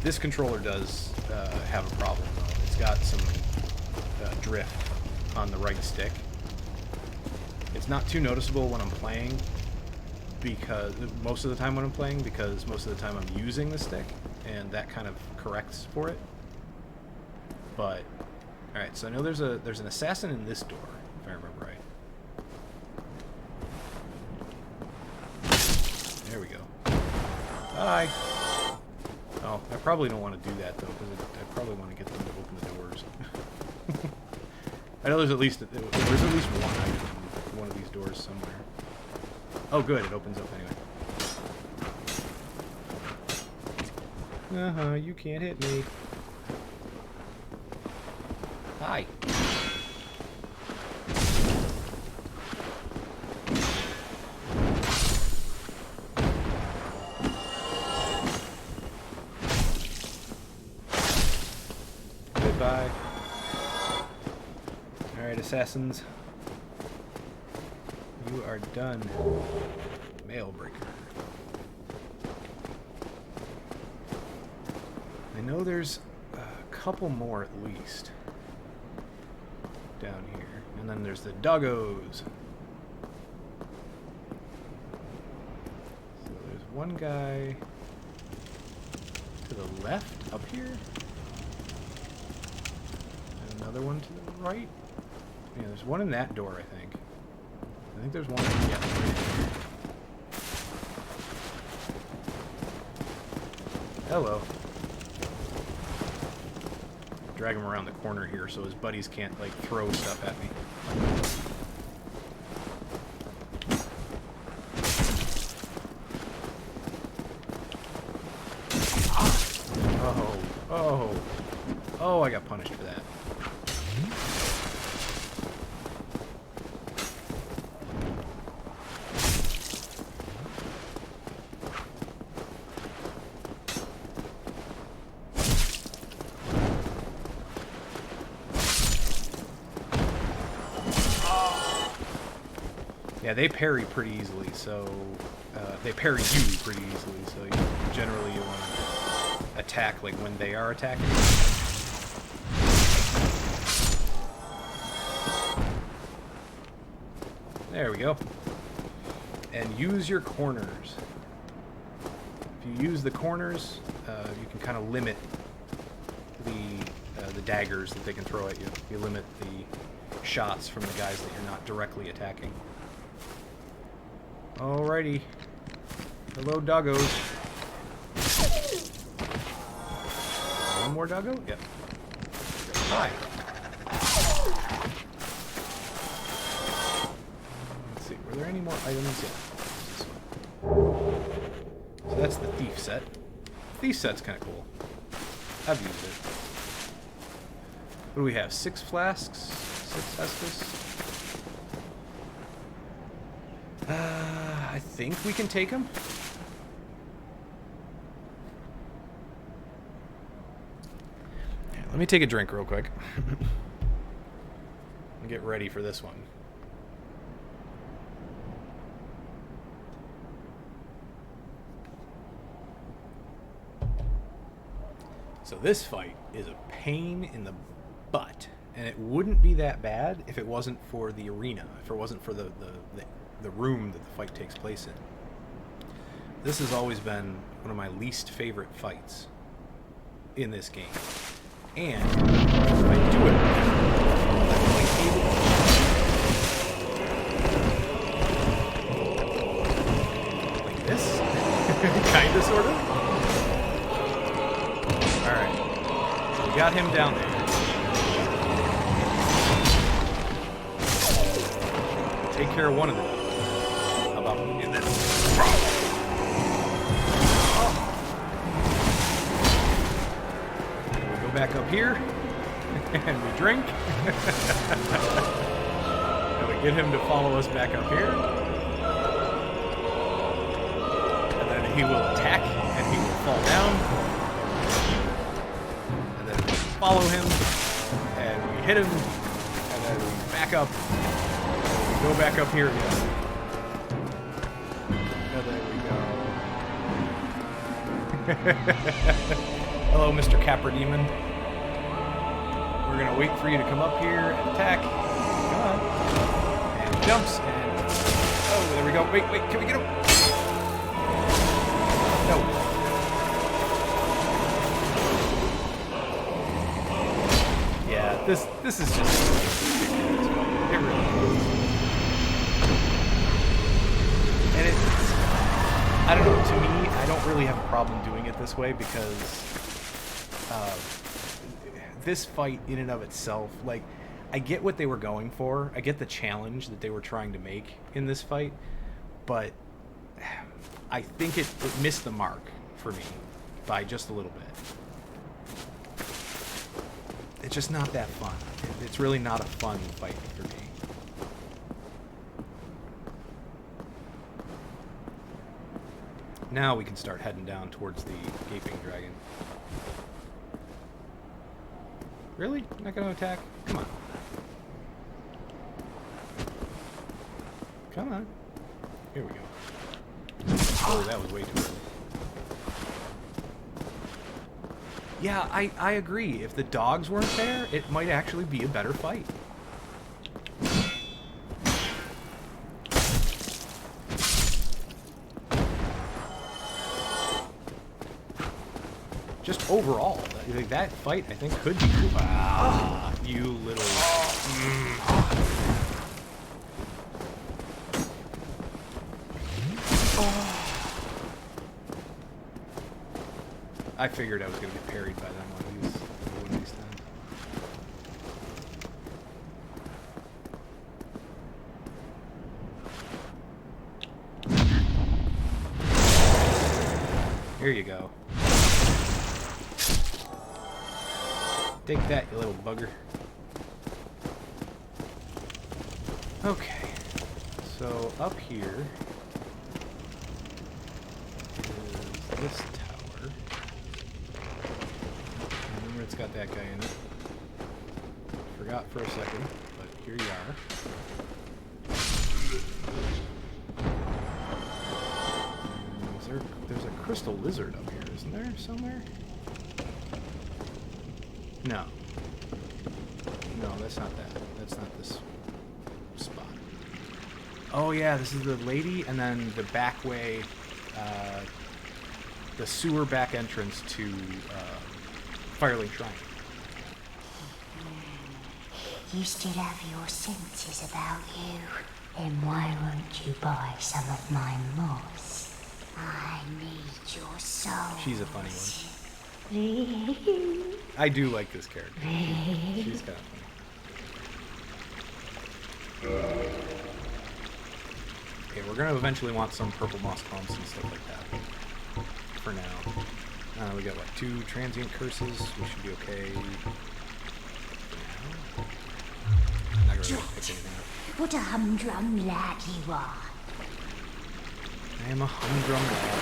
This controller does have a problem, though. It's got some drift on the right stick. It's not too noticeable when I'm playing, because most of the time I'm using the stick, and that kind of corrects for it. But all right, so I know there's an assassin in this door, if I remember right. There we go. Hi. Oh, I probably don't want to do that though, because I probably want to get them to open the doors. I know there's at least one item in one of these doors somewhere. Oh, good, it opens up anyway. You can't hit me. Hi. Goodbye. Alright, assassins. You are done. Mailbreaker. I know there's a couple more at least down here. And then there's the doggos. So there's one guy to the left up here. And another one to the right. Yeah, there's one in that door, I think. I think there's one, yeah, right here. Hello. Drag him around the corner here so his buddies can't, like, throw stuff at me. Oh, I got punished for that. Yeah, they parry pretty easily, so they parry you pretty easily, so generally you want to attack like when they are attacking. There we go. And use your corners. If you use the corners, you can kind of limit the daggers that they can throw at you. You limit the shots from the guys that you're not directly attacking. Alrighty. Hello, doggos. One more doggo? Yep. Hi. Let's see, were there any more items? Yeah. So that's the thief set. Thief set's kind of cool. I've used it. What do we have? 6 flasks? 6 Estus? I think we can take them. Yeah, let me take a drink real quick. And get ready for this one. So this fight is a pain in the butt, and it wouldn't be that bad if it wasn't for the arena, if it wasn't for the room that the fight takes place in. This has always been one of my least favorite fights in this game. And if I do it, I'm like this? Kinda, sorta? Alright. So we got him down there. Take care of one of them. How about we do this? We go back up here, and we drink. And we get him to follow us back up here. And then he will attack, and he will fall down. And then we follow him, and we hit him, and then we back up. Go back up here again. Oh, there we go. Hello, Mr. Capper Demon. We're gonna wait for you to come up here and attack. Come on. And jumps and... Oh, there we go. Wait, can we get him? No. Yeah, this is just... It really is. And it's, I don't know, to me, I don't really have a problem doing it this way because this fight in and of itself, like, I get what they were going for. I get the challenge that they were trying to make in this fight, but I think it missed the mark for me by just a little bit. It's just not that fun. It's really not a fun fight for me. Now we can start heading down towards the gaping dragon. Really? Not gonna attack? Come on. Come on. Here we go. Oh, that was way too early. Yeah, I agree. If the dogs weren't there, it might actually be a better fight. Just overall, that fight, I think, could be cool. Ah, you little... I figured I was going to get parried by them one of these times. Here you go. Take that, you little bugger. Okay. So, up here is this tower. Remember, it's got that guy in it. Forgot for a second, but here you are. There's a crystal lizard up here, isn't there, somewhere? No. No, that's not that. That's not this spot. Oh yeah, this is the lady, and then the back way, the sewer back entrance to Firelink Shrine. You still have your senses about you. Then why won't you buy some of my moss? I need your soul. She's a funny one. I do like this character. She's kind of funny. Okay, we're gonna eventually want some purple moss clumps and stuff like that. For now. We got, what, 2 transient curses. We should be okay. I'm not gonna really pick anything up. What a humdrum lad you are. I am a humdrum lad.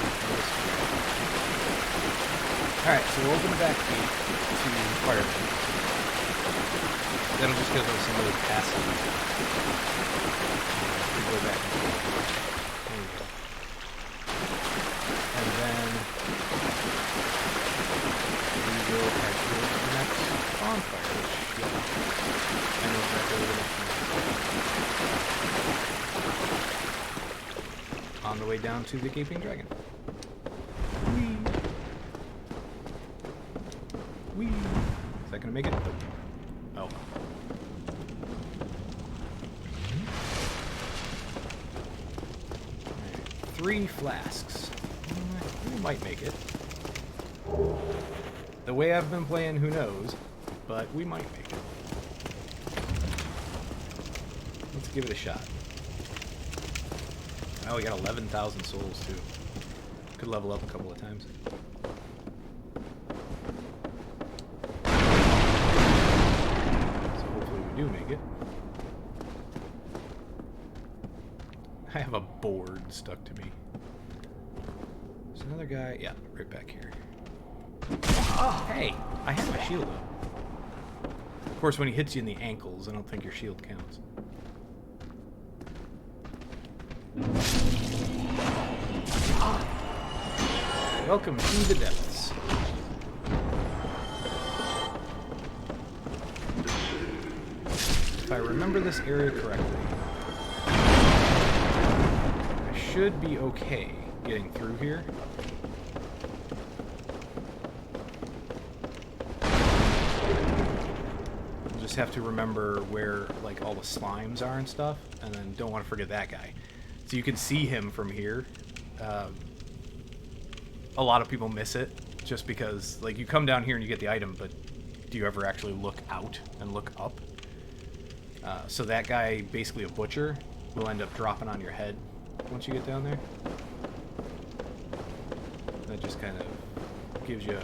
Alright, so we'll open the back gate to Firelink. That'll just give us some other passive. We go back. There we go. And then we will head to the next bonfire, which, yeah, I know exactly where the next one is. On the way down to the Gaping Dragon. Whee! Is that gonna make it? Oh. Right. 3 flasks. We might make it. The way I've been playing, who knows? But we might make it. Let's give it a shot. Oh, we got 11,000 souls, too. Could level up a couple of times. So hopefully we do make it. I have a board stuck to me. There's another guy. Yeah, right back here. Oh, hey! I have my shield up. Of course, when he hits you in the ankles, I don't think your shield counts. Welcome to the depths. If I remember this area correctly, I should be okay getting through here. I'll just have to remember where, like, all the slimes are and stuff, and then don't want to forget that guy. So you can see him from here. A lot of people miss it just because, like, you come down here and you get the item, but do you ever actually look out and look up? So that guy, basically a butcher, will end up dropping on your head once you get down there. That just kind of gives you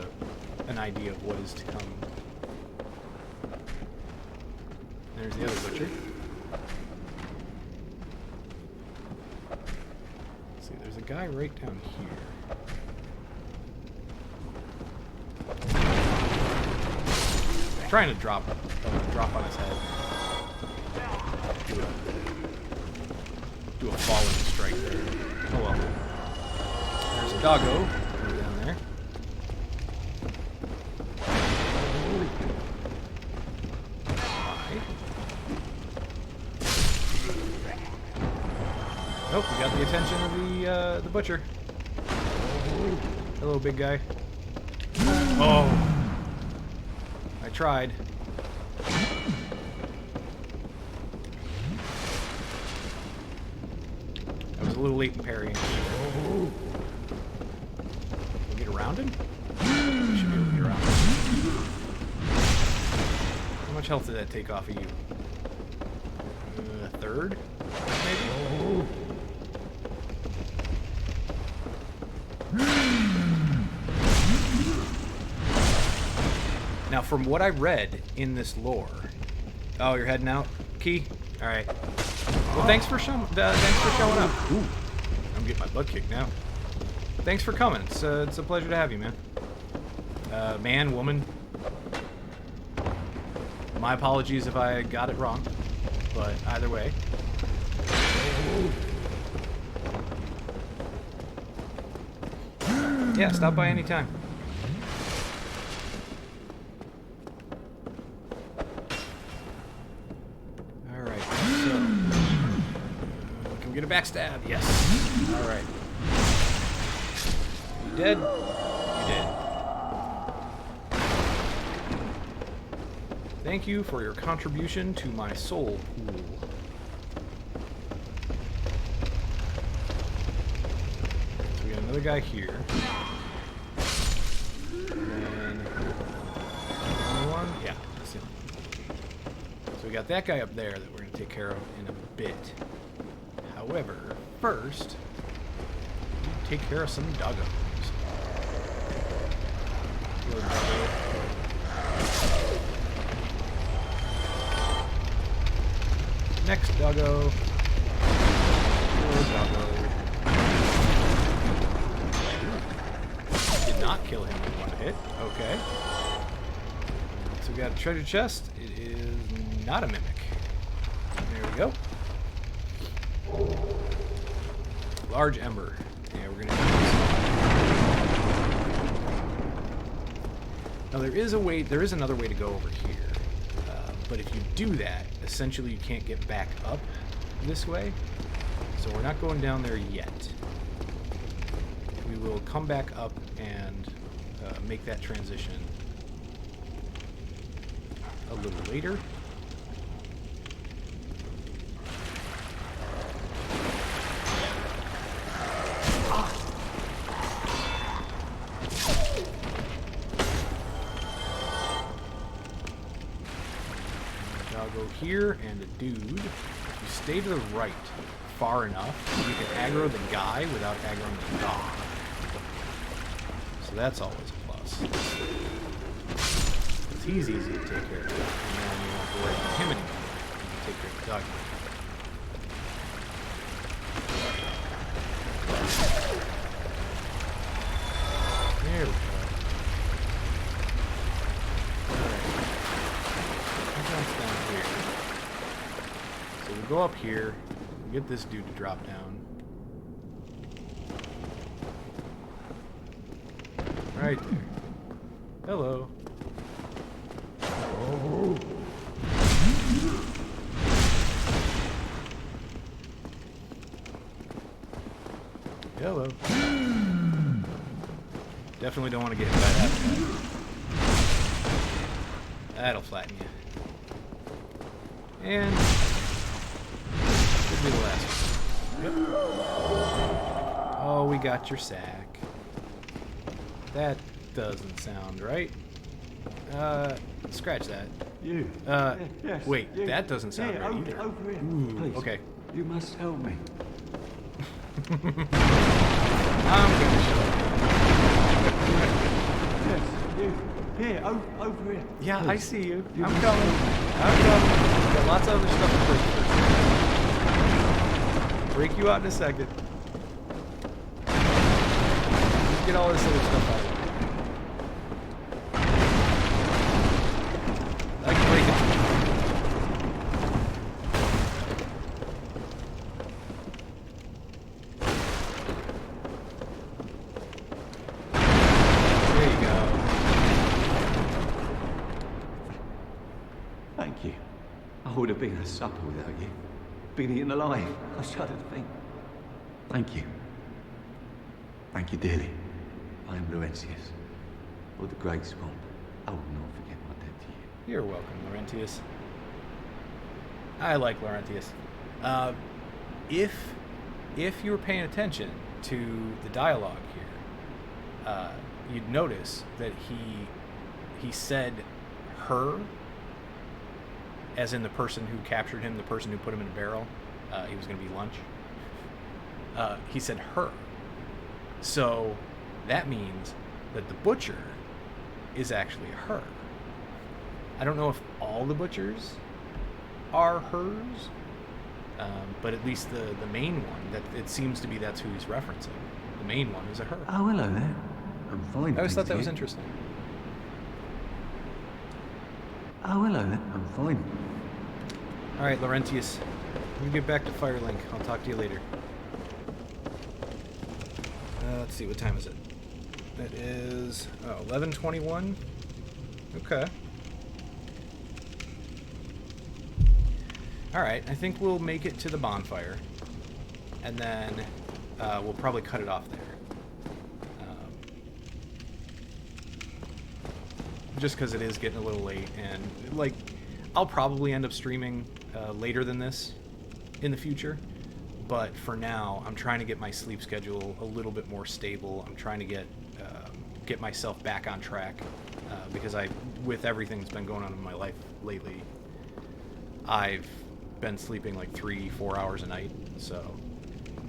an idea of what is to come. There's the other butcher. Let's see, there's a guy right down here. Trying to drop on his head. Do a falling strike there. Oh well. There's a doggo down there. Oh, we got the attention of the butcher. Hello, big guy. Oh, I tried. I was a little late in parrying. Can we get around him? We should be able to get around him. How much health did that take off of you? A third, maybe? Now, from what I read in this lore... Oh, you're heading out? Key? Alright. Well, thanks for showing up. Ooh, I'm getting my butt kicked now. Thanks for coming. It's a pleasure to have you, man. Man, woman. My apologies if I got it wrong. But either way. Yeah, stop by anytime. Alright, so... can we get a backstab? Yes. Alright. You dead? You dead. Thank you for your contribution to my soul pool. So we got another guy here. Yeah, that's the only one. So we got that guy up there that we're going to take care of in a bit. However, first, we take care of some doggos. Little doggo. Next doggo. Little doggo. Did not kill him in one hit. Okay. So we got a treasure chest. It is not a mimic. There we go. Large ember. Yeah, we're gonna use this. Now there is another way to go over here. But if you do that, essentially you can't get back up this way. So we're not going down there yet. We will come back up and make that transition a little later. Doggo here and a dude. If you stay to the right far enough, you can aggro the guy without aggroing the dog. So that's always a plus. He's easy to take care of, and then you don't have to worry about him anymore. You can take care of the dog. There we go. Alright. Down here. So we'll go up here, we'll get this dude to drop down. Right there. Hello. Hello. Definitely don't want to get hit by that guy. That'll flatten you. And should be the last one. Yep. Oh, we got your sack. That doesn't sound right. Scratch that. You. Yes, wait, you. That doesn't sound right either. Over here. Ooh, Please, okay. You must help me. I'm gonna show you. Yes, you. Here, over here. Yeah, Please. I see you. You I'm must coming. I'm coming. Got lots of other stuff to break. Break you out in a second. Just get all this other stuff out of here. I can break it. There you go. Thank you. I would have been a supper without you. Been eaten alive. I shudder to think. Thank you. Thank you dearly. I am Laurentius, or the Great Swamp. I will not forget my debt to you. You're welcome, Laurentius. I like Laurentius. If you were paying attention to the dialogue here, you'd notice that he said her, as in the person who captured him, the person who put him in a barrel. He was going to be lunch. He said her. So that means that the butcher is actually her. I don't know if all the butchers are hers, but at least the main one, that it seems to be that's who he's referencing. The main one is a her. Oh, hello there. I'm fine. I always thought that was thank you. interesting. Oh, hello there. I'm fine. All right, Laurentius, we get back to Firelink. I'll talk to you later. Let's see, what time is it? It is 11:21. Okay. All right, I think we'll make it to the bonfire, and then we'll probably cut it off there. Just because it is getting a little late, and like, I'll probably end up streaming later than this in the future. But for now, I'm trying to get my sleep schedule a little bit more stable. I'm trying to get myself back on track because with everything that's been going on in my life lately, I've been sleeping like 3-4 hours a night. So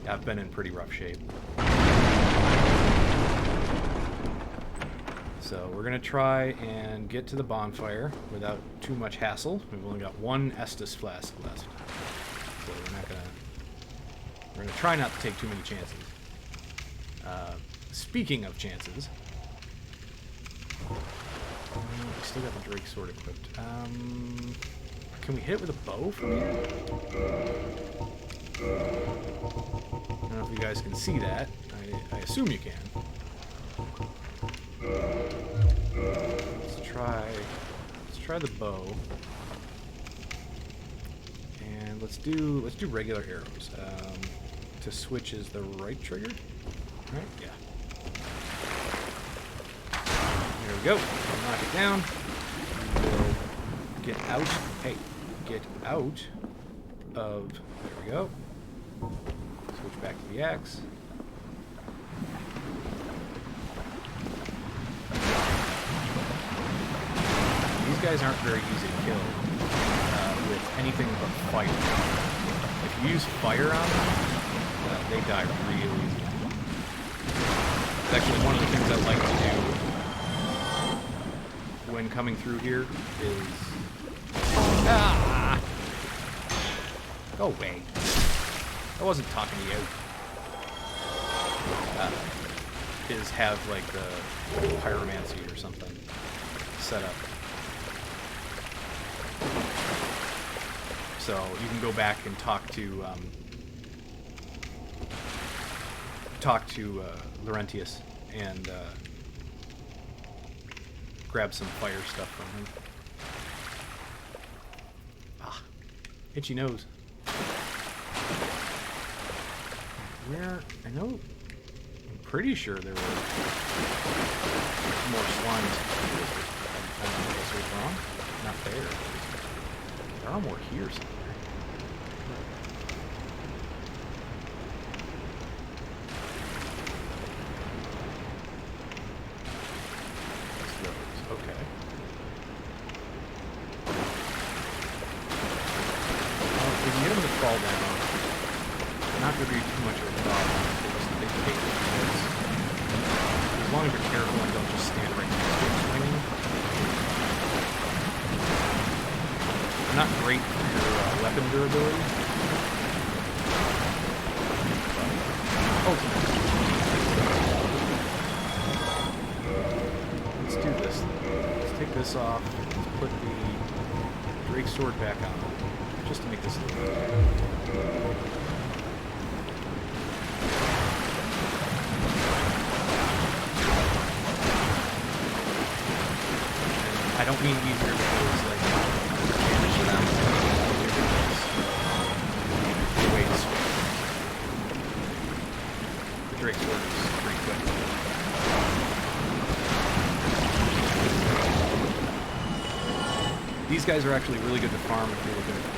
I've been in pretty rough shape. So we're gonna try and get to the bonfire without too much hassle. We've only got one Estus flask left, so we're gonna try not to take too many chances. Speaking of chances, we still got the Greatsword equipped. Can we hit it with a bow from here? I don't know if you guys can see that. I assume you can. Let's try the bow. And let's do regular arrows. To switch is the right trigger. Right? Yeah. There we go. We'll knock it down. We'll get out. Hey, get out of. There we go. Switch back to the axe. These guys aren't very easy to kill with anything but fire. If you use fire on them, they die real easy. It's actually one of the things I like to do when coming through here is... Ah! Go away. I wasn't talking to you. Is have like the pyromancy or something set up. So you can go back and talk to Laurentius and grab some fire stuff from him. Ah, itchy nose. Where? I know. I'm pretty sure there were more slimes. I don't know if I was wrong. Not there. There are more here somewhere. Okay. Well, if we can get them to fall down, not going to be too much of a problem. They take the hits. As long as you're careful and don't just stand right next to it swinging. They're not great for your weapon durability. Ultimately. Let's do this. Let's take this off. Let's put the Greatsword back on, just to make this look good. I don't mean easier because, like, damage to them. The way to swing. These guys are actually really good to farm if you're looking for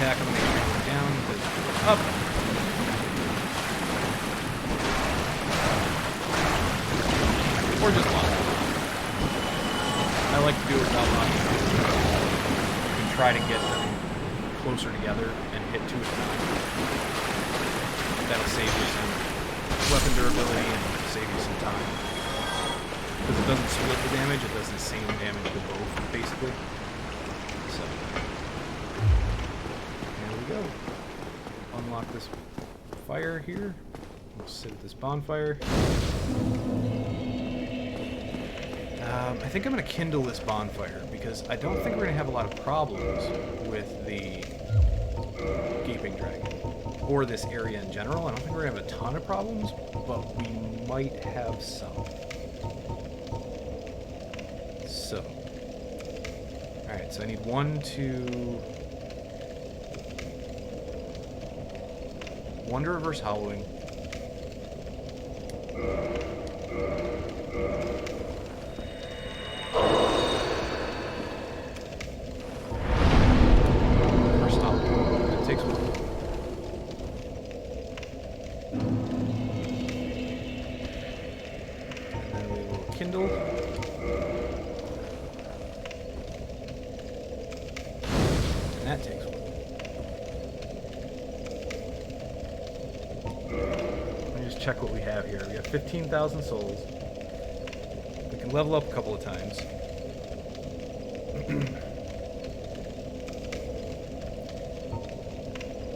attack them, make sure you go down, because up. Or just lock. I like to do it without locking. You can try to get them closer together and hit two at a time. That'll save you some weapon durability and save you some time. Because it doesn't split the damage, it does the same damage to both, basically. So. Go. Unlock this fire here. We'll sit at this bonfire. I think I'm going to kindle this bonfire because I don't think we're going to have a lot of problems with the Gaping Dragon or this area in general. I don't think we're going to have a ton of problems, but we might have some. So, alright, so I need 1, 2... 1 to reverse hollowing. Reverse hollowing. That takes 1. And then we will kindle. And that takes 1. Check what we have here. We have 15,000 souls. We can level up a couple of times.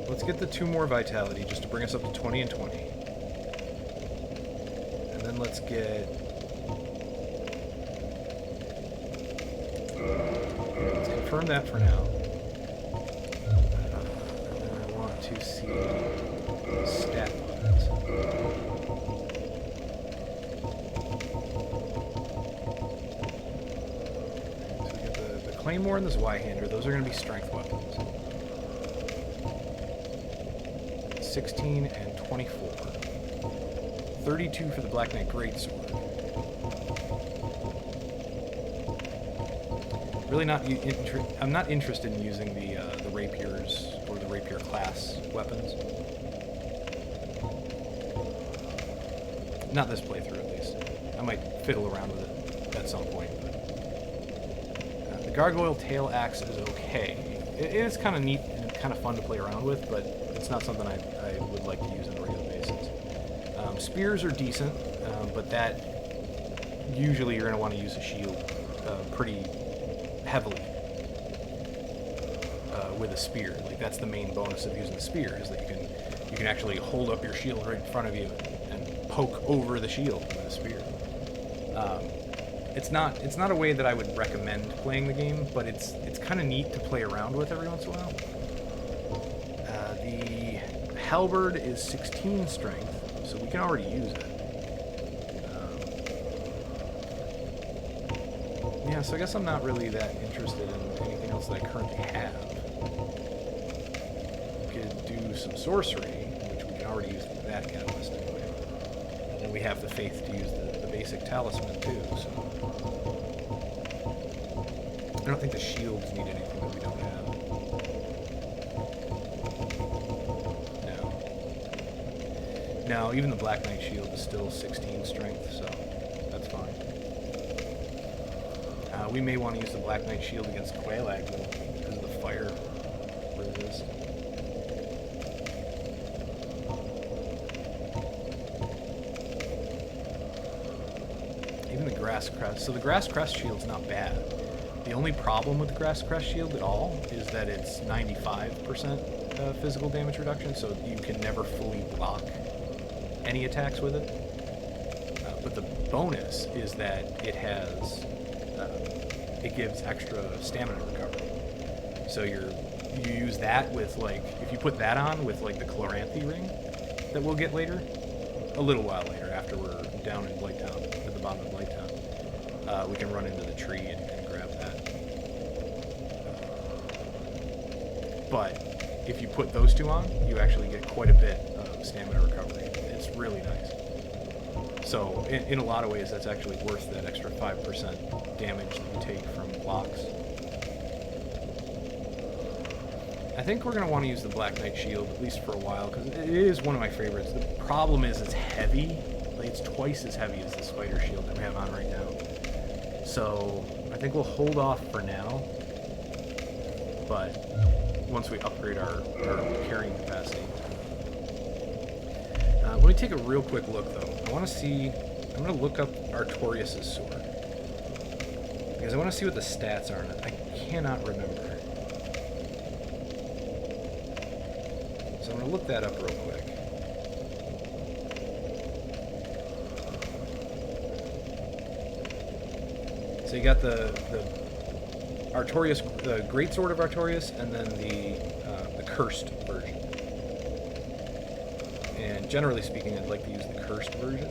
Let's get the 2 more vitality just to bring us up to 20 and 20. And then let's get... Let's confirm that for now. And then I want to see stat buttons. Claymore and the Zweihander, those are going to be strength weapons. 16 and 24. 32 for the Black Knight Greatsword. Really not... I'm not interested in using the rapiers or the rapier class weapons. Not this playthrough, at least. I might fiddle around with it at some point. Gargoyle tail axe is okay. It is kind of neat and kind of fun to play around with, but it's not something I would like to use on a regular basis. Spears are decent, but that usually you're going to want to use a shield pretty heavily with a spear. Like that's the main bonus of using the spear is that you can actually hold up your shield right in front of you and poke over the shield with a spear. It's not a way that I would recommend playing the game, but it's kind of neat to play around with every once in a while. The Halberd is 16 strength, so we can already use it. Yeah, so I guess I'm not really that interested in anything else that I currently have. We could do some sorcery, which we can already use that catalyst anyway. And then we have the faith to use the basic talisman too, so... I don't think the shields need anything that we don't have. No. No, even the Black Knight shield is still 16 strength, so that's fine. We may want to use the Black Knight shield against Quailag, though, because of the fire resist. Even the Grass Crest. So the Grass Crest shield's not bad. The only problem with the Grass Crest shield at all is that it's 95% physical damage reduction, so you can never fully block any attacks with it. But the bonus is that it has, it gives extra stamina recovery. So you use that with like, if you put that on with like the Chloranthy ring that we'll get later, a little while later after we're down in Blighttown at the bottom of Blighttown, we can run into the tree and grab that. But if you put those two on, you actually get quite a bit of stamina recovery. It's really nice. So in a lot of ways, that's actually worth that extra 5% damage that you take from blocks. I think we're going to want to use the Black Knight Shield, at least for a while, because it is one of my favorites. The problem is it's heavy. Like, it's twice as heavy as the Spider Shield that we have on right now. So I think we'll hold off for now. But once we upgrade our carrying capacity. Let me take a real quick look, though. I want to see... I'm going to look up Artorias' sword. Because I want to see what the stats are on it. I cannot remember. So I'm going to look that up real quick. So you got the Artorias, the Greatsword of Artorias, and then the cursed version. And generally speaking, I'd like to use the cursed version.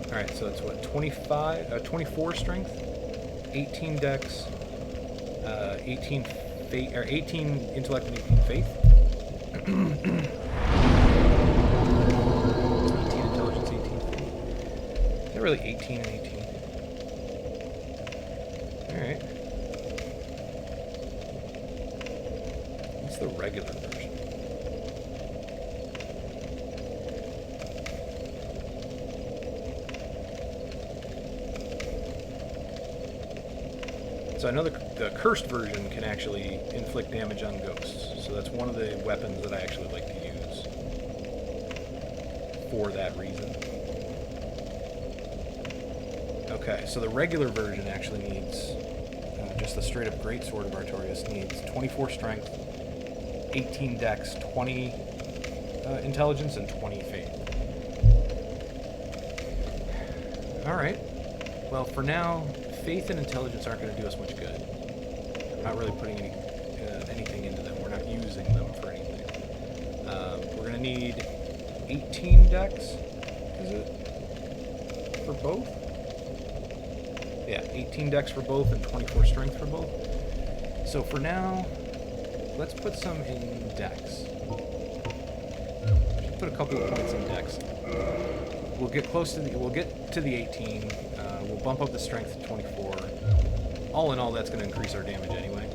All right, so that's what, 24 strength, 18 dex, 18 intellect, and 18 faith. 18 intelligence, 18 faith. They're really 18 and 18. All right. What's the regular version? So I know the cursed version can actually inflict damage on ghosts, so that's one of the weapons that I actually like to use for that reason. Okay, so the regular version actually needs, just the straight up Greatsword of Artorias needs 24 strength, 18 dex, 20 intelligence, and 20 faith. Alright, well for now, faith and intelligence aren't going to do us much good. I'm not really putting anything into them. We're not using them for anything. We're going to need 18 dex, is it? For both? Yeah, 18 dex for both and 24 strength for both. So for now, let's put some in dex. Should put a couple of points in dex. We'll get close to the, we'll get to the 18. We'll bump up the strength to 24. All in all, that's going to increase our damage anyway.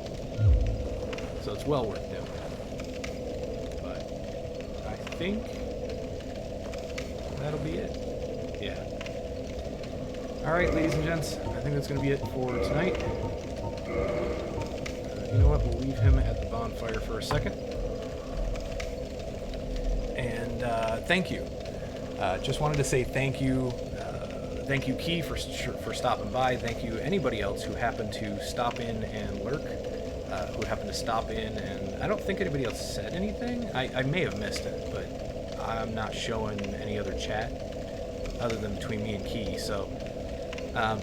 So it's well worth doing. But I think that'll be it. Yeah. Alright, ladies and gents. I think that's going to be it for tonight. You know what? We'll leave him at the bonfire for a second. And thank you. Just wanted to say thank you. Thank you, Key, for stopping by. Thank you, anybody else who happened to stop in and lurk, who happened to stop in, and I don't think anybody else said anything. I may have missed it, but I'm not showing any other chat other than between me and Key. So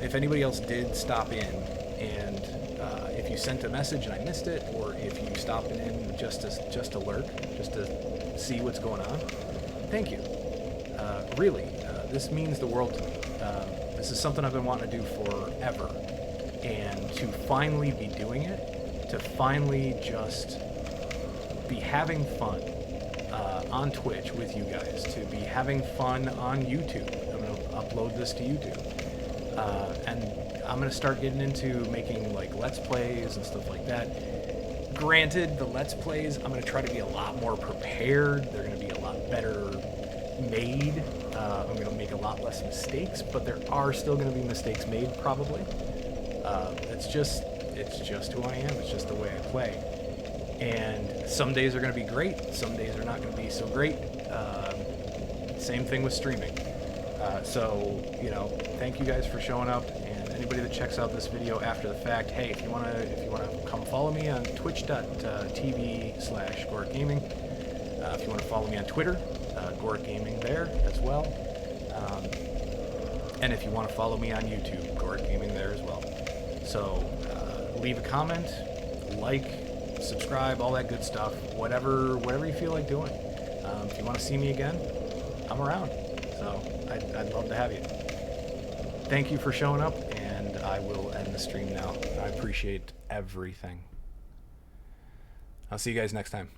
if anybody else did stop in, and if you sent a message and I missed it, or if you stopped in just to lurk, just to see what's going on, thank you. Really, this means the world to me. This is something I've been wanting to do forever, and to finally be doing it, to finally just be having fun on Twitch with you guys, to be having fun on YouTube. I'm going to upload this to YouTube, and I'm going to start getting into making like Let's Plays and stuff like that. Granted, the Let's Plays, I'm going to try to be a lot more prepared. They're going to be a lot better made. I'm going to make a lot less mistakes, but there are still going to be mistakes made, probably. It's just who I am. It's just the way I play. And some days are going to be great. Some days are not going to be so great. Same thing with streaming. So, you know, thank you guys for showing up. And anybody that checks out this video after the fact, hey, if you want to come follow me on twitch.tv/GorkGaming. If you want to follow me on Twitter, Gork Gaming there as well. And if you want to follow me on YouTube, Gork Gaming there as well. So leave a comment, like, subscribe, all that good stuff. Whatever you feel like doing. If you want to see me again, I'm around. So I'd love to have you. Thank you for showing up, and I will end the stream now. I appreciate everything. I'll see you guys next time.